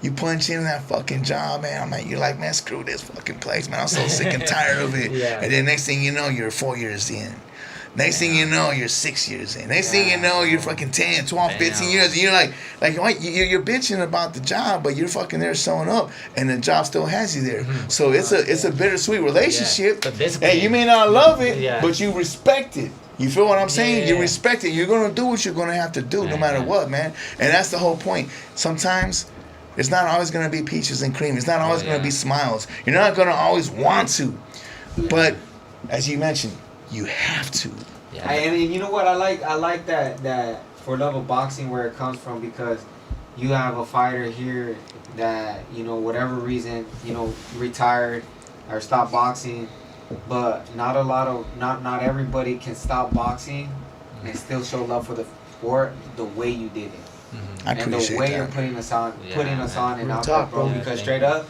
You punch in that fucking job, man. You're like, man, screw this fucking place, man. I'm so sick and tired of it. And then next thing you know, you're 4 years in. Next thing you know, you're 6 years in. Next thing you know, you're fucking 10, 12, 15 years. And you're like what? You're bitching about the job, but you're fucking there showing up, and the job still has you there. So it's a bittersweet relationship. And you may not love it, but you respect it. You feel what I'm saying? You respect it. You're going to do what you're going to have to do no matter what, man. And that's the whole point. Sometimes it's not always going to be peaches and cream. It's not always going to be smiles. You're not going to always want to. But as you mentioned, you have to. And you know what? I like that for love of boxing where it comes from, because you have a fighter here that, whatever reason, retired or stopped boxing, but not everybody can stop boxing and still show love for the sport the way you did it. I and the appreciate way that. you're putting us on and out talk, there, bro. bro. Because straight up,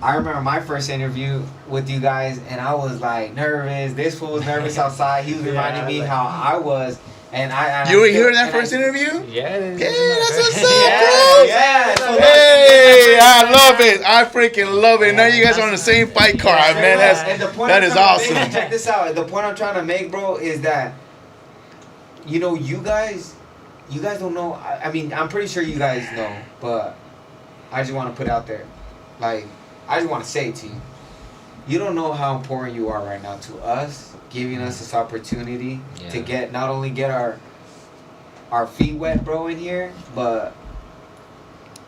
I remember my first interview with you guys, and I was like nervous. This fool was nervous outside. He was reminding me how I was, and I. You were here in that first interview? Yeah, that's what's up, bro. Yeah. So Hey, I love it. I freaking love it. Now you guys are on the same fight card, man. That is awesome. Check this out. The point I'm trying to make, bro, is that you guys don't know. I mean, I'm pretty sure you guys know, but I just want to put it out there, like. I just want to say to you, you don't know how important you are right now to us, giving us this opportunity to not only get our feet wet, bro, in here, but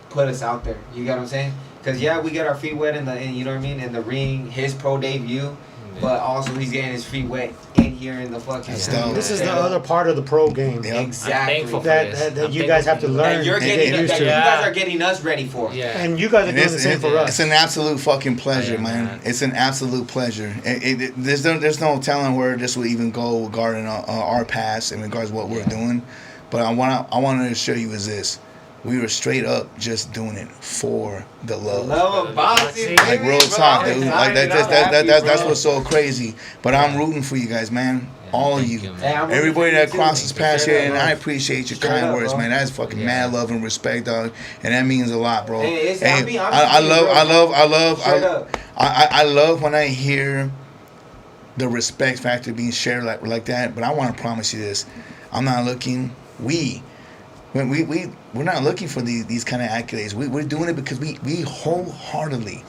put us out there. You get what I'm saying? Because we get our feet wet in the ring, his pro debut, but also he's getting his feet wet in here in the fucking. This is the other part of the pro game. Exactly. That you guys have to learn. And you're getting you guys are getting us ready for. Yeah. And you guys are doing the same for us. It's an absolute fucking pleasure, man. It's an absolute pleasure. There's no telling where this will even go regarding our past in regards to what we're doing. But I wanted to show you is this. We were straight up just doing it for the love. Love of boxing. Like real talk, dude. Like that's what's so crazy. But I'm rooting for you guys, man. All of you. Everybody that crosses past here, and I appreciate your kind words, man. That's fucking mad love and respect, dog. And that means a lot, bro. I love when I hear the respect factor being shared like that. But I want to promise you this. I'm not looking. We're not looking for these kind of accolades. We're doing it because we wholeheartedly,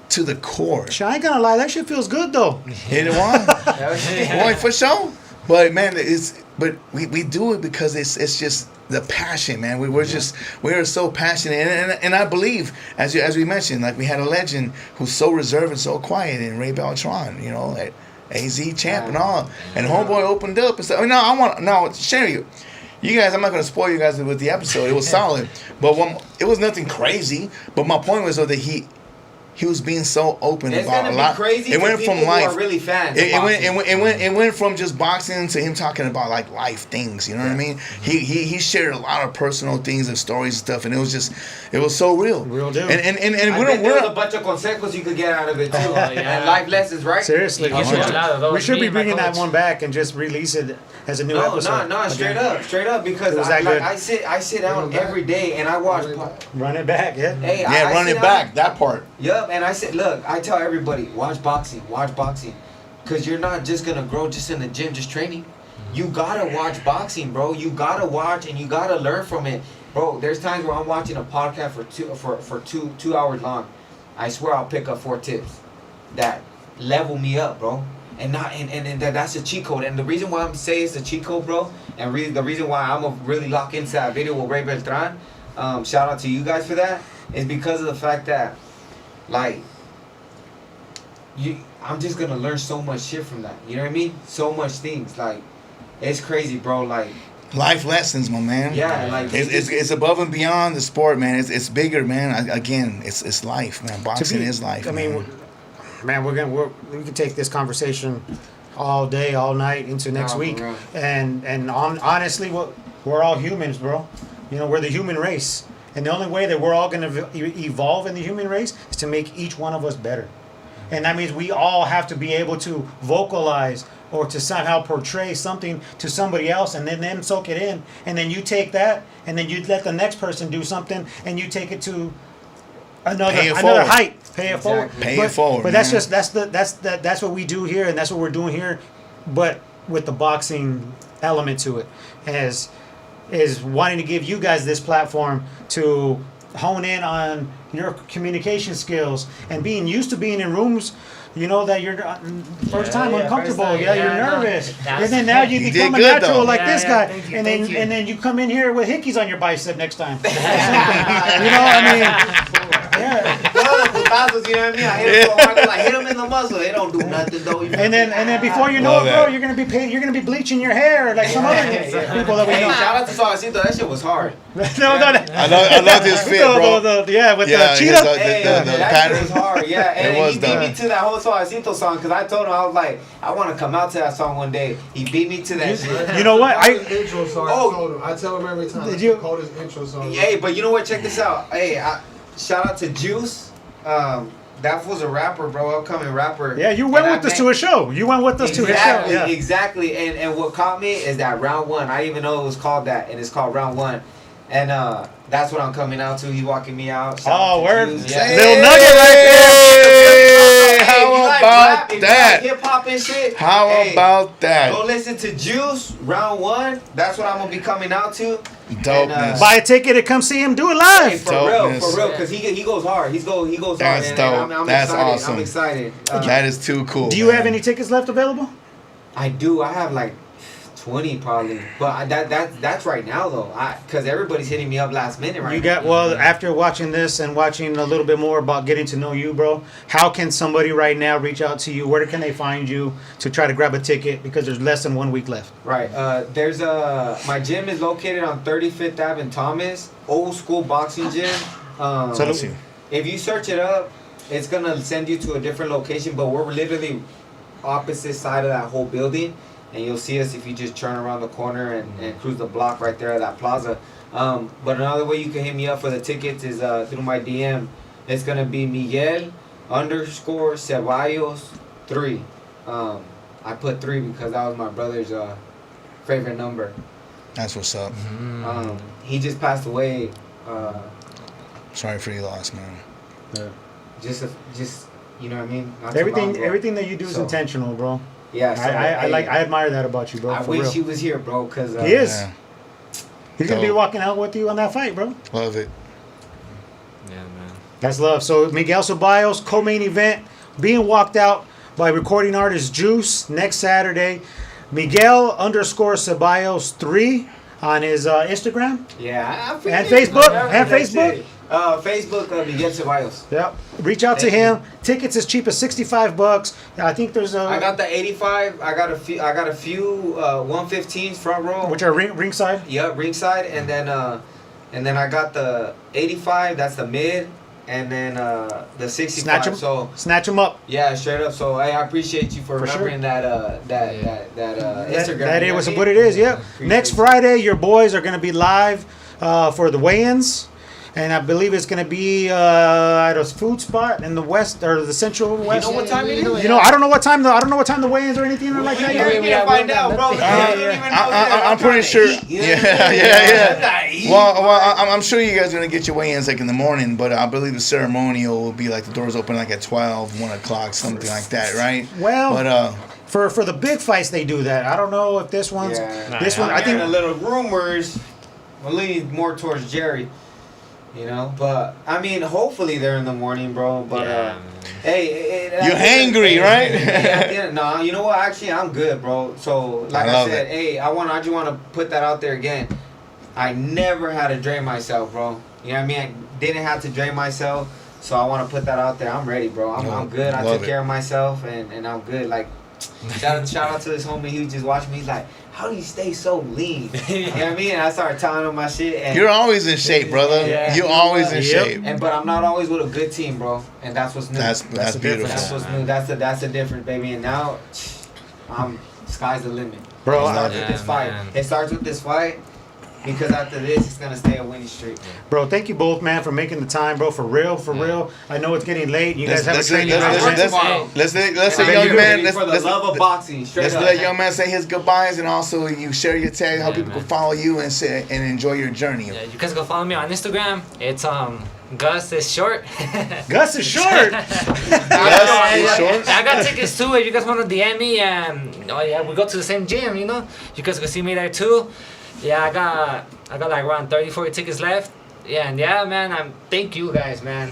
to the core. I ain't gonna lie, that shit feels good though. Hit it one, boy, for sure. But man, we do it because it's just the passion, man. We're so passionate, and I believe as we mentioned, like we had a legend who's so reserved and so quiet, and Ray Beltran, AZ champ and all, and homeboy opened up and said, share you. You guys, I'm not going to spoil you guys with the episode. It was solid. But it was nothing crazy. But my point was, though, that he was being so open about a lot. Crazy it went from life. Who are really fans. It went from just boxing to him talking about like life things. You know what I mean? He shared a lot of personal things and stories and stuff, and it was so real. Real deal. And there's a bunch of consejos you could get out of it too, and life lessons, right? Seriously, we should be bringing that one back and just release it as a new episode. No, straight up, because I sit down every day and I watch. Run it back, yeah. Hey, run it back. That part. Yup, and I said, look, I tell everybody, watch boxing, because you're not just gonna grow just in the gym, just training. You gotta watch boxing, bro. You gotta watch and you gotta learn from it, bro. There's times where I'm watching a podcast for 2 hours long. I swear I'll pick up 4 tips that level me up, bro. And that's a cheat code. And the reason why I'm saying it's a cheat code, bro, and the reason why I'm gonna really lock into that video with Ray Beltran, shout out to you guys for that, is because of the fact that, like, I'm just gonna learn so much shit from that. You know what I mean? So much things. Like, it's crazy, bro. Like, Life lessons, my man. Yeah, like It's above and beyond the sport, man. It's bigger, man. Again, it's life, man. Boxing is life. I mean, man. we can take this conversation all day, all night into next week, and honestly, we're all humans, bro. You know, we're the human race, and the only way that we're all going to evolve in the human race is to make each one of us better, and that means we all have to be able to vocalize or to somehow portray something to somebody else, and then them soak it in, and then you take that, and then you let the next person do something, and you take it to another height. Pay it forward. Pay it forward. But that's what we do here, and that's what we're doing here, but with the boxing element to it, is wanting to give you guys this platform to hone in on your communication skills and being used to being in rooms. You know that you're first time uncomfortable. You're nervous, and then now you become a natural like this guy, and then you come in here with hickeys on your bicep next time. You know, I mean, yeah. You know what I hit him in the muzzle. They don't do nothing though. And then before you know it, bro, you're gonna be bleaching your hair like some other people that we know. Shout out to Suavecito. That shit was hard. No. I love this fit, bro. The cheetah. That shit was hard. Yeah, and he beat me to that whole Suavecito song because I told him I was like, I want to come out to that song one day. He beat me to that shit. You know what? Intro song. I tell him every time. Did you? Call his intro song. Hey, but you know what? Check this out. Hey, shout out to Juice. That was a rapper, bro. Upcoming rapper. Yeah, you went with us to a show. You went with us to a show. Yeah. Exactly. And what caught me is that round one. I didn't even know it was called that, and it's called round one. And that's what I'm coming out to. He's walking me out. Word. Yeah. Little nugget right there. How about that? Hip hop and shit. How about that? Go listen to Juice round one. That's what I'm gonna be coming out to. Dopeness. Buy a ticket and come see him do it live. Hey, for real, because he goes hard. He goes That's hard. dope. I'm That's excited. awesome. I'm excited. That is too cool. Do you have any tickets left available? I do. I have like 20 probably, but that's right now though. Because everybody's hitting me up last minute right now. After watching this and watching a little bit more about getting to know you, bro. How can somebody right now reach out to you? Where can they find you to try to grab a ticket? Because there's less than 1 week left. Right. There's my gym is located on 35th Ave in Thomas. Old school boxing gym. If you search it up, it's gonna send you to a different location. But we're literally opposite side of that whole building. And you'll see us if you just turn around the corner and cruise the block right there at that plaza. But another way you can hit me up for the tickets is through my DM. It's going to be Miguel _Ceballos 3. I put 3 because that was my brother's favorite number. That's what's up. He just passed away. Sorry for your loss, man. Yeah. Just you know what I mean? Everything that you do is intentional, bro. Yeah, so, I admire that about you, bro. I wish he was here, bro, because he is. Yeah. He's gonna be walking out with you on that fight, bro. Love it. Yeah, man. That's love. So Miguel Ceballos, co-main event, being walked out by recording artist Juice next Saturday. Miguel _Ceballos 3 on his Instagram. Yeah, and Facebook. Facebook Miguel Ceballos. Yep. Reach out to him. Tickets as cheap as $65. I think there's I got the 85. I got a few 115s front row, which are ringside. Yeah, ringside, and then I got the 85. That's the mid, and then the 65. Snatch them up. Yeah, straight up. So I appreciate you for remembering that Instagram. That it was what it is. Yep. Next Friday, your boys are gonna be live for the weigh-ins. And I believe it's gonna be at a food spot in the west or the central west. You know what time it is? You know, I don't know what time the weigh-ins or anything like that. We need to find out, bro. I'm pretty sure. Yeah. Well, I'm sure you guys are gonna get your weigh-ins like in the morning, but I believe the ceremonial will be like the doors open like at 12, 1 o'clock, something like that, right? Well, but for the big fights they do that. I don't know if this one's I think a little rumors. I'm leaning more towards Jerry. You know, but I mean, hopefully they're in the morning, bro. But hey, you're hangry, right? No, you know what? Actually, I'm good, bro. So, like I said, hey, I just want to put that out there again. I never had to drain myself, bro. You know what I mean? I didn't have to drain myself, so I want to put that out there. I'm ready, bro. I'm good. I took care of myself, and I'm good. Like Shout out to this homie. He was just watching me. He's like, how do you stay so lean? You know what I mean? And I started telling him my shit. And You're always in shape, brother. Yeah, You're always in shape. But I'm not always with a good team, bro. And that's what's new. That's beautiful. That's what's new. That's the difference, baby. And now, sky's the limit. Bro, It starts with this fight. man. It starts with this fight. Because after this, it's gonna stay a winning streak. Bro, thank you both, man, for making the time, bro. For real. I know it's getting late. You guys have a training. Let's let Hey, young man. for the love of boxing. Straight Let's up. let young man say his goodbyes, and also you share your tag, how Yeah, people man. can follow you and say and enjoy your journey. Yeah, you guys go follow me on Instagram. It's Gus is short. Gus is short. Gus is short. I got tickets too. If you guys want to DM me, we go to the same gym. You know, you guys can see me there too. Yeah, I got like around 30, 40 tickets left. Yeah, and yeah, man, thank you guys, man.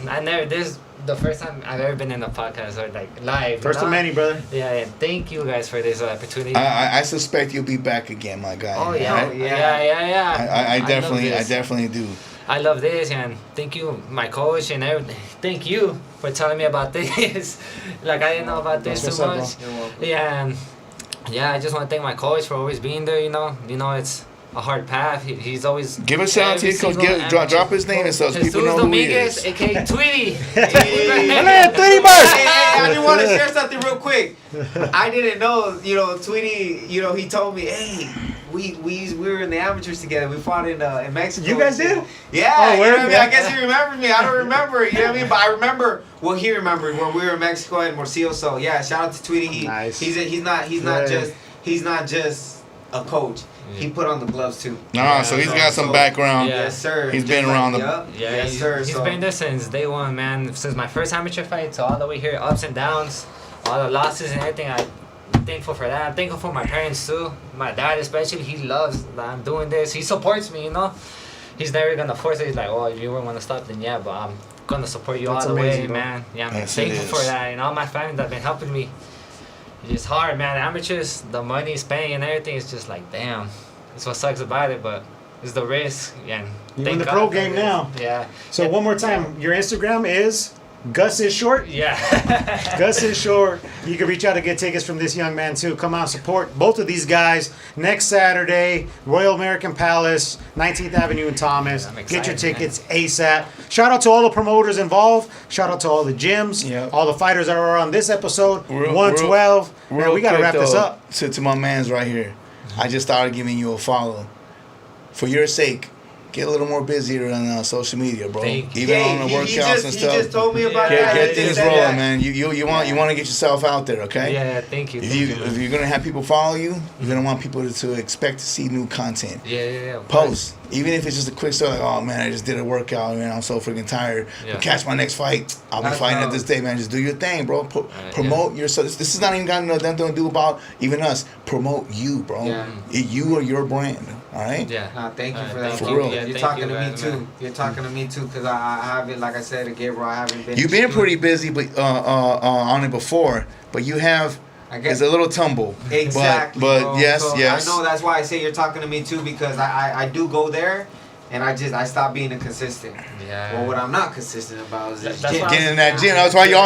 This is the first time I've ever been in a podcast or like live. First of many, brother. Yeah, and thank you guys for this opportunity. I suspect you'll be back again, my guy. Oh yeah, right? yeah. I love this. definitely do. I love this, and thank you, my coach, and everything. Thank you for telling me about this. Like I didn't know about this That's too what's up, much. Yeah, and I just want to thank my coach for always being there. You know, it's a hard path. He's always Give a shout out to your coach. Drop his name and so Jesus people know who he Dominguez, is. aka Tweety. Hey, I just want to share something real quick. I didn't know, Tweety, he told me, hey, we were in the amateurs together. We fought in Mexico. You guys did? Yeah, Oh, you know word? what I mean? I guess he remembered me. I don't remember, you know what I mean? But I remember what he remembered when we were in Mexico and Morcillo. So yeah, shout out to Tweety. Nice. He's not just a coach. He put on the gloves too. So he's got some background. Yeah. Yes, sir. He's Just been around the. yup. Yeah, Yes, sir. He's So- been there since day one, man. Since my first amateur fight to all the way here, ups and downs, all the losses and everything. I'm thankful for that. I'm thankful for my parents too. My dad especially, he loves that I'm doing this. He supports me, He's never gonna force it. He's like, if you want to stop, then yeah, but I'm gonna support you That's all the amazing, way, bro. man. Yeah, I'm Yes, it thankful is. for that. And all my family that have been helping me. It's hard, man. Amateurs, the money spending and everything is just like, damn. That's what sucks about it, but it's the risk. And You're thank in the God pro for game this. now. Yeah. So one more time, your Instagram is Gus is short. Yeah. Gus is short. You can reach out to get tickets from this young man too. Come out, support both of these guys next Saturday, Royal American Palace, 19th Avenue in Thomas. I'm Get your excited, tickets ASAP. Shout out to all the promoters involved. Shout out to all the gyms, Yep. all the fighters that are on this episode. Real- 112. Man, Real we gotta quick, wrap this though, up. To my man's right here. I just started giving you a follow. For your sake, get a little more busier on social media, bro. Thank you. Even Yeah, on the he workouts and just stuff. told me about Get, that. get He things just said rolling, that. man. You want to get yourself out there, okay? Yeah, thank you. If, Thank you, you, man. if you're gonna have people follow you, you're gonna want people to expect to see new content. Yeah. of course. Post, even if it's just a quick story, like, oh man, I just did a workout, man, I'm so freaking tired. Yeah. Catch my next fight. I'll be That's fighting how- at this day, man. Just do your thing, bro. Promote yourself. This is not even got nothing to do about even us. Promote you, bro. Yeah. You are your brand. All right. Yeah. Nah, thank you for Thank that. For bro. real. Yeah, You're thank talking you, to me man. too. You're talking to me too, because I haven't, like I said to Gabriel, I haven't been. You've been pretty busy, but on it before, but you have. I guess It's a little tumble. exactly. But bro. yes, So yes. I know that's why I say you're talking to me too, because I do go there, and I stopped being consistent. Yeah. Well, what I'm not consistent about is this That's gym. why- Getting in that gym. That's why you're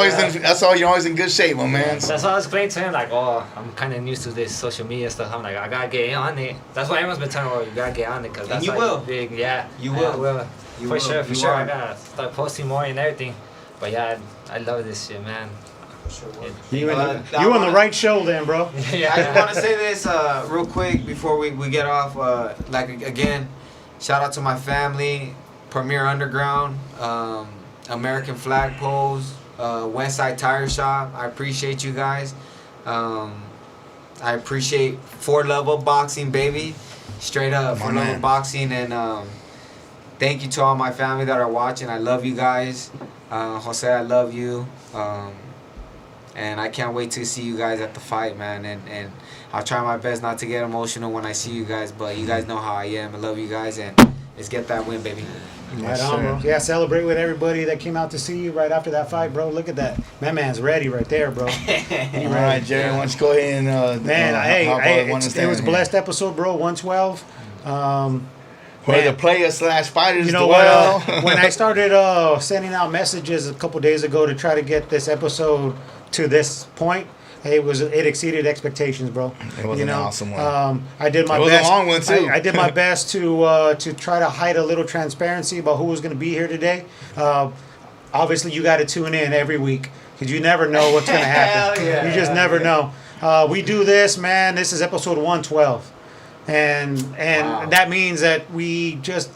always in good shape, my man. That's why I was explaining to him, like, I'm kind of used to this social media stuff. I'm like, I gotta get on it. That's why everyone's been telling me, you gotta get on it, because And that's you like will. big. Yeah. You I will. will. You For will. sure, for You sure. are. I gotta start posting more and everything. But yeah, I love this shit, man. You I on the wanna- right show then, bro. I just want to say this real quick before we get off. Again, shout out to my family, Premier Underground, American Flag Pose, Westside Tire Shop. I appreciate you guys. I appreciate 4LUVofBOXING, baby. Straight up, My 4LUVofBOXING, and thank you to all my family that are watching. I love you guys. Jose, I love you. And I can't wait to see you guys at the fight, man. And I'll try my best not to get emotional when I see you guys, but you guys know how I am. I love you guys, and let's get that win, baby. Right on, bro. Yeah, celebrate with everybody that came out to see you right after that fight, bro. Look at that. My man's ready right there, bro. All right, Jerry, why don't you go ahead and Man, hey, it was a blessed episode, bro. 112. Where the Man. player/fighters You know dwell. what? When I started sending out messages a couple days ago to try to get this episode to this point, it exceeded expectations, bro. It was an awesome one. I did my It was best. a long one, too. I did my best to try to hide a little transparency about who was going to be here today. Obviously, you got to tune in every week because you never know what's going to happen. Hell yeah. You just never know. We do this, man. This is episode 112, and Wow. that means that we just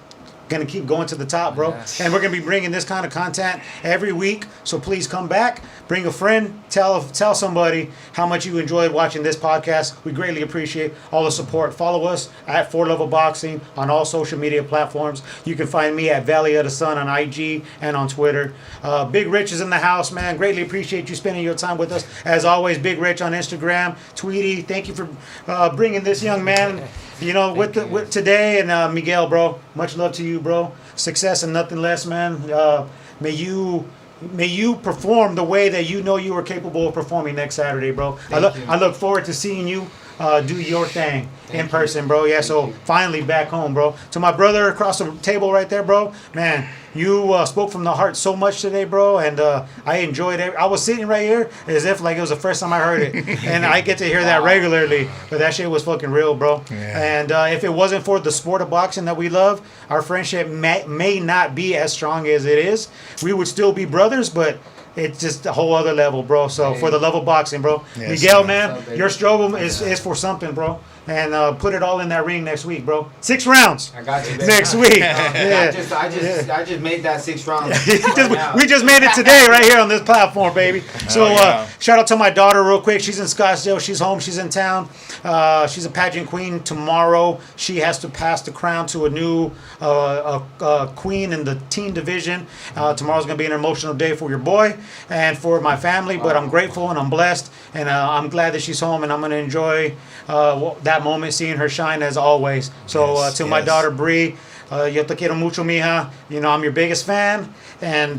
gonna keep going to the top, bro. Yes. And we're gonna be bringing this kind of content every week. So please come back, bring a friend, tell somebody how much you enjoyed watching this podcast. We greatly appreciate all the support. Follow us at 4LUVofBOXING on all social media platforms. You can find me at Valley of the Sun on IG and on Twitter. Big Rich is in the house, man. Greatly appreciate you spending your time with us. As always, Big Rich on Instagram. Tweety, thank you for bringing this young man. With today, and Miguel, bro, much love to you, bro. Success and nothing less, man. May you perform the way that you know you are capable of performing next Saturday, bro. I look forward to seeing you do your thing in person, bro. Yeah, so finally back home, bro. To my brother across the table right there, bro. Man, you spoke from the heart so much today, bro, and I enjoyed it. I was sitting right here as if like it was the first time I heard it, and I get to hear that regularly. But that shit was fucking real, bro. Yeah. And if it wasn't for the sport of boxing that we love, our friendship may not be as strong as it is. We would still be brothers, but it's just a whole other level, bro. So for the love of boxing, bro. Yes, Miguel, man. man, your struggle is for something, bro. And put it all in that ring next week, bro. 6 rounds. I got you, baby. Next week. I just made that 6 rounds. We just made it today right here on this platform, baby. So yeah. shout out to my daughter real quick. She's in Scottsdale. She's home. She's in town. She's a pageant queen. Tomorrow she has to pass the crown to a new queen in the teen division. Tomorrow's going to be an emotional day for your boy and for my family, but I'm grateful and I'm blessed, and I'm glad that she's home, and I'm going to enjoy that moment, seeing her shine as always. So to my daughter Bree, yo te quiero mucho, mija. I'm your biggest fan, and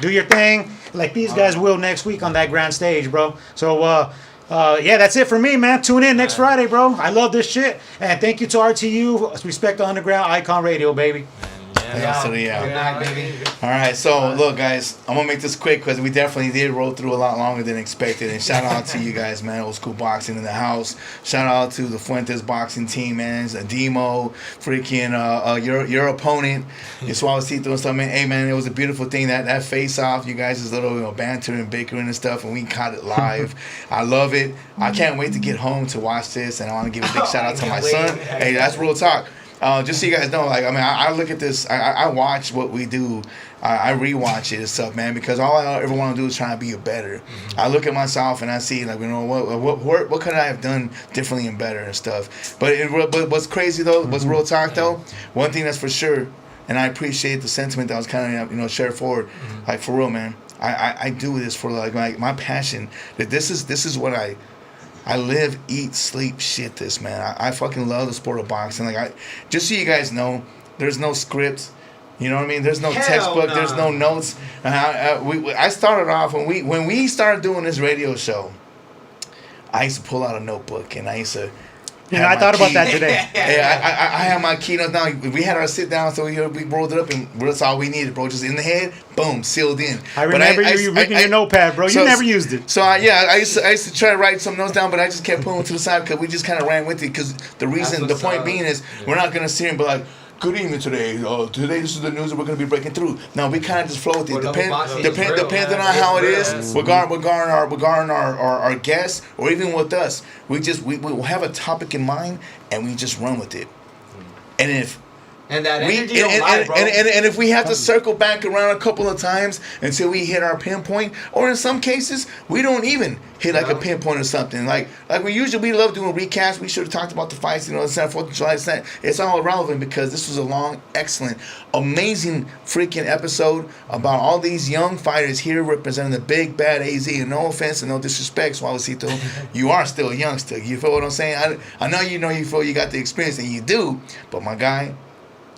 do your thing like these guys will next week on that grand stage, bro. So yeah, that's it for me, man. Tune in next Friday, bro. I love this shit, and thank you to RTU, Respect the Underground, Icon Radio, baby. Yeah. Good night, baby. All right, so look, guys, I'm gonna make this quick because we definitely did roll through a lot longer than expected. And shout out to you guys, man. Old School Boxing in the house. Shout out to the Fuentes boxing team, man. Demo, freaking your opponent, your Suavecito and stuff, man. Hey, man, it was a beautiful thing that face off. You guys' little banter and bickering and stuff, and we caught it live. I love it. I can't wait to get home to watch this, and I want to give a big shout out to my son. Hey, that's real talk. Just so you guys know, like, I look at this, I watch what we do, I rewatch it and stuff, man, because all I ever want to do is try to be better. Mm-hmm. I look at myself and I see, like, what could I have done differently and better and stuff. But what's crazy though, what's real talk though, one thing that's for sure, and I appreciate the sentiment that was kind of shared forward, like, for real, man. I do this for like my passion. That this is what I live, eat, sleep, shit this, man. I fucking love the sport of boxing. Like, just so you guys know, there's no script. You know what I mean? There's no textbook. Nah. There's no notes. I started off when we started doing this radio show. I used to pull out a notebook and I used to. I thought about that today. Yeah, I have my keynotes now. We had our sit down, so we rolled it up, and that's all we needed, bro. Just in the head, boom, sealed in. I remember you written your notepad, bro. You never used it. So I used to try to write some notes down, but I just kept pulling them to the side because we just kind of ran with it. Because the point being is we're not gonna sit here and be like, good evening today. Today this is the news that we're going to be breaking through. No, we kind of just flow with it. Depending on how it is, regarding our guests or even with us, we'll have a topic in mind and we just run with it. And that energy don't lie, bro. And if we have to circle back around a couple of times until we hit our pinpoint, or in some cases we don't even hit like a pinpoint or something. Like we love doing recasts. We should have talked about the fights, the 4th of July. It's all irrelevant because this was a long, excellent, amazing freaking episode about all these young fighters here representing the big bad AZ. And no offense and no disrespect, Suavecito, you are still a youngster. You feel what I'm saying? I know you feel you got the experience, and you do, but my guy,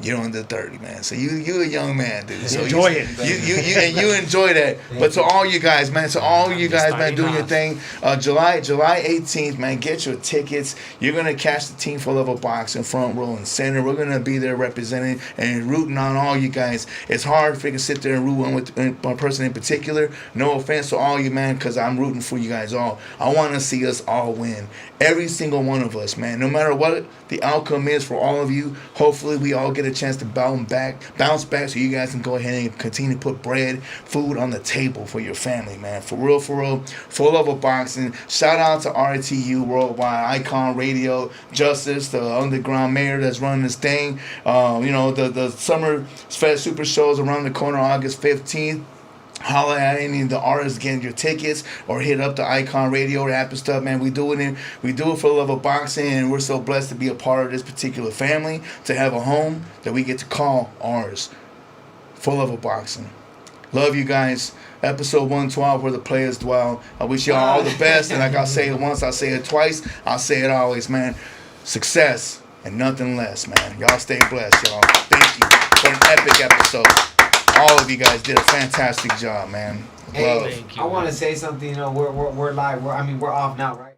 You're under 30, man. So you a young man, dude. So Enjoy it. You enjoy that. But to all you guys, man, man, doing your thing. July 18th, man, get your tickets. You're gonna catch the team 4LUV Boxing front row and center. We're gonna be there representing and rooting on all you guys. It's hard if we can sit there and root one person in particular. No offense to all you, man, because I'm rooting for you guys all. I want to see us all win. Every single one of us, man. No matter what the outcome is for all of you, hopefully we all get a chance to bounce back so you guys can go ahead and continue to put food on the table for your family, man. For real, 4LUV Boxing. Shout out to RTU Worldwide, Icon Radio, Justice, the underground mayor that's running this thing. The Summer Fest Super Shows around the corner, August 15th. Holla at any of the artists getting your tickets, or hit up the Icon Radio app and stuff, man. We do it for the love of boxing, and we're so blessed to be a part of this particular family, to have a home that we get to call ours. 4LUV Boxing. Love you guys. Episode 112, where the players dwell. I wish y'all all the best, and like I say it once, I say it twice, I'll say it always, man. Success and nothing less, man. Y'all stay blessed, y'all. Thank you for an epic episode. All of you guys did a fantastic job, man. Hey, I want to say something. We're live. We're off now, right?